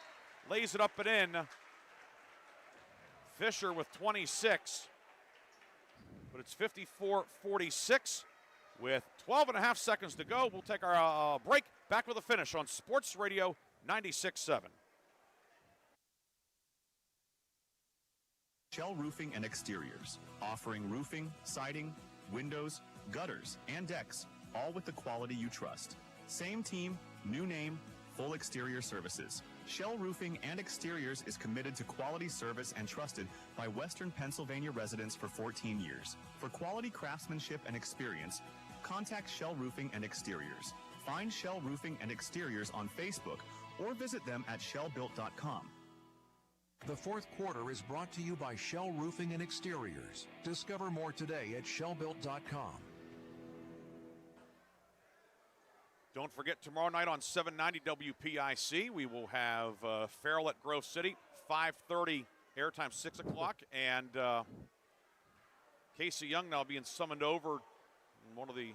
lays it up and in. Fisher with 26. But it's 54-46 with 12 and a half seconds to go. We'll take our break. Back with a finish on Sports Radio 96.7. Shell Roofing and Exteriors, offering roofing, siding, windows, gutters, and decks, all with the quality you trust. Same team, new name, full exterior services. Shell Roofing and Exteriors is committed to quality service and trusted by Western Pennsylvania residents for 14 years. For quality craftsmanship and experience, contact Shell Roofing and Exteriors. Find Shell Roofing and Exteriors on Facebook or visit them at shellbuilt.com. The 4th quarter is brought to you by Shell Roofing and Exteriors. Discover more today at shellbuilt.com. Don't forget, tomorrow night on 790 WPIC, we will have Farrell at Grove City, 5:30 airtime, 6 o'clock. And Casey Young now being summoned over. And one of the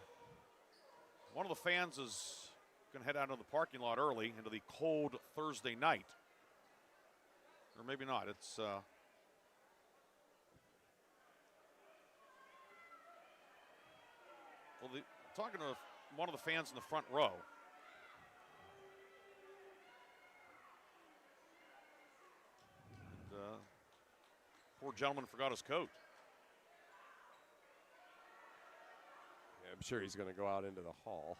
fans is going to head out into the parking lot early into the cold Thursday night. Or maybe not. It's talking to one of the fans in the front row. And, poor gentleman forgot his coat. Yeah, I'm sure he's going to go out into the hall.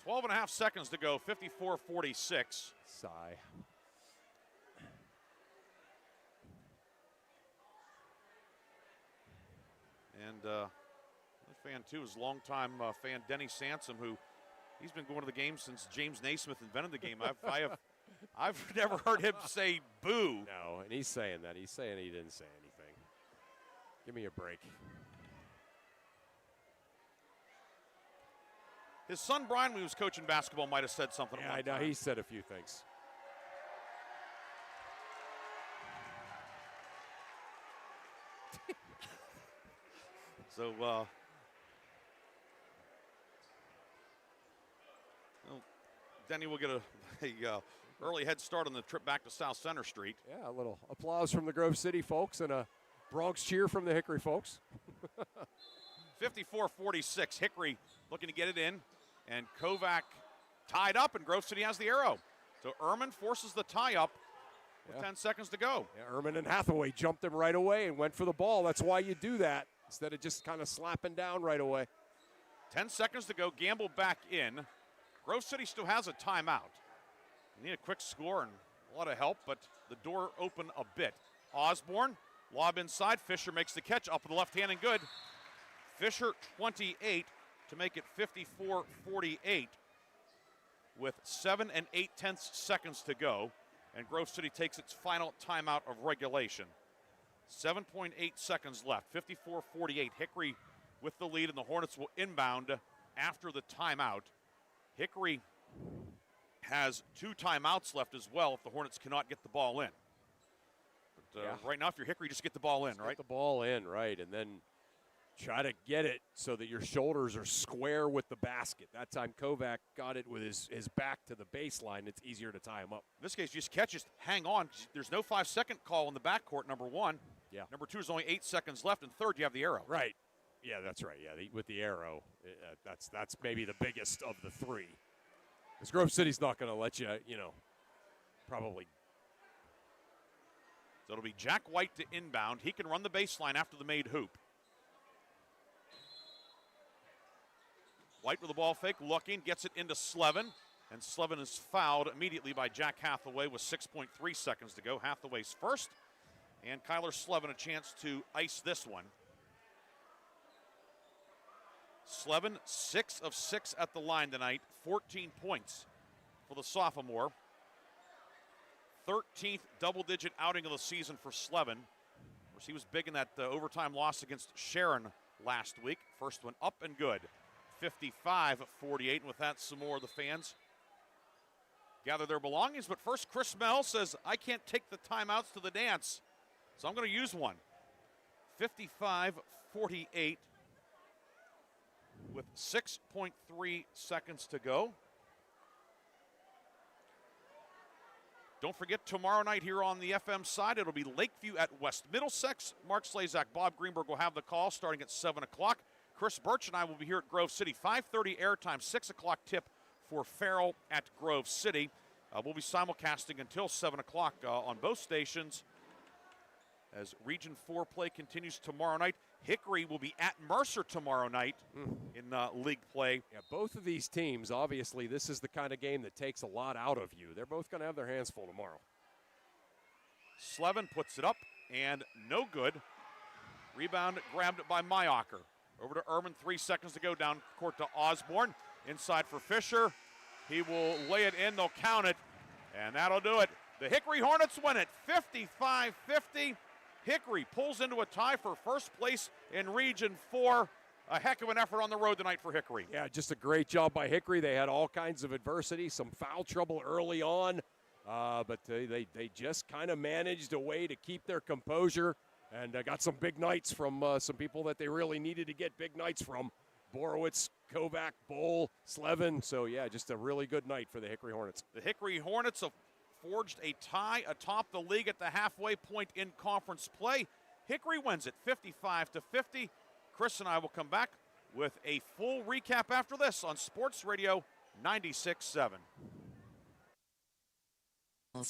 12 and a half seconds to go, 54-46. Sigh. And the fan, too, is longtime fan Denny Sansom, who he's been going to the game since James Naismith invented the game. I've never heard him say boo. No, and he's saying that. He's saying he didn't say anything. Give me a break. His son, Brian, when he was coaching basketball, might have said something. Yeah, I know. He said a few things. So, Denny will get a early head start on the trip back to South Center Street. Yeah, a little applause from the Grove City folks and a Bronx cheer from the Hickory folks. 54-46. Hickory looking to get it in. And Kovac tied up, and Grove City has the arrow. So Ehrman forces the tie-up with 10 seconds to go. Yeah, Ehrman and Hathaway jumped him right away and went for the ball. That's why you do that, instead of just kind of slapping down right away. 10 seconds to go. Gamble back in. Grove City still has a timeout. They need a quick score and a lot of help, but the door open a bit. Osborne, lob inside. Fisher makes the catch up with the left hand and good. Fisher 28 to make it 54-48 with 7 8/10 seconds to go. And Grove City takes its final timeout of regulation. 7.8 seconds left, 54-48. Hickory with the lead, and the Hornets will inbound after the timeout. Hickory has 2 timeouts left as well if the Hornets cannot get the ball in. But right now, if you're Hickory, just get the ball in, right? Get the ball in, right, and then try to get it so that your shoulders are square with the basket. That time Kovac got it with his back to the baseline. It's easier to tie him up. In this case, just catch, just hang on. There's no 5-second call in the backcourt, number 1. Yeah. Number 2 is only 8 seconds left, and third, you have the arrow. Right. Yeah, that's right. Yeah, with the arrow, that's maybe the biggest of the 3. Because Grove City's not going to let you, probably. So it'll be Jack White to inbound. He can run the baseline after the made hoop. White with the ball fake, looking, gets it into Slevin. And Slevin is fouled immediately by Jack Hathaway with 6.3 seconds to go. Hathaway's first. And Kyler Slevin a chance to ice this one. Slevin, 6 of 6 at the line tonight, 14 points for the sophomore. 13th double-digit outing of the season for Slevin. Of course, he was big in that overtime loss against Sharon last week. First one up and good, 55-48. And with that, some more of the fans gather their belongings. But first, Chris Mell says, I can't take the timeouts to the dance, so I'm going to use one. 55-48. With 6.3 seconds to go. Don't forget, tomorrow night here on the FM side, it'll be Lakeview at West Middlesex. Mark Slazak, Bob Greenberg will have the call starting at 7 o'clock. Chris Burtch and I will be here at Grove City. 5:30 airtime, 6 o'clock tip for Farrell at Grove City. We'll be simulcasting until 7 o'clock on both stations as Region 4 play continues tomorrow night. Hickory will be at Mercer tomorrow night in league play. Yeah, both of these teams, obviously, this is the kind of game that takes a lot out of you. They're both going to have their hands full tomorrow. Slevin puts it up, and no good. Rebound grabbed by Mayocker. Over to Ehrman, 3 seconds to go, down court to Osborne. Inside for Fisher. He will lay it in, they'll count it, and that'll do it. The Hickory Hornets win it, 55-50. Hickory pulls into a tie for first place in Region 4. A heck of an effort on the road tonight for Hickory. Yeah, just a great job by Hickory. They had all kinds of adversity, some foul trouble early on, but they just kind of managed a way to keep their composure and got some big nights from some people that they really needed to get big nights from. Borowitz, Kovac, Bowl, Slevin. So, yeah, just a really good night for the Hickory Hornets. The Hickory Hornets have forged a tie atop the league at the halfway point in conference play. Hickory wins it 55-50. Chris and I will come back with a full recap after this on Sports Radio 96.7.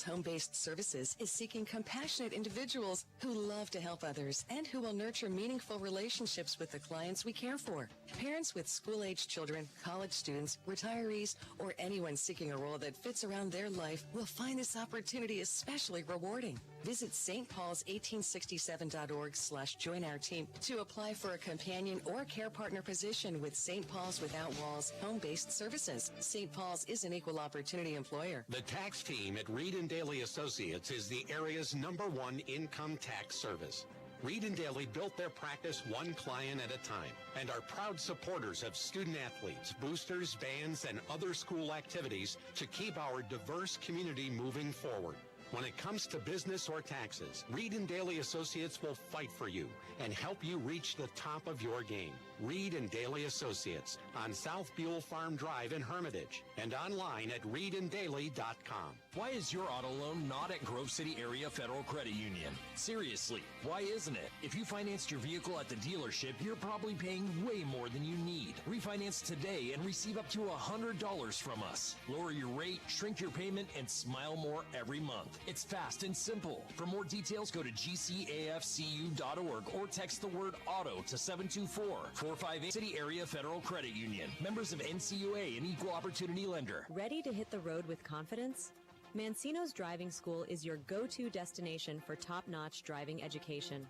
Home-based services is seeking compassionate individuals who love to help others and who will nurture meaningful relationships with the clients we care for. Parents with school-aged children, college students, retirees, or anyone seeking a role that fits around their life will find this opportunity especially rewarding. Visit stpaul's1867.org/join our team to apply for a companion or care partner position with St. Paul's Without Walls home-based services. St. Paul's is an equal opportunity employer. The tax team at Reed & Daly Associates is the area's #1 income tax service. Reed & Daly built their practice one client at a time and are proud supporters of student athletes, boosters, bands, and other school activities to keep our diverse community moving forward. When it comes to business or taxes, Reed & Daly Associates will fight for you and help you reach the top of your game. Reed & Daly Associates on South Buell Farm Drive in Hermitage and online at reedanddaly.com. Why is your auto loan not at Grove City Area Federal Credit Union? Seriously, why isn't it? If you financed your vehicle at the dealership, you're probably paying way more than you need. Refinance today and receive up to $100 from us. Lower your rate, shrink your payment, and smile more every month. It's fast and simple. For more details, go to gcafcu.org or text the word auto to 724-458 City Area Federal Credit Union. Members of NCUA, an equal opportunity lender. Ready to hit the road with confidence? Mancino's Driving School is your go-to destination for top-notch driving education.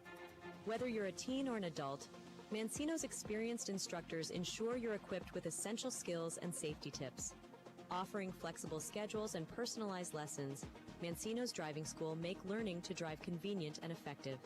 Whether you're a teen or an adult, Mancino's experienced instructors ensure you're equipped with essential skills and safety tips. Offering flexible schedules and personalized lessons, Mancino's Driving School make learning to drive convenient and effective.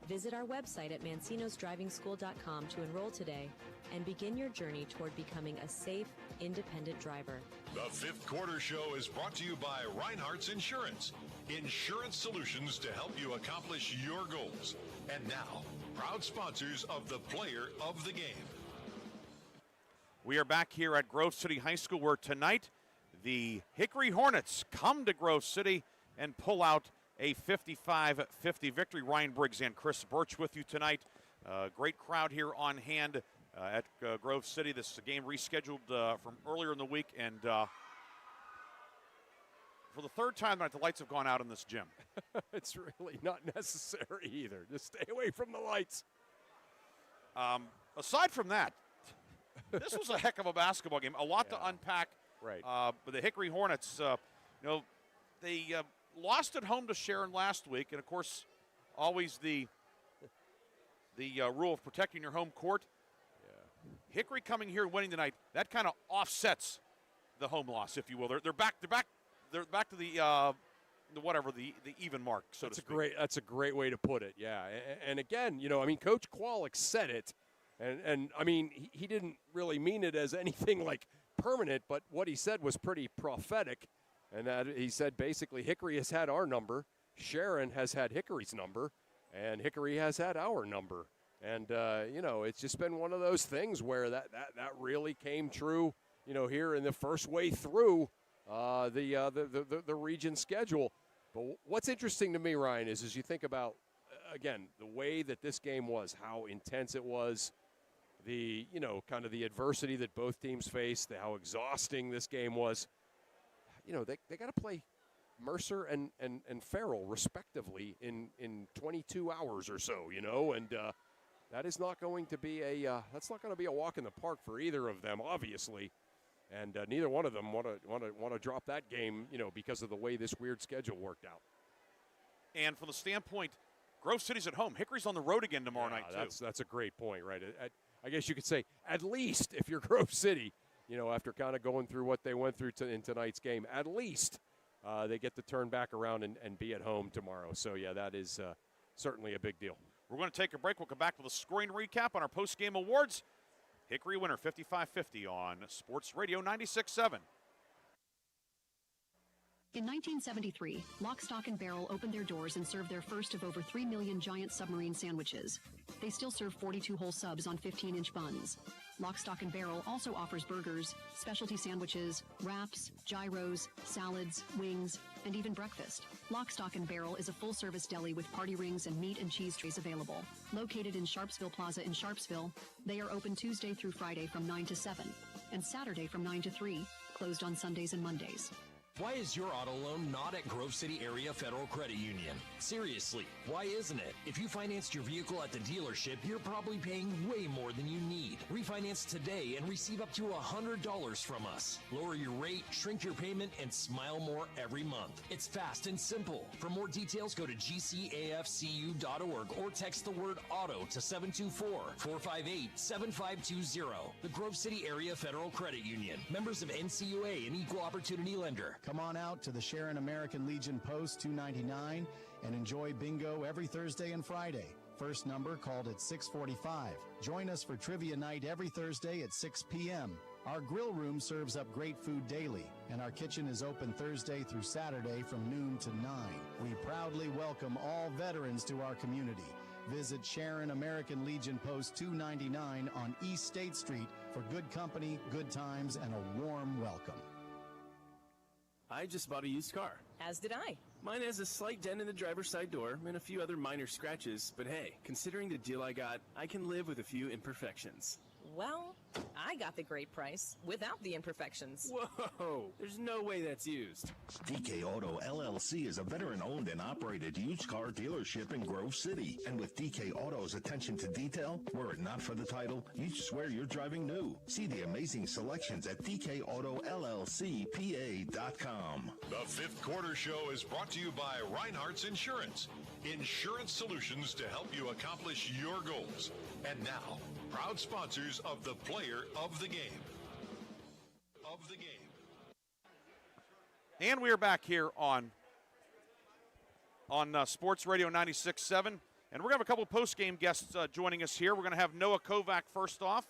Visit our website at mancinosdrivingschool.com to enroll today and begin your journey toward becoming a safe, independent driver. The Fifth Quarter Show is brought to you by Reinhardt's Insurance. Insurance solutions to help you accomplish your goals. And now, proud sponsors of the Player of the Game. We are back here at Grove City High School, where tonight the Hickory Hornets come to Grove City and pull out a 55-50 victory. Ryan Briggs and Chris Burtch with you tonight. Great crowd here on hand at Grove City. This is a game rescheduled from earlier in the week, and for the third time tonight, the lights have gone out in this gym. It's really not necessary either. Just stay away from the lights. Aside from that, this was a heck of a basketball game. A lot to unpack. Right. But the Hickory Hornets, they lost at home to Sharon last week, and of course, always the rule of protecting your home court. Yeah. Hickory coming here and winning tonight, that kind of offsets the home loss, if you will. They're back to the even mark, so to speak. That's a great way to put it. Yeah. And again, Coach Kwolek said it, and I mean, he didn't really mean it as anything like permanent, but what he said was pretty prophetic. And that he said basically Hickory has had our number, Sharon has had Hickory's number, and Hickory has had our number. And, it's just been one of those things where that really came true, here in the first way through the region schedule. But what's interesting to me, Ryan, is as you think about, again, the way that this game was, how intense it was, the, kind of the adversity that both teams faced, how exhausting this game was. They got to play Mercer and Farrell respectively in 22 hours or so, and that is not going to be that's not going to be a walk in the park for either of them, obviously, and neither one of them want to drop that game, because of the way this weird schedule worked out. And from the standpoint, Grove City's at home. Hickory's on the road again tomorrow night too. That's a great point, right? I guess you could say at least if you're Grove City. After kind of going through what they went through in tonight's game, at least they get to turn back around and be at home tomorrow. So, yeah, that is certainly a big deal. We're going to take a break. We'll come back with a scoring recap on our post-game awards. Hickory winner 55-50 on Sports Radio 96.7. In 1973, Lock, Stock, and Barrel opened their doors and served their first of over 3 million giant submarine sandwiches. They still serve 42 whole subs on 15-inch buns. Lock, Stock, and Barrel also offers burgers, specialty sandwiches, wraps, gyros, salads, wings, and even breakfast. Lock, Stock, and Barrel is a full-service deli with party rings and meat and cheese trays available. Located in Sharpsville Plaza in Sharpsville, they are open Tuesday through Friday from 9 to 7 and Saturday from 9 to 3, closed on Sundays and Mondays. Why is your auto loan not at Grove City Area Federal Credit Union? Seriously, why isn't it? If you financed your vehicle at the dealership, you're probably paying way more than you need. Refinance today and receive up to $100 from us. Lower your rate, shrink your payment, and smile more every month. It's fast and simple. For more details, go to gcafcu.org or text the word auto to 724-458-7520. The Grove City Area Federal Credit Union. Members of NCUA, an equal opportunity lender. Come on out to the Sharon American Legion Post 299 and enjoy bingo every Thursday and Friday. First number called at 6:45. Join us for trivia night every Thursday at 6 p.m. Our grill room serves up great food daily, and our kitchen is open Thursday through Saturday from noon to 9. We proudly welcome all veterans to our community. Visit Sharon American Legion Post 299 on East State Street for good company, good times, and a warm welcome. I just bought a used car. As did I. Mine has a slight dent in the driver's side door and a few other minor scratches, but hey, considering the deal I got, I can live with a few imperfections. Well, I got the great price without the imperfections. Whoa, there's no way that's used. DK Auto LLC is a veteran-owned and operated used car dealership in Grove City. And with DK Auto's attention to detail, were it not for the title, you'd swear you're driving new. See the amazing selections at DKAutoLLCPA.com. The Fifth Quarter Show is brought to you by Reinhardt's Insurance. Insurance solutions to help you accomplish your goals. And now, proud sponsors of the Player of the Game. And we are back here on Sports Radio 96.7. And we're going to have a couple of post-game guests joining us here. We're going to have Noah Kovac first off,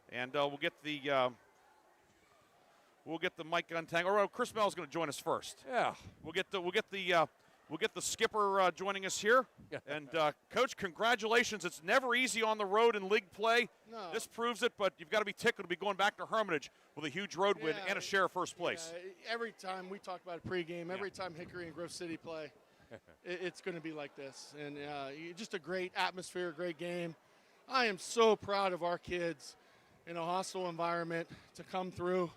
and we'll get the mic untangled. Or Chris Bell's going to join us first. Yeah. We'll get the skipper joining us here. And Coach, congratulations! It's never easy on the road in league play. No. This proves it. But you've got to be tickled to be going back to Hermitage with a huge road win and a share of first place. Yeah, every time we talk about it pregame, every time Hickory and Grove City play, it's going to be like this. And just a great atmosphere, great game. I am so proud of our kids in a hostile environment to come through.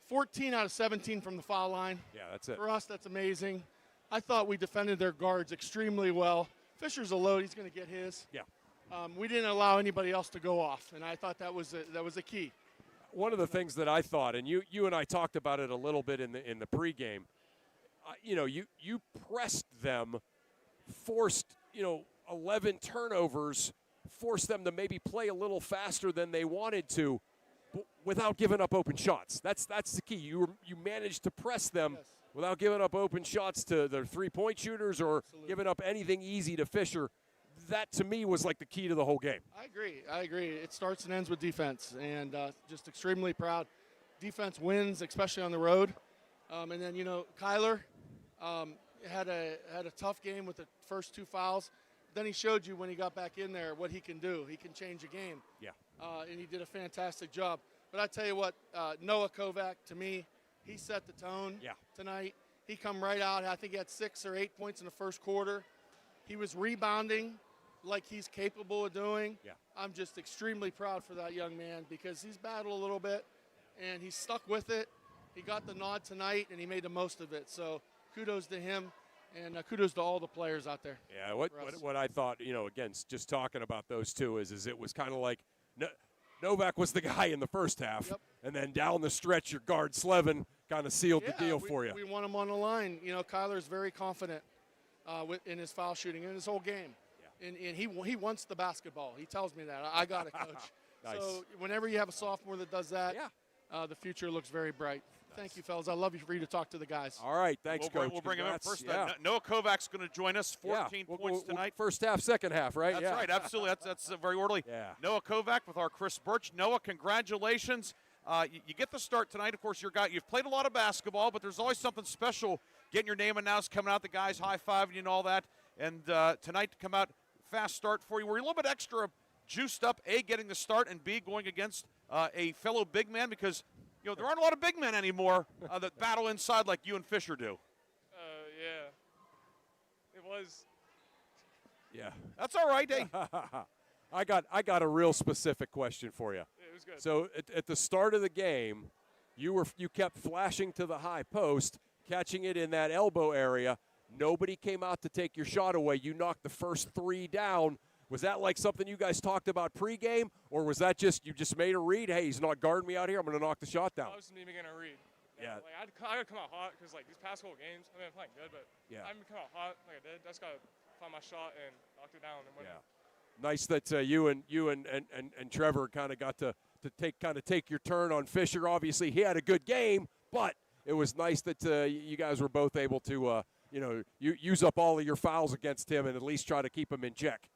14 out of 17 from the foul line. Yeah, that's it. For us, that's amazing. I thought we defended their guards extremely well. Fisher's a load. He's going to get his. Yeah. We didn't allow anybody else to go off, and I thought that was a key. One of the things that I thought, and you and I talked about it a little bit in the pregame, you pressed them, forced 11 turnovers, forced them to maybe play a little faster than they wanted to, without giving up open shots. That's the key. You managed to press them without giving up open shots to their three-point shooters or giving up anything easy to Fisher. That, to me, was like the key to the whole game. I agree. It starts and ends with defense, and just extremely proud. Defense wins, especially on the road. And then, Kyler had a tough game with the first 2 fouls. Then he showed you when he got back in there what he can do. He can change a game. Yeah. And he did a fantastic job. But I tell you what, Noah Kovac, to me, he set the tone tonight. He come right out. I think he had 6 or 8 points in the first quarter. He was rebounding like he's capable of doing. Yeah. I'm just extremely proud for that young man because he's battled a little bit, and he's stuck with it. He got the nod tonight, and he made the most of it. So kudos to him, and kudos to all the players out there. Yeah, what I thought, again, just talking about those two is it was kind of like Novak was the guy in the first half, and then down the stretch, your guard Slevin kind of sealed the deal for you. We want him on the line. Kyler's very confident in his foul shooting in his whole game. Yeah. And he wants the basketball. He tells me that. I got it, Coach. Nice. So whenever you have a sophomore that does that, the future looks very bright. Thank you, fellas. I love you for you to talk to the guys. All right, thanks, Coach. We'll bring him up first. Yeah. Noah Kovac's going to join us. 14 points tonight. First half, second half, right? That's right, absolutely. That's very orderly. Yeah. Noah Kovac with our Chris Burtch. Noah, congratulations. You get the start tonight. Of course, you've played a lot of basketball, but there's always something special getting your name announced, coming out, the guys high-fiving you and all that. And tonight to come out, fast start for you. Were you a little bit extra juiced up, A, getting the start, and B, going against a fellow big man? Because there aren't a lot of big men anymore that battle inside like you and Fisher do. Yeah. It was. Yeah. That's all right, eh? I got a real specific question for you. Yeah, it was good. So at the start of the game, you kept flashing to the high post, catching it in that elbow area. Nobody came out to take your shot away. You knocked the first 3 down. Was that like something you guys talked about pregame, or was that just you just made a read? Hey, he's not guarding me out here. I'm going to knock the shot down. I wasn't even going to read. Yeah. I would come out hot because these past couple games, I've been playing good, but I haven't come out hot like I did. I just got to find my shot and knocked it down and win. Nice that you and Trevor kind of got to take your turn on Fisher. Obviously, he had a good game, but it was nice that you guys were both able to you use up all of your fouls against him and at least try to keep him in check.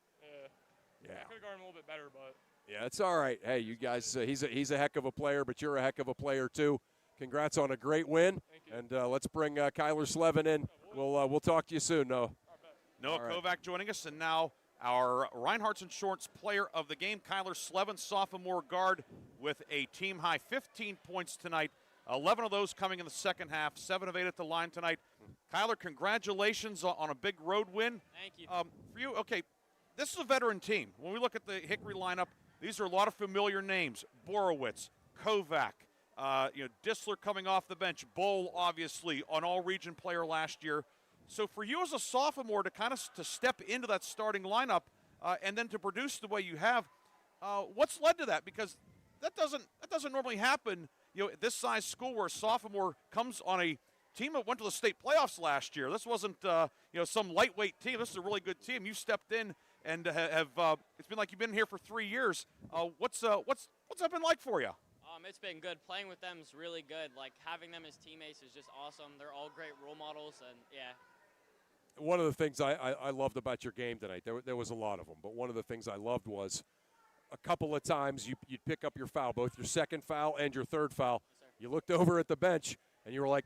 Yeah, I could have guarded him a little bit better, but. Yeah, it's all right. Hey, you guys, he's a heck of a player, but you're a heck of a player too. Congrats on a great win, and let's bring Kyler Slevin in. We'll talk to you soon, Noah. Noah Kovac joining us, and now our Reinhardt's Insurance Player of the Game, Kyler Slevin, sophomore guard with a team-high 15 points tonight. 11 of those coming in the second half, 7 of 8 at the line tonight. Kyler, congratulations on a big road win. Thank you. For you, okay, this is a veteran team. When we look at the Hickory lineup, these are a lot of familiar names. Borowitz, Kovac, Dissler coming off the bench, Bowl, obviously, an all-region player last year. So for you as a sophomore to step into that starting lineup and then to produce the way you have, what's led to that? Because that doesn't normally happen, at this size school where a sophomore comes on a team that went to the state playoffs last year. This wasn't some lightweight team. This is a really good team. You stepped in and have it's been like you've been here for 3 years. What's that been like for you? It's been good. Playing with them is really good. Like having them as teammates is just awesome. They're all great role models, and yeah. one of the things I loved about your game tonight, there was a lot of them, but one of the things I loved was a couple of times you'd pick up your foul, both your second foul and your third foul. You looked over at the bench, and you were like,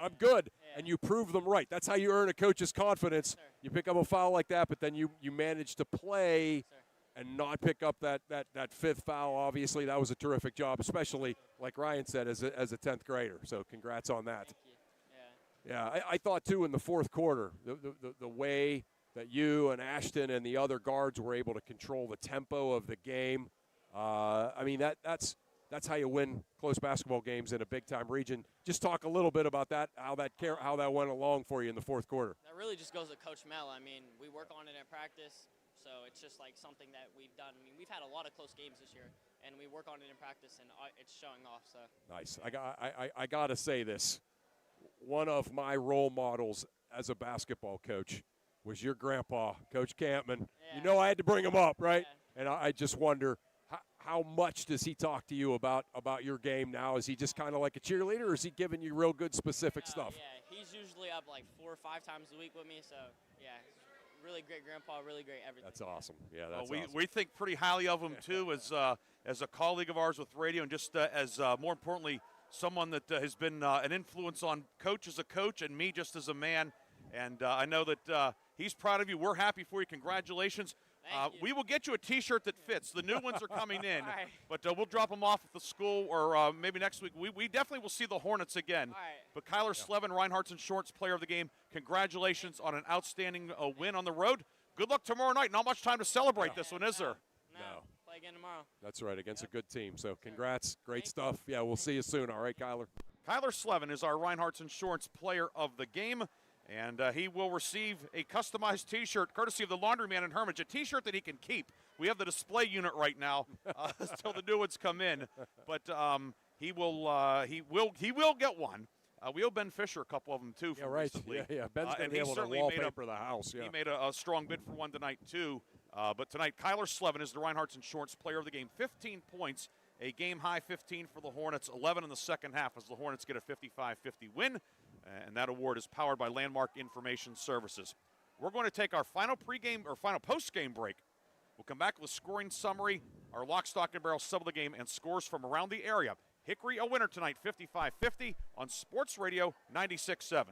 I'm good, and you proved them right. That's how you earn a coach's confidence. You pick up a foul like that, but then you manage to play and not pick up that fifth foul. Obviously, that was a terrific job, especially, like Ryan said, as a 10th grader. So congrats on that. Yeah, I thought, too, in the fourth quarter, the way that you and Ashton and the other guards were able to control the tempo of the game. I mean, that's how you win close basketball games in a big-time region. Just talk a little bit about that, how that went along for you in the fourth quarter. That really just goes to Coach Mel. I mean, we work on it in practice, so it's just like something that we've done. I mean, we've had a lot of close games this year, and we work on it in practice, and it's showing off. So nice. I got to say this. One of my role models as a basketball coach was your grandpa, Coach Campman. Yeah. You know I had to bring him up, right? Yeah. And I just wonder, how much does he talk to you about your game now? Is he just kind of like a cheerleader, or is he giving you real good specific stuff? Yeah, he's usually up like 4 or 5 times a week with me. So, yeah, really great grandpa, really great everything. That's awesome. Yeah, that's awesome. We we think pretty highly of him, too, as a colleague of ours with radio, and just as, more importantly, someone that has been an influence on Coach as a coach and me just as a man. And I know that he's proud of you. We're happy for you. Congratulations. We will get you a T-shirt that fits. The new ones are coming in, right. But we'll drop them off at the school, or maybe next week. We definitely will see the Hornets again. Right. But Kyler Slevin, Reinhardt's Insurance Player of the Game, congratulations on an outstanding win on the road. Good luck tomorrow night. Not much time to celebrate this one, is there? No. Play again tomorrow. That's right, against a good team. So congrats. Great stuff. Yeah, we'll see you soon. All right, Kyler. Kyler Slevin is our Reinhardt's Insurance Player of the Game. And he will receive a customized T-shirt, courtesy of the Laundryman in Hermitage, a T-shirt that he can keep. We have the display unit right now until the new ones come in, but he will get one. We owe Ben Fisher a couple of them too. Yeah, right. Recently. Yeah. Ben's going to be able to wallpaper the house. Yeah. He made a strong bid for one tonight too. But tonight, Kyler Slevin is the Reinhardt's Insurance Player of the Game. 15 points, a game-high 15 for the Hornets. 11 in the second half as the Hornets get a 55-50 win. And that award is powered by Landmark Information Services. We're going to take our final post-game break. We'll come back with a scoring summary, our lock, stock, and barrel sub of the game, and scores from around the area. Hickory a winner tonight, 55-50 on Sports Radio 96.7.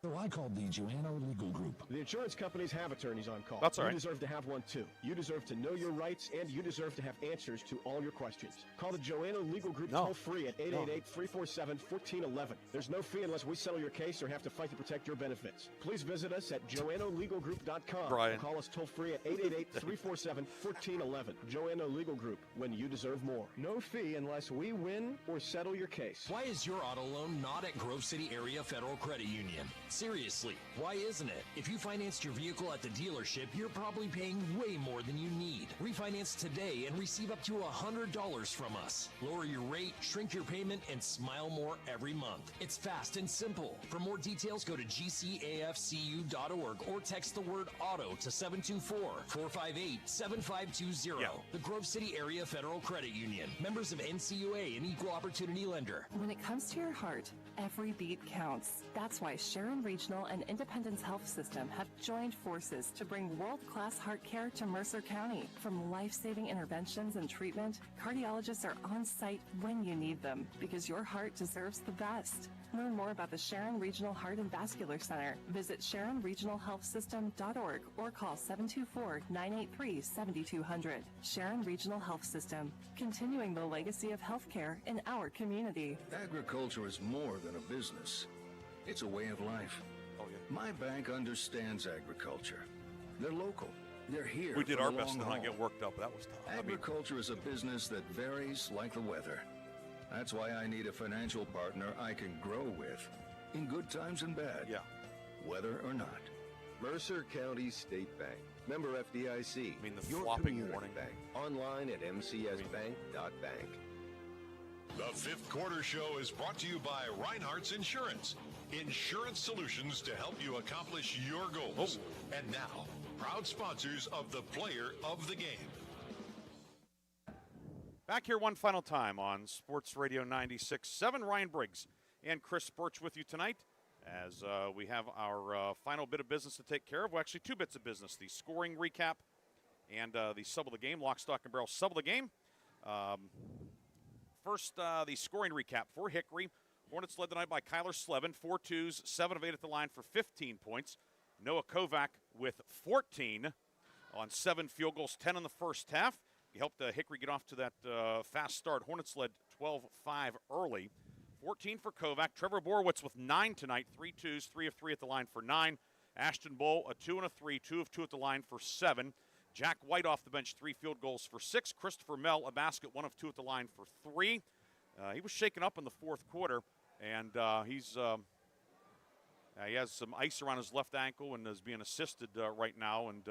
So I called the Joanno Legal Group. The insurance companies have attorneys on call. That's all right. You deserve to have one too. You deserve to know your rights, and you deserve to have answers to all your questions. Call the Joanno Legal Group toll free at 888-347-1411. There's no fee unless we settle your case or have to fight to protect your benefits. Please visit us at joannolegalgroup.com. Brian. Call us toll free at 888-347-1411. Joanno Legal Group, when you deserve more. No fee unless we win or settle your case. Why is your auto loan not at Grove City Area Federal Credit Union? Seriously, why isn't it? If you financed your vehicle at the dealership, you're probably paying way more than you need. Refinance today and receive up to $100 from us. Lower your rate, shrink your payment, and smile more every month. It's fast and simple. For more details, go to gcafcu.org or text the word auto to 724-458-7520. Yeah. The Grove City Area Federal Credit Union. Members of NCUA, an equal opportunity lender. When it comes to your heart, every beat counts. That's why Sharon Regional and Independence Health System have joined forces to bring world-class heart care to Mercer County. From life-saving interventions and treatment, cardiologists are on site when you need them because your heart deserves the best. Learn more about the Sharon Regional Heart and Vascular Center. Visit SharonRegionalHealthSystem.org or call 724-983-7200. Sharon Regional Health System, continuing the legacy of healthcare in our community. Agriculture is more than a business. It's a way of life. Oh, yeah. My bank understands agriculture. They're local. They're here. We did for our the best long to not haul. get worked up. That was tough. Agriculture is a business that varies like the weather. That's why I need a financial partner I can grow with, in good times and bad. Yeah. Whether or not. Mercer County State Bank. Member FDIC. I mean, the Your flopping community warning. bank. Online at mcsbank.bank. The fifth quarter show is brought to you by Reinhardt's Insurance. Insurance solutions to help you accomplish your goals. And now, proud sponsors of the Player of the Game. Back here one final time on Sports Radio 96.7. Ryan Briggs and Chris Burtch with you tonight as we have our final bit of business to take care of. Well, actually, two bits of business. The scoring recap and the sub of the game, lock, stock, and barrel sub of the game. First, the scoring recap for Hickory. Hornets led tonight by Kyler Slevin, 4 twos, 7 of 8 at the line for 15 points. Noah Kovac with 14 on 7 field goals, 10 in the first half. He helped Hickory get off to that fast start. Hornets led 12-5 early. 14 for Kovac. Trevor Borowitz with 9 tonight, 3 twos, 3 of 3 at the line for 9. Ashton Bull, a 2 and a 3, 2 of 2 at the line for 7. Jack White off the bench, 3 field goals for 6. Christopher Mell, a basket, 1 of 2 at the line for 3. He was shaken up in the fourth quarter, and he has some ice around his left ankle and is being assisted right now. And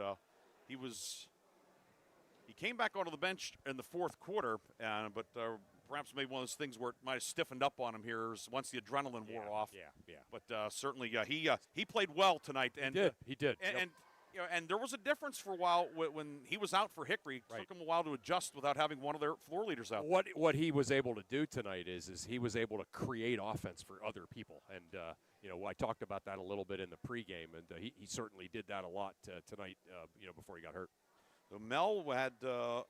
he came back onto the bench in the fourth quarter, but perhaps maybe one of those things where it might have stiffened up on him here once the adrenaline wore off. Yeah. But certainly, he played well tonight. And he did. And there was a difference for a while when he was out for Hickory. It took him a while to adjust without having one of their floor leaders out. What he was able to do tonight is he was able to create offense for other people. And, I talked about that a little bit in the pregame, and he certainly did that a lot tonight, before he got hurt. So Mel had the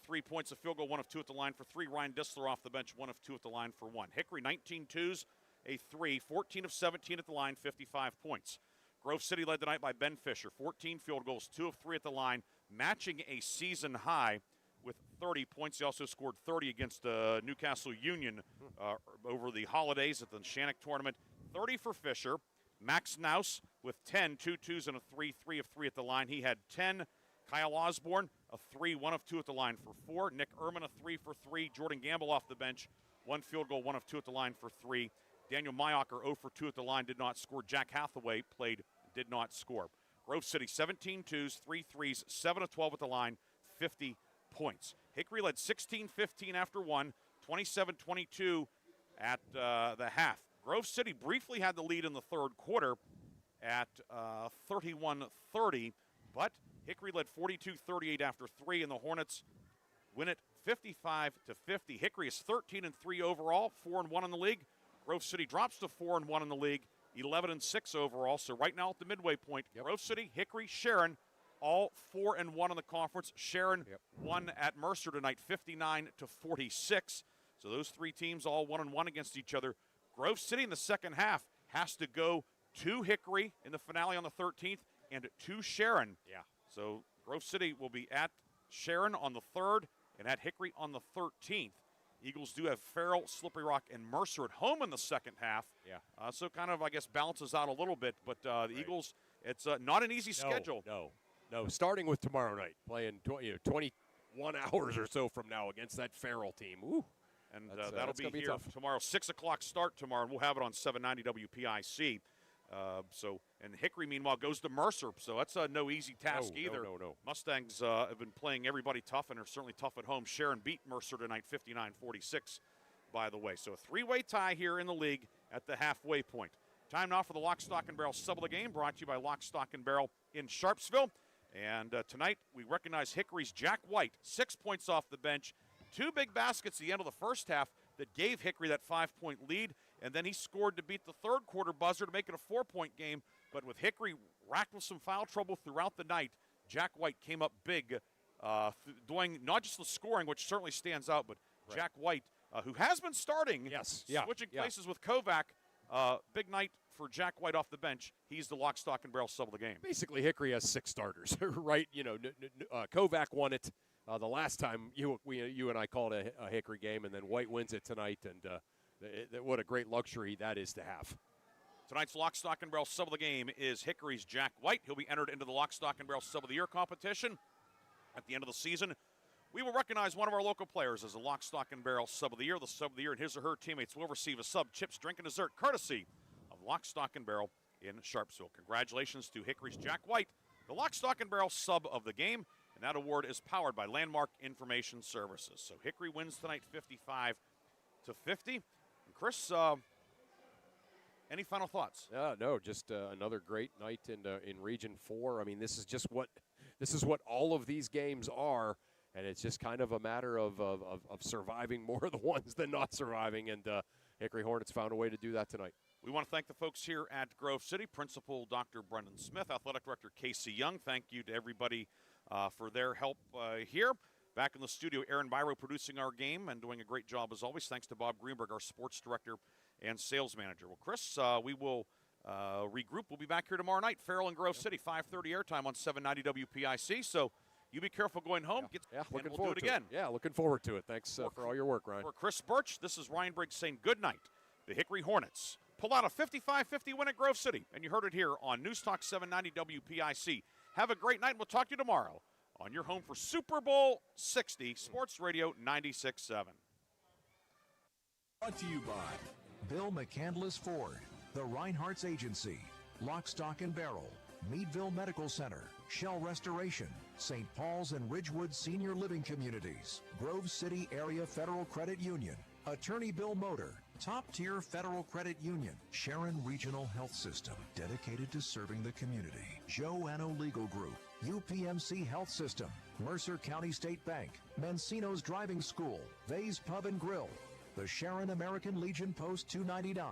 3 points, a field goal, 1 of 2 at the line for 3. Ryan Dissler off the bench, 1 of 2 at the line for 1. Hickory, 19 twos, a 3, 14 of 17 at the line, 55 points. Grove City led tonight by Ben Fisher, 14 field goals, 2 of 3 at the line, matching a season high with 30 points. He also scored 30 against Newcastle Union over the holidays at the Shannock tournament. 30 for Fisher. Max Naus with 10, 2 twos and a 3, 3 of 3 at the line. He had 10. Kyle Osborne, a 3, 1 of 2 at the line for 4. Nick Ehrman, a 3 for 3. Jordan Gamble off the bench, 1 field goal, 1 of 2 at the line for 3. Daniel Mayocker, 0 for 2 at the line, did not score. Jack Hathaway did not score. Grove City, 17 twos, 3 threes, 7 of 12 at the line, 50 points. Hickory led 16-15 after 1, 27-22 at the half. Grove City briefly had the lead in the third quarter at 31-30, but Hickory led 42-38 after 3, and the Hornets win it 55-50. Hickory is 13-3 overall, 4-1 in the league. Grove City drops to 4-1 in the league, 11-6 overall. So right now at the midway point, Grove City, Hickory, Sharon, all 4-1 in the conference. Sharon won at Mercer tonight, 59-46. So those three teams all 1-1 against each other. Grove City in the second half has to go to Hickory in the finale on the 13th and to Sharon. So Grove City will be at Sharon on the 3rd and at Hickory on the 13th. Eagles do have Farrell, Slippery Rock, and Mercer at home in the second half. So kind of, I guess, balances out a little bit. But the Eagles, it's not an easy schedule. No. Starting with tomorrow night, playing 21 hours or so from now against that Farrell team. Ooh. And that'll be here tomorrow. 6 o'clock start tomorrow, and we'll have it on 790 WPIC. And Hickory, meanwhile, goes to Mercer. So that's no easy task either. No. Mustangs have been playing everybody tough and are certainly tough at home. Sharon beat Mercer tonight 59-46, by the way. So a three-way tie here in the league at the halfway point. Time now for the Lock, Stock, and Barrel sub of the game, brought to you by Lock, Stock, and Barrel in Sharpsville. And tonight we recognize Hickory's Jack White, 6 points off the bench. 2 big baskets at the end of the first half that gave Hickory that 5-point lead, and then he scored to beat the third quarter buzzer to make it a 4-point game. But with Hickory racked with some foul trouble throughout the night, Jack White came up big, doing not just the scoring, which certainly stands out, but Jack White, who has been starting, switching places with Kovac. Big night for Jack White off the bench. He's the Lock, Stock, and Barrel sub of the game. Basically, Hickory has 6 starters, right? Kovac won it the last time you and I called a Hickory game, and then White wins it tonight, and what a great luxury that is to have. Tonight's Lock, Stock, and Barrel sub of the game is Hickory's Jack White. He'll be entered into the Lock, Stock, and Barrel sub of the year competition. At the end of the season, we will recognize one of our local players as a Lock, Stock, and Barrel sub of the year. The sub of the year and his or her teammates will receive a sub, chips, drink, and dessert courtesy of Lock, Stock, and Barrel in Sharpsville. Congratulations to Hickory's Jack White, the Lock, Stock, and Barrel sub of the game. And that award is powered by Landmark Information Services. So Hickory wins tonight 55-50. And Chris, any final thoughts? No, just another great night in Region 4. I mean, this is what all of these games are. And it's just kind of a matter of surviving more of the ones than not surviving, and Hickory Hornets found a way to do that tonight. We want to thank the folks here at Grove City, Principal Dr. Brendan Smith, Athletic Director Casey Young. Thank you to everybody for their help here. Back in the studio, Aaron Byro producing our game and doing a great job as always. Thanks to Bob Greenberg, our sports director and sales manager. Well, Chris, we will regroup. We'll be back here tomorrow night, Farrell and Grove City, 5:30 airtime on 790 WPIC. So you be careful going home. Looking we'll forward do it again. Yeah, looking forward to it. Thanks for all your work, Ryan. For Chris Burtch, this is Ryan Briggs saying good night. The Hickory Hornets pull out a 55-50 win at Grove City, and you heard it here on News Talk 790 WPIC. Have a great night, and we'll talk to you tomorrow on your home for Super Bowl 60, Sports Radio 96.7. Brought to you by Bill McCandless Ford, the Reinhardt's Agency, Lock, Stock and Barrel, Meadville Medical Center, Shell Restoration, St. Paul's and Ridgewood Senior Living Communities, Grove City Area Federal Credit Union, Attorney Bill Motor, Top Tier Federal Credit Union, Sharon Regional Health System, dedicated to serving the community, Joanno Legal Group, UPMC Health System, Mercer County State Bank, Mancino's Driving School, Vay's Pub and Grill, the Sharon American Legion Post 299,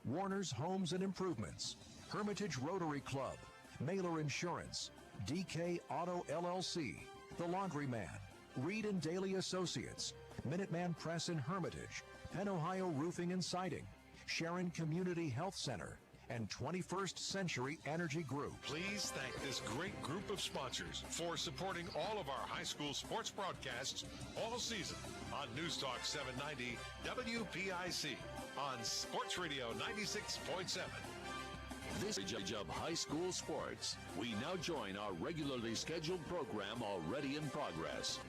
Warner's Homes and Improvements, Hermitage Rotary Club, Mailer Insurance, DK Auto LLC, The Laundryman, Reed and Daly Associates, Minuteman Press in Hermitage, Penn Ohio Roofing and Siding, Sharon Community Health Center, and 21st Century Energy Group. Please thank this great group of sponsors for supporting all of our high school sports broadcasts all season on News Talk 790 WPIC on Sports Radio 96.7. This is of high school sports. We now join our regularly scheduled program already in progress.